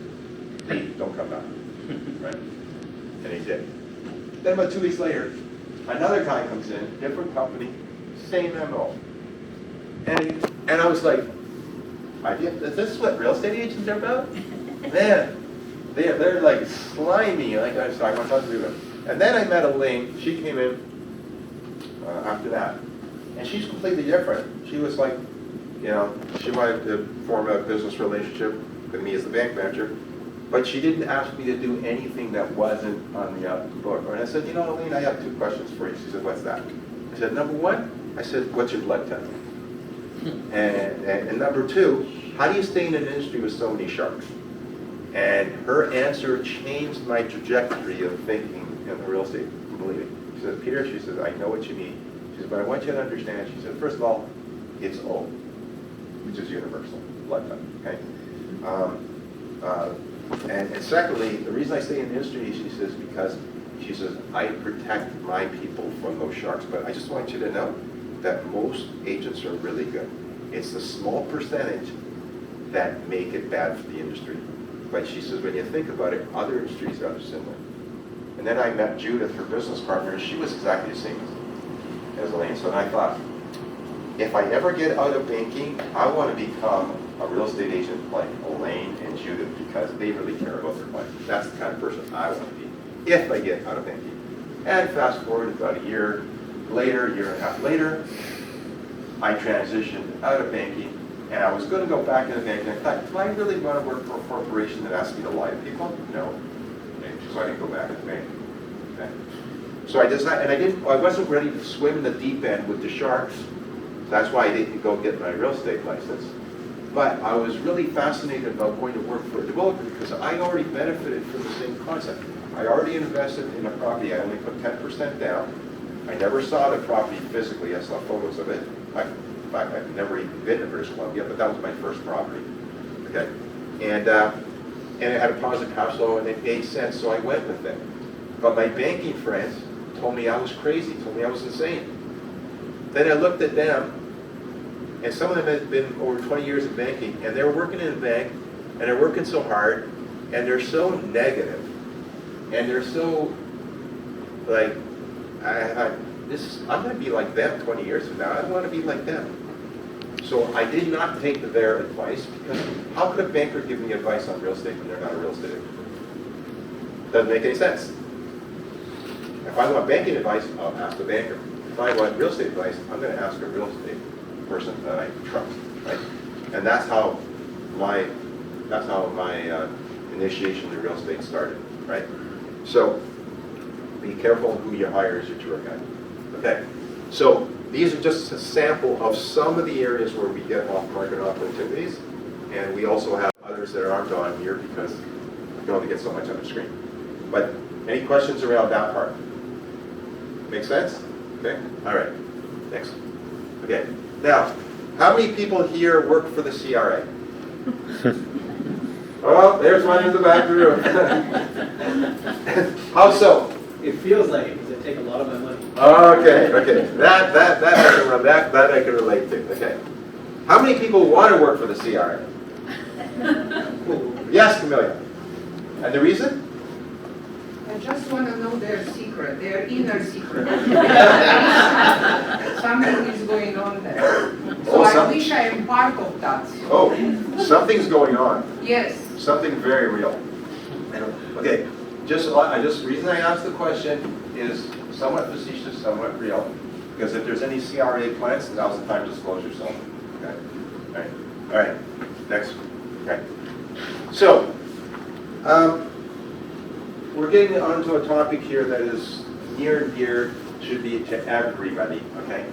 hey, don't come back, right? And he did. Then about 2 weeks later, another guy comes in, different company, same MO. And I was like, is this what real estate agents are about? Man, they're like slimy. Like I want to talk to them. And then I met Elaine. She came in after that, and she's completely different. She was like, you know, she wanted to form a business relationship with me as the bank manager, but she didn't ask me to do anything that wasn't on the book. And I said, you know, Elaine, I have 2 questions for you. She said, what's that? I said, number 1, I said, what's your blood type? And number 2, how do you stay in an industry with so many sharks? And her answer changed my trajectory of thinking in the real estate believing. She said, Peter, she said, I know what you mean. She said, but I want you to understand, she said, first of all, it's O, which is universal, blood type, okay? And secondly, the reason I stay in the industry, she says, because she says, I protect my people from those sharks. But I just want you to know that most agents are really good. It's the small percentage that make it bad for the industry. But she says, when you think about it, other industries are similar. And then I met Judith, her business partner, and she was exactly the same as Elaine. So then I thought, if I ever get out of banking, I want to become a real estate agent like Elaine and Judith, because they really care about their clients. That's the kind of person I want to be if I get out of banking. And fast forward about a year later, year and a half later, I transitioned out of banking, and I was going to go back into banking. I thought, do I really want to work for a corporation that asks me to lie to people? No. Okay. So I didn't go back into banking. Okay. So I decided, and I wasn't ready to swim in the deep end with the sharks. That's why I didn't go get my real estate license. But I was really fascinated about going to work for a developer because I already benefited from the same concept. I already invested in a property. I only put 10% down. I never saw the property physically. I saw photos of it. In fact, I've never even been to British Columbia, but that was my first property. Okay, and it had a positive cash flow, and it made sense, so I went with it. But my banking friends told me I was crazy, told me I was insane. Then I looked at them, and some of them had been over 20 years in banking, and they were working in a bank, and they're working so hard, and they're so negative, and they're so, like, I thought, I'm going to be like them 20 years from now. I don't want to be like them. So I did not take their advice, because how could a banker give me advice on real estate when they're not a real estate agent? Doesn't make any sense. If I want banking advice, I'll ask the banker. If I want real estate advice, I'm going to ask a real estate person that I trust, right? And that's how my initiation to real estate started, right? So be careful who you hire as your tour guide. Okay, so these are just a sample of some of the areas where we get off-market opportunities, and we also have others that aren't on here because we can only get so much on the screen. But any questions around that part? Make sense? Okay, all right, next. Okay, now, how many people here work for the CRA? Oh, there's one in the back room. How so? It feels like it, because they take a lot of my money. Okay. That I can relate to. Okay. How many people want to work for the CRA? Yes, Camelia. And the reason? I just want to know their secret, their inner secret. Something is going on there. So I wish I am part of that. Oh, something's going on. Yes. Something very real. Okay. Reason I asked the question is somewhat facetious, somewhat real, because if there's any CRA plans, now's the time to disclose yourself. Okay. All right. Next. Okay. So, we're getting onto a topic here that is near and dear, should be to everybody. Okay.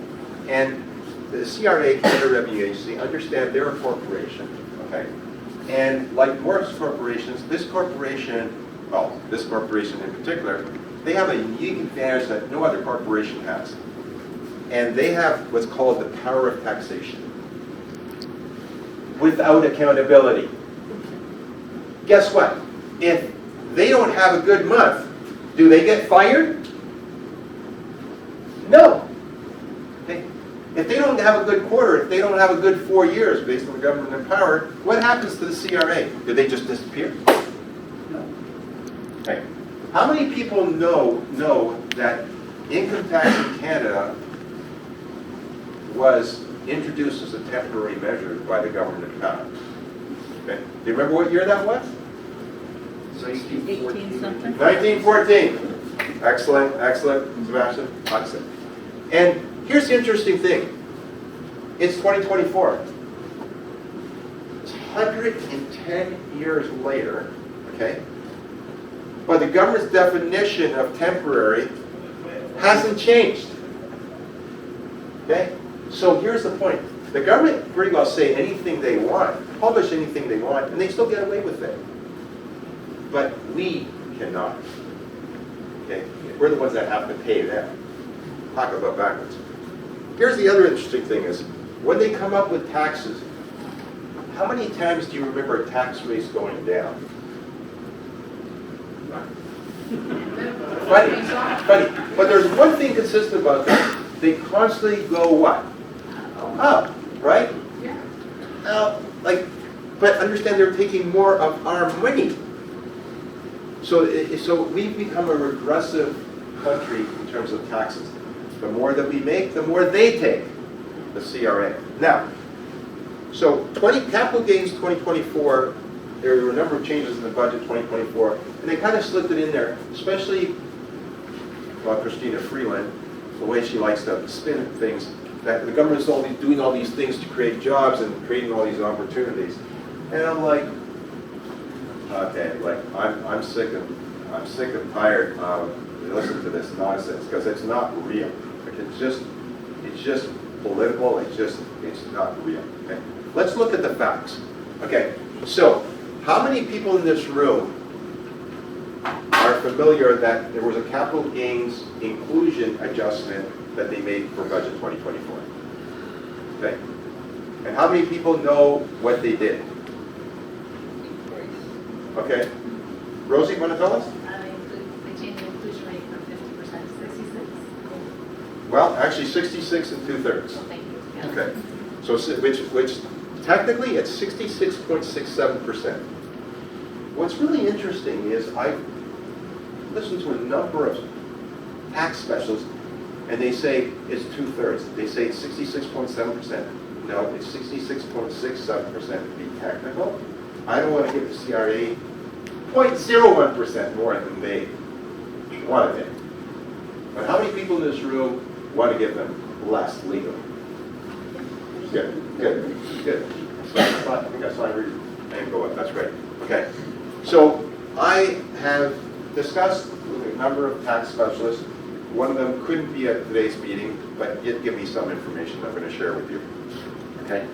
And the CRA, Canada Revenue Agency, understand they're a corporation. Okay. And like most corporations, this corporation in particular, they have a unique advantage that no other corporation has. And they have what's called the power of taxation without accountability. Guess what? If they don't have a good month, do they get fired? No. If they don't have a good quarter, if they don't have a good 4 years based on the government in power, what happens to the CRA? Do they just disappear? No. Okay. How many people know that income tax in Canada was introduced as a temporary measure by the government in power? Okay. Do you remember what year that was? 18 something. 1914. Excellent, excellent, Sebastian. Excellent. And here's the interesting thing. It's 2024. It's 110 years later, okay? But the government's definition of temporary hasn't changed. Okay? So here's the point. The government pretty well say anything they want, publish anything they want, and they still get away with it. But we cannot. Okay? We're the ones that have to pay them. Talk about backwards. Here's the other interesting thing is, when they come up with taxes, how many times do you remember tax rates going down? Funny. But there's one thing consistent about that. They constantly go what? Up, right? Yeah. But understand they're taking more of our money. So we've become a regressive country in terms of taxes. The more that we make, the more they take, the CRA. Now, so capital gains 2024, there were a number of changes in the budget 2024, and they kind of slipped it in there, especially, well, Christina Freeland, the way she likes to spin things, that the government's doing all these things to create jobs and creating all these opportunities. And I'm like, okay, like I'm sick and tired of listening to this nonsense because it's not real. Like it's just political. It's not real. Okay, let's look at the facts. Okay, so how many people in this room are familiar that there was a capital gains inclusion adjustment that they made for budget 2024? Okay, and how many people know what they did? Okay. Rosie, want to tell us? They changed the inclusion rate from 50% to 66. Well, actually 66 and 2/3. So thank you. Yeah. Okay. So which technically it's 66.67%. What's really interesting is I've listened to a number of tax specialists and they say it's 2/3. They say it's 66.7%. No, it's 66.67% to be technical. I don't want to give the CRA 0.01% more than they want to take. But how many people in this room want to give them less legally? Good. I think I saw your name go up. That's great. Okay. So I have discussed with a number of tax specialists. One of them couldn't be at today's meeting, but did give me some information I'm going to share with you. Okay.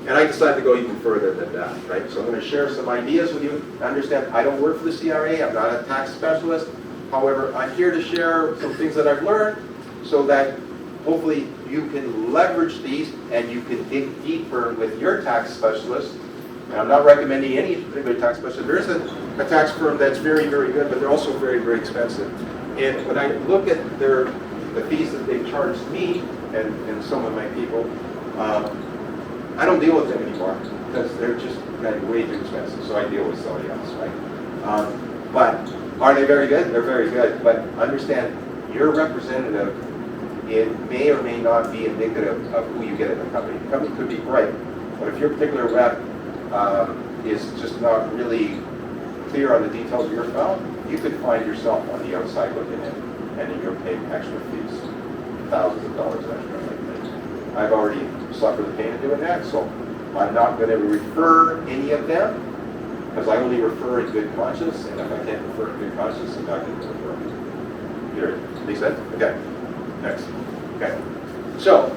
And I decided to go even further than that, right? So I'm going to share some ideas with you. Understand, I don't work for the CRA. I'm not a tax specialist. However, I'm here to share some things that I've learned so that hopefully you can leverage these and you can dig deeper with your tax specialist. And I'm not recommending any particular tax specialist. There's a tax firm that's very, very good, but they're also very, very expensive. And when I look at the fees that they've charged me and some of my people, I don't deal with them anymore because they're just way too expensive. So I deal with somebody else, right? But are they very good? They're very good. But understand, your representative, it may or may not be indicative of who you get in the company. The company could be great, but if your particular rep is just not really clear on the details of your file, you could find yourself on the outside looking in, and then you're paying extra fees, thousands of dollars extra. I've already suffered the pain of doing that, so I'm not going to refer any of them, because I only refer in good conscience, and if I can't refer in good conscience, I'm not going to refer. Period. Make sense? Okay. Next. Okay. So,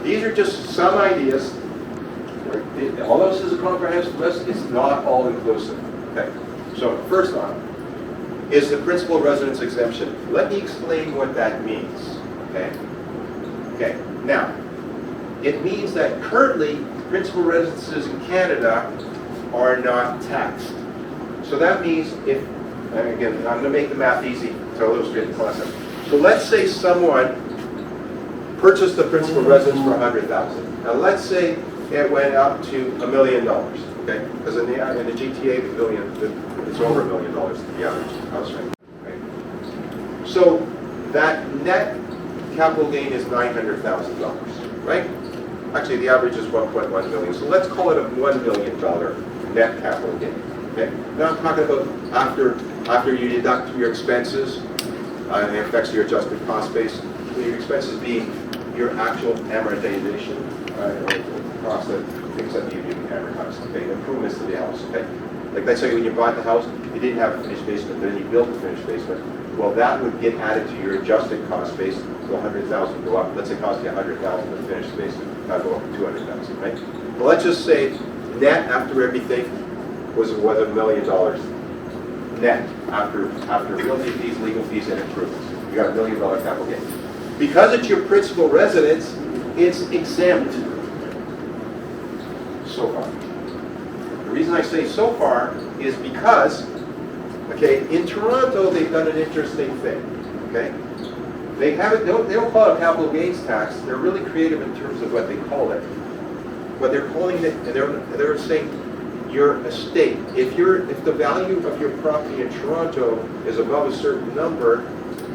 these are just some ideas. All this is a comprehensive list, it's not all inclusive. Okay, so first on is the principal residence exemption. Let me explain what that means. Okay. Okay. Now, it means that currently principal residences in Canada are not taxed. So that means if, and again, I'm going to make the math easy to illustrate the concept. So let's say someone purchased the principal residence for $100,000. Now let's say it went up to $1 million. Okay, because in the GTA, it's over $1 million, the average house rate. Right? So that net capital gain is $900,000, right? Actually, the average is 1.1 million. So let's call it a $1 million net capital gain. Okay. Now I'm talking about after you deduct your expenses, and it affects your adjusted cost base. Your expenses being your actual amortization, or cost of things that you didn't amortize. Okay, improvements to the house. Okay, like let's say when you bought the house, you didn't have a finished basement, then you built a finished basement. Well, that would get added to your adjusted cost base. So 100,000 go up. Let's say it cost you 100,000 to finish the basement. That'll go up to 200,000, right? But let's just say net after everything was $1 million net after realty fees, legal fees, and improvements. You got $1 million capital gain. Because it's your principal residence, it's exempt so far. The reason I say so far is because, okay, in Toronto they've done an interesting thing. Okay, they don't call it capital gains tax. They're really creative in terms of what they call it. What they're calling it, and they're saying your estate. If the value of your property in Toronto is above a certain number,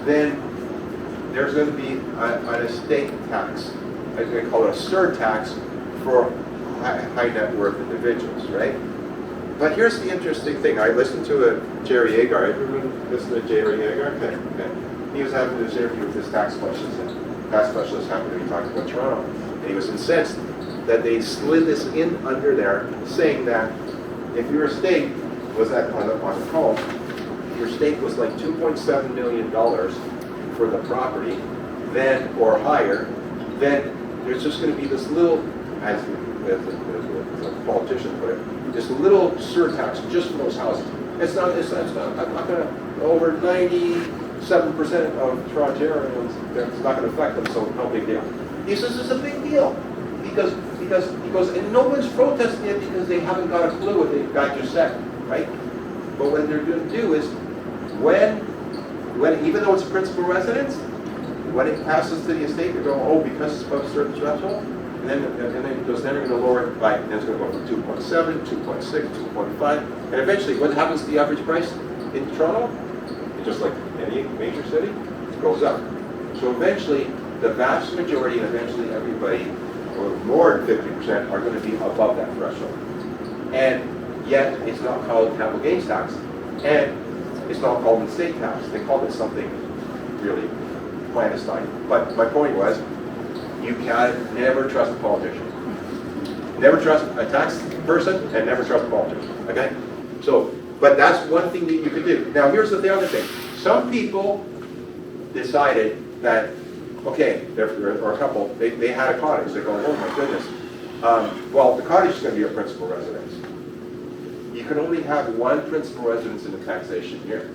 then there's going to be an estate tax. They call it a surtax for high net worth individuals, right? But here's the interesting thing. I listened to Jerry Agar. Everyone listen to Jerry Agar? Okay. He was having this interview with this tax specialist, and tax specialist happened to be talking about Toronto. And he was incensed that they slid this in under there, saying that if your estate was on the call, your estate was like $2.7 million for the property, then or higher, then there's just going to be this little, as the politician put it, this little surtax just for those houses. It's not going to, over 97% of Torontarians, it's not going to affect them, so no big deal. He says it's a big deal because and no one's protesting it because they haven't got a clue what the guy just said, right? But what they're going to do is when even though it's a principal residence, when it passes to the estate, they're going, oh, because it's above a certain threshold, and then it goes, then they're going to lower it by, and it's going to go from 2.7, 2.6, 2.5, and eventually, what happens to the average price in Toronto? It's just like any major city, it goes up. So eventually, the vast majority, and eventually everybody, or more than 50%, are going to be above that threshold. And yet, it's not called capital gains tax, and it's not called an estate tax. They called it something really clandestine. But my point was, you can never trust a politician. Never trust a tax person, and never trust a politician. Okay? So, but that's one thing that you could do. Now, here's the other thing. Some people decided that, okay, or a couple, they had a cottage. They go, oh my goodness. Well, the cottage is going to be a principal residence. You can only have one principal residence in the taxation year.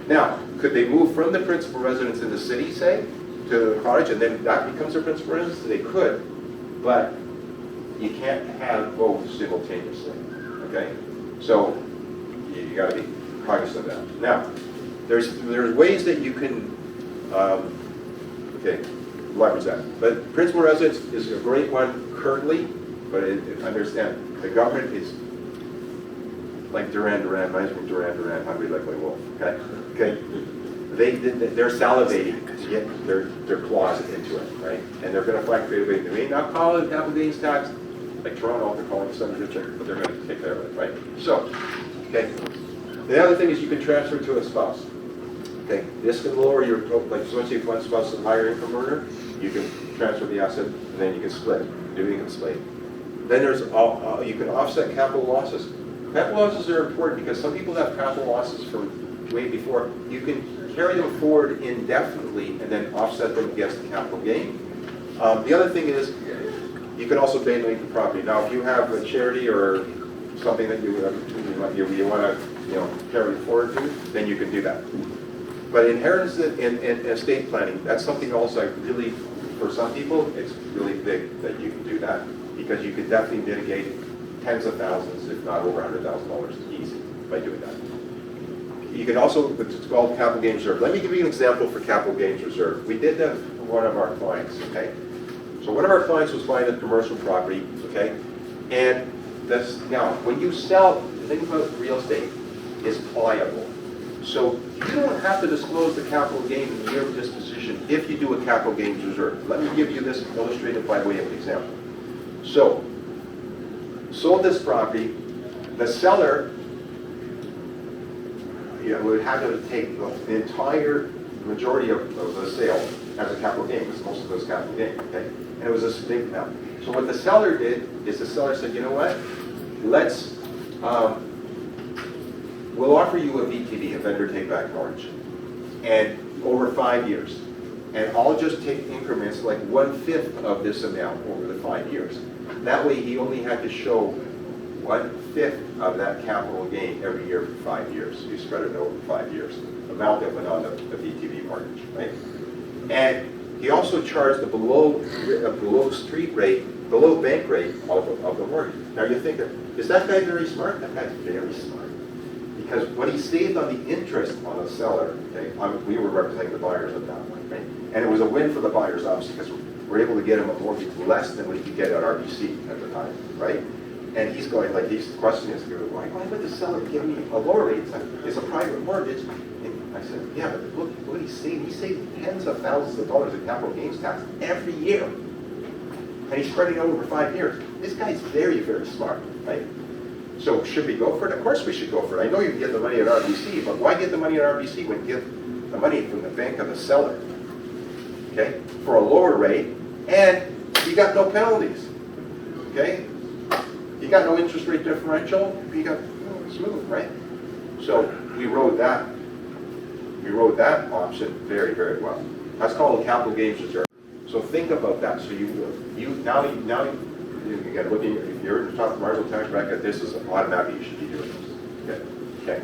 Now, could they move from the principal residence in the city, say, to the cottage, and then that becomes their principal residence? They could, but you can't have both simultaneously. Okay, so you got to be cognizant of that. Now, there's ways that you can leverage that. But principal residence is a great one currently, but understand the government is like Duran Duran, reminds me of Duran Duran, hungry like my wolf. Okay. They're salivating to get their claws into it, right? And they're going to find creative ways. They may not call it capital gains tax, like Toronto, they're calling it something different, but they're going to take care of it, right? So, okay. The other thing is you can transfer to a spouse. Okay, this can lower your, like, so once you have one spouse is a higher income earner, you can transfer the asset, and then you can split. You can split. Then there's you can offset capital losses. Capital losses are important because some people have capital losses from way before. You can carry them forward indefinitely and then offset them against the capital gain. The other thing is You can also donate the property. Now, if you have a charity or something that you want to carry forward to, then you can do that. But inheritance and estate planning, that's something also I really, for some people, it's really big that you can do that, because you can definitely mitigate tens of thousands, if not over $100,000 easy by doing that. You can also, it's called capital gains reserve. Let me give you an example for capital gains reserve. We did that for one of our clients, okay? So one of our clients was buying a commercial property, okay? And that's, now, when you sell, the thing about real estate is pliable. So you don't have to disclose the capital gain in the year of disposition if you do a capital gains reserve. Let me give you this illustrated by way of example. So, sold this property, the seller would have to take the entire majority of the sale as a capital gain, because most of those capital gain, okay? And it was a significant amount. So what the seller did is the seller said, you know what? Let's, we'll offer you a VTB, a vendor take back mortgage, and over 5 years. And I'll just take increments like 1/5 of this amount over the 5 years. That way he only had to show 1/5 of that capital gain every year for 5 years. You spread it over 5 years. The amount that went on the VTB mortgage, right? And he also charged the below street rate, below bank rate of the mortgage. Now you're thinking, is that guy very smart? That guy's very smart. Because what he saved on the interest on the seller, okay, we were representing the buyers at that point, right? And it was a win for the buyers, obviously, because we're able to get him a mortgage less than what he could get at RBC at the time, right? And he's going like, he's questioning us, why would the seller give me a lower rate? It's a private mortgage. And I said, yeah, but look what he's saving. He's saving tens of thousands of dollars in capital gains tax every year. And he's spreading it out over 5 years. This guy's very, very smart, right? So should we go for it? Of course we should go for it. I know you can get the money at RBC, but why get the money at RBC when you get the money from the bank of the seller? Okay, for a lower rate, and you got no penalties. Okay, you got no interest rate differential. You got smooth, right? So we rode that option very, very well. That's called a capital gains reserve. So think about that. So now again, looking, if you're in the top marginal tax bracket, this is automatically you should be doing this. Okay.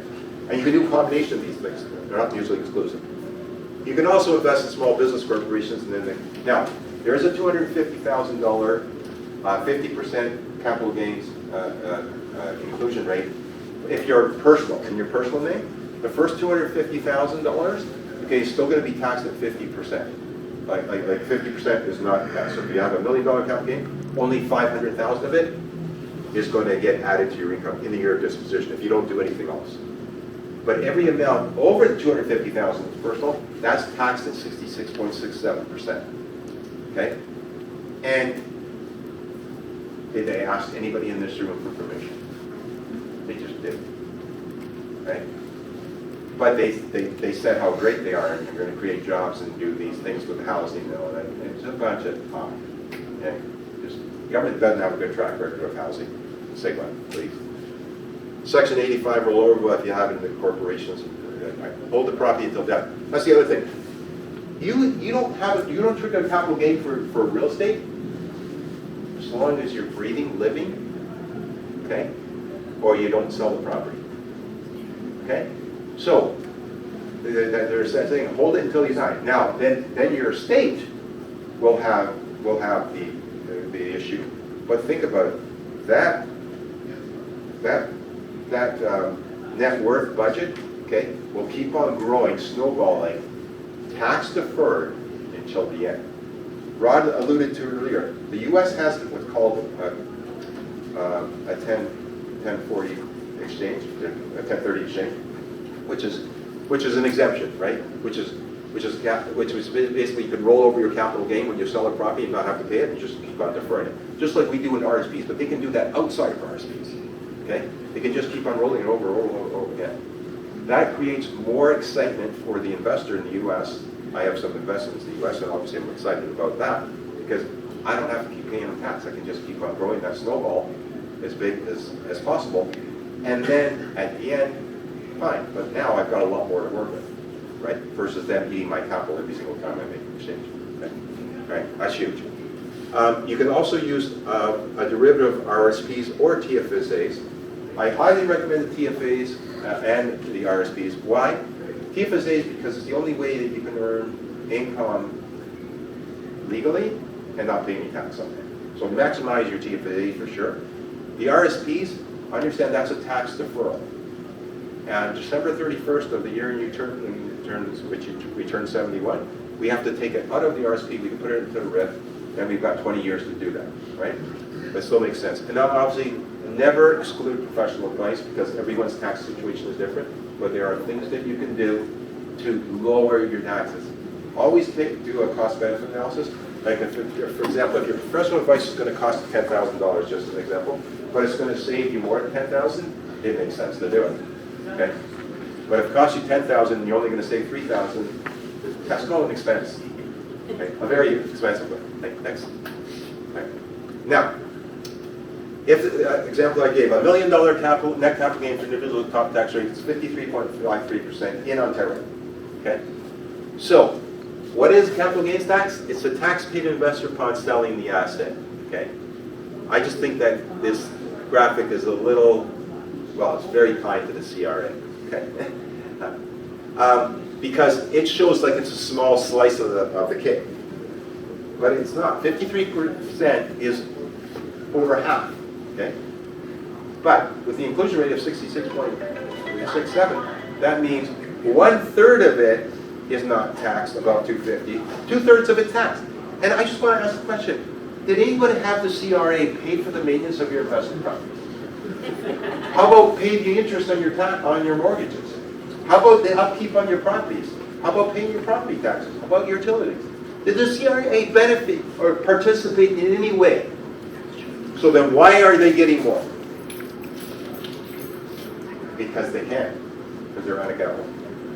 And you can do a combination of these things. They're not mutually exclusive. You can also invest in small business corporations, and then now there is a $250,000 50% capital gains inclusion rate if you're personal in your personal name. The first $250,000, okay, is still going to be taxed at 50%. Like 50% is not taxed. So if you have $1 million capital gain, only 500,000 of it is going to get added to your income in the year of disposition if you don't do anything else. But every amount over the $250,000 personal, that's taxed at 66.67%. Okay? And did they ask anybody in this room for permission? They just did. Right? But they said how great they are and they're going to create jobs and do these things with housing, and it's a bunch of talk. Okay? Government doesn't have a good track record of housing. Say one, please. Section 85 roll over if you have it in the corporations. Hold the property until death. That's the other thing. You don't trigger a capital gain for real estate as long as you're breathing, living, okay, or you don't sell the property. Okay, so they're saying hold it until you die. Now then your estate will have the issue, but think about it. That net worth budget, okay, will keep on growing, snowballing, tax deferred until the end. Rod alluded to earlier, the U.S. has what's called a 1040 exchange, a 1030 exchange, which is an exemption, right? Which is basically you can roll over your capital gain when you sell a property and not have to pay it and just keep on deferring it. Just like we do in RSPs, but they can do that outside of RSPs. Okay? They can just keep on rolling it over again. That creates more excitement for the investor in the U.S. I have some investments in the U.S. and obviously I'm excited about that because I don't have to keep paying tax. I can just keep on growing that snowball as big as possible. And then at the end, fine. But now I've got a lot more to work with, right? Versus them eating my capital every single time I make an exchange. Okay? Right? That's huge. You can also use a derivative of RSPs or TFSAs. I highly recommend the TFAs and the RSPs. Why? TFSAs because it's the only way that you can earn income legally and not pay any tax on it. So maximize your TFSA for sure. The RSPs, understand that's a tax deferral. And December 31st of the year you return 71, we have to take it out of the RSP, we can put it into the RIF, and we've got 20 years to do that, right? That still makes sense. And now obviously, never exclude professional advice because everyone's tax situation is different, but there are things that you can do to lower your taxes. Always do a cost-benefit analysis. Like if, for example, if your professional advice is going to cost $10,000, just as an example, but it's going to save you more than $10,000, it makes sense to do it. Okay? But if it costs you $10,000 and you're only going to save $3,000, that's called an expense. Okay? A very expensive one. Okay, next. Okay. Now, if the example I gave, $1 million net capital gain for individual top tax rate is 53.53% in Ontario. Okay? So, what is capital gains tax? It's the tax paid to investor upon selling the asset. Okay? I just think that this graphic is a little, well, it's very kind to the CRA. Okay? Because it shows like it's a small slice of the cake. But it's not. 53% is over half. Okay? But with the inclusion rate of 66.67, that means 1/3 of it is not taxed, about $250. 2/3 of it taxed. And I just want to ask the question, did anybody have the CRA pay for the maintenance of your investment properties? How about pay the interest on your mortgages? How about the upkeep on your properties? How about paying your property taxes? How about your utilities? Did the CRA benefit or participate in any way? So then why are they getting more? Because they can. Because they're unaccountable.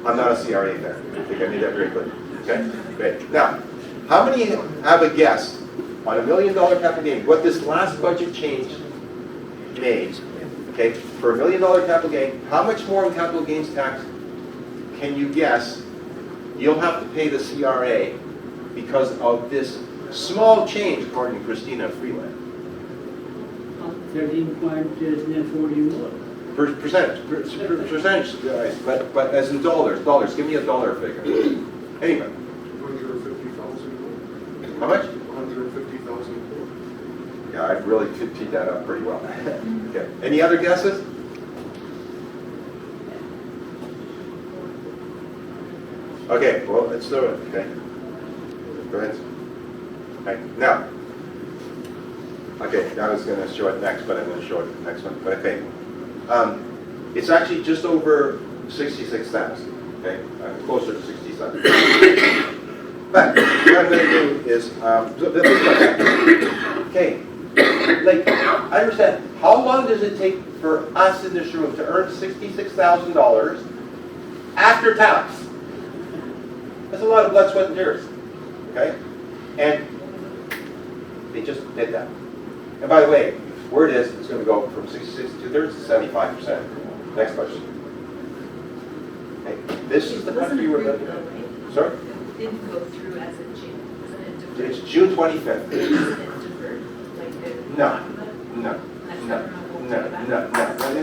I'm not a CRA fan. I think I made that very clear. Okay? Great. Now, how many have a guess on $1 million capital gain, what this last budget change made? Okay, for $1 million capital gain, how much more in capital gains tax can you guess you'll have to pay the CRA because of this small change, according to Christina Freeland? 13.40 more. Percentage, guys, but as in dollars. Give me a dollar figure. Anyway. 150,000. How much? 150,000. Yeah, I really could tee that up pretty well. Okay. Any other guesses? Okay, well, let's do it. Okay. Go ahead. Okay. Now. Okay, I was going to show it next, but I'm going to show it the next one. But okay. It's actually just over 66,000. Okay, closer to 67. But what I'm going to do is, okay, like, I understand. How long does it take for us in this room to earn $66,000 after tax? That's a lot of blood, sweat, and tears. Okay, and they just did that. And by the way, word is it's going to go from 66 to 75%. Next question. Okay. This is the country we're living in. Sorry? It didn't go through as a June. Isn't it deferred? It's June 25th. Isn't it deferred? Like No.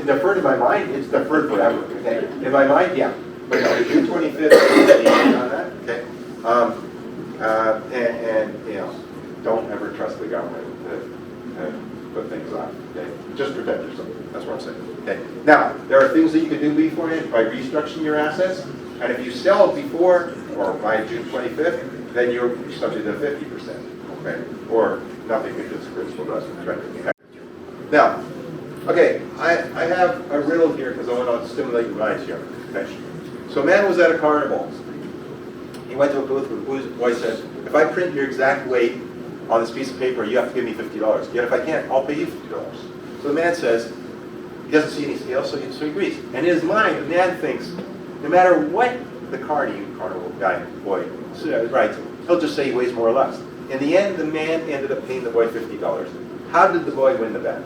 Deferred in my mind, it's deferred forever. Okay. In my mind, yeah. But no, June 25th on that. Okay. And you know, don't ever trust the government to put things on. Okay. Just protect yourself. That's what I'm saying. Okay. Now, there are things that you can do beforehand by restructuring your assets, and if you sell before or by June 25th, then you're subject to 50%. Okay. Or nothing because it's principal residence, right? Okay. Now, okay, I have a riddle here because I want to stimulate your minds here. Okay. So a man was at a carnival. He went to a booth where the boy said, if I print your exact weight on this piece of paper, you have to give me $50. Yet if I can't, I'll pay you $50. So the man says, he doesn't see any scale, so he agrees. And in his mind, the man thinks, no matter what the carnival guy, boy, writes, he'll just say he weighs more or less. In the end, the man ended up paying the boy $50. How did the boy win the bet?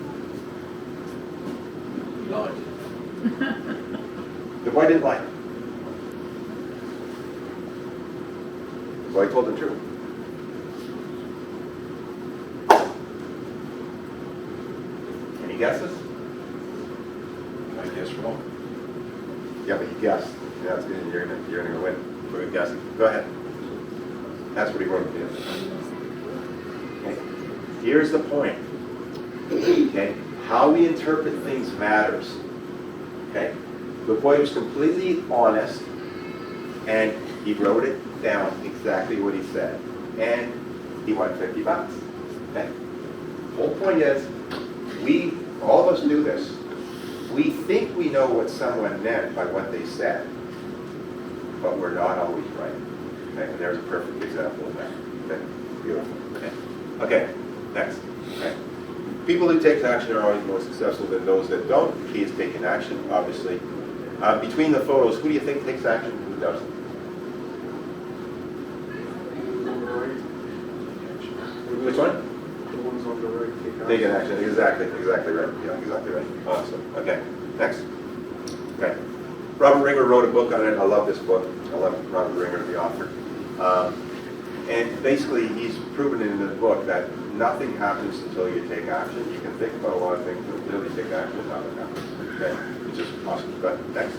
Lord. The boy didn't lie. The boy told the truth. guesses? I guess wrong. Yeah, but you guessed. Yeah, that's good. You're gonna win for guessing. Go ahead. That's what he wrote here. Okay. Here's the point. Okay. How we interpret things matters. Okay. The boy was completely honest, and he wrote it down exactly what he said, and he won $50. Okay. The whole point is, all of us do this. We think we know what someone meant by what they said, but we're not always right. Okay, and there's a perfect example of that. Okay, beautiful. Okay, next. Okay. People who take action are always more successful than those that don't. The key is taking action, obviously. Between the photos, who do you think takes action and who doesn't? Which one? The ones on the right take Taking action, exactly right. Yeah, exactly right. Awesome. Okay, next. Okay. Robert Ringer wrote a book on it. I love this book. I love Robert Ringer, the author. And basically, he's proven in the book that nothing happens until you take action. You can think about a lot of things, but until you take action, nothing happens. Okay, which is awesome. But next.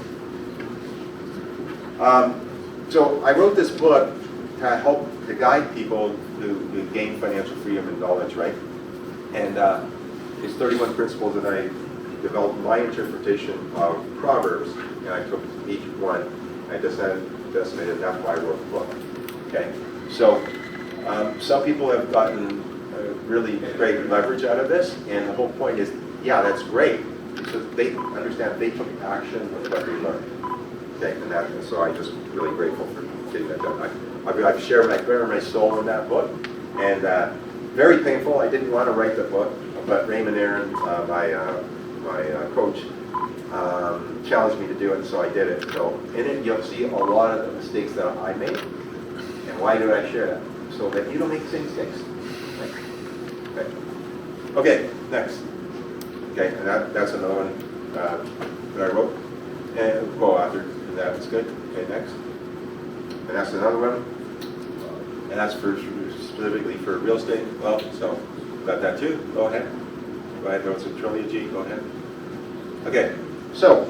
So I wrote this book to help to guide people to gain financial freedom and knowledge, right? And it's 31 principles, and I developed my interpretation of Proverbs, and I took each one. I decimated, and that's why I wrote the book. Okay, so some people have gotten really great leverage out of this, and the whole point is, yeah, that's great, because they understand they took action with what they learned. Okay, and so I'm just really grateful for getting that done. I've shared my prayer and my soul in that book, and very painful. I didn't want to write the book, but Raymond Aaron, my coach, challenged me to do it, so I did it. So in it, you'll see a lot of the mistakes that I made, and why do I share that? So that you don't make the same mistakes. Okay, next. Okay, and that's another one that I wrote. And after that, it's good. Okay, next. And that's another one. And that's specifically for real estate. Well, so got that too. Go ahead. Go ahead. It's a trilogy. Go ahead. Okay. So,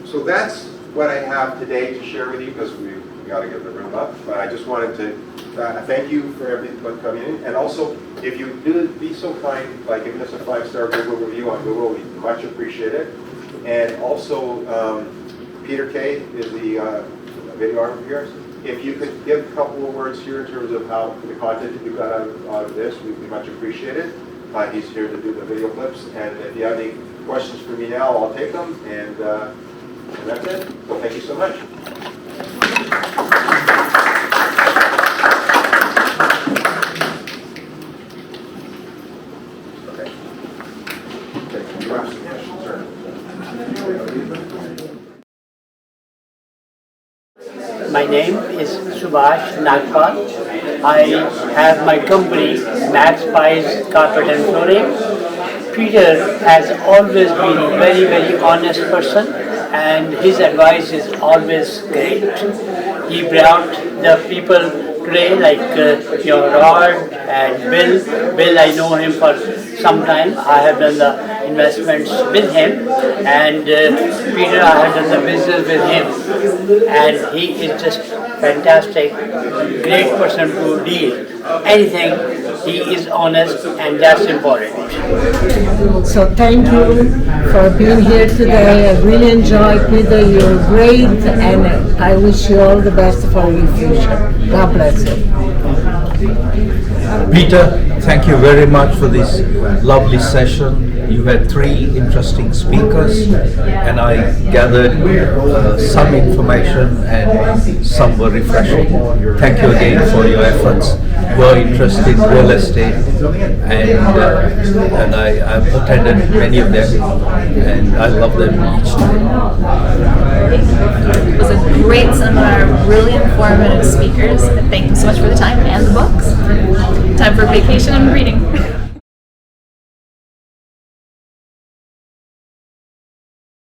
so that's what I have today to share with you, because we got to get the room up. But I just wanted to thank you for everyone coming in, and also if you do be so kind by giving us a 5-star Google review on Google, we much appreciate it. And also, Peter K is the videographer here. If you could give a couple of words here in terms of how the content that you got out of this, we'd be much appreciated. He's here to do the video clips, and if you have any questions for me now, I'll take them, and that's it. So thank you so much. Okay. Okay. You have some questions, sir? My name is Subhash Nagpal. I have my company, Max Pies Carpet and Flooring. Peter has always been a very, very honest person, and his advice is always great. He brought the people today, like your Rod and Bill. Bill, I know him for some time. I have done the investments with him, and Peter, I have done the business with him, and he is just fantastic, great person to deal. Anything, he is honest, and that's important. So thank you for being here today. I really enjoyed Peter. You're great, and I wish you all the best for your future. God bless you. Peter, thank you very much for this lovely session. You had 3 interesting speakers, and I gathered some information, and some were refreshing. Thank you again for your efforts. We're interested in real estate, and I've attended many of them, and I love them each time. It was a great seminar, really informative speakers. Thank you so much for the time and the books. Time for vacation and reading.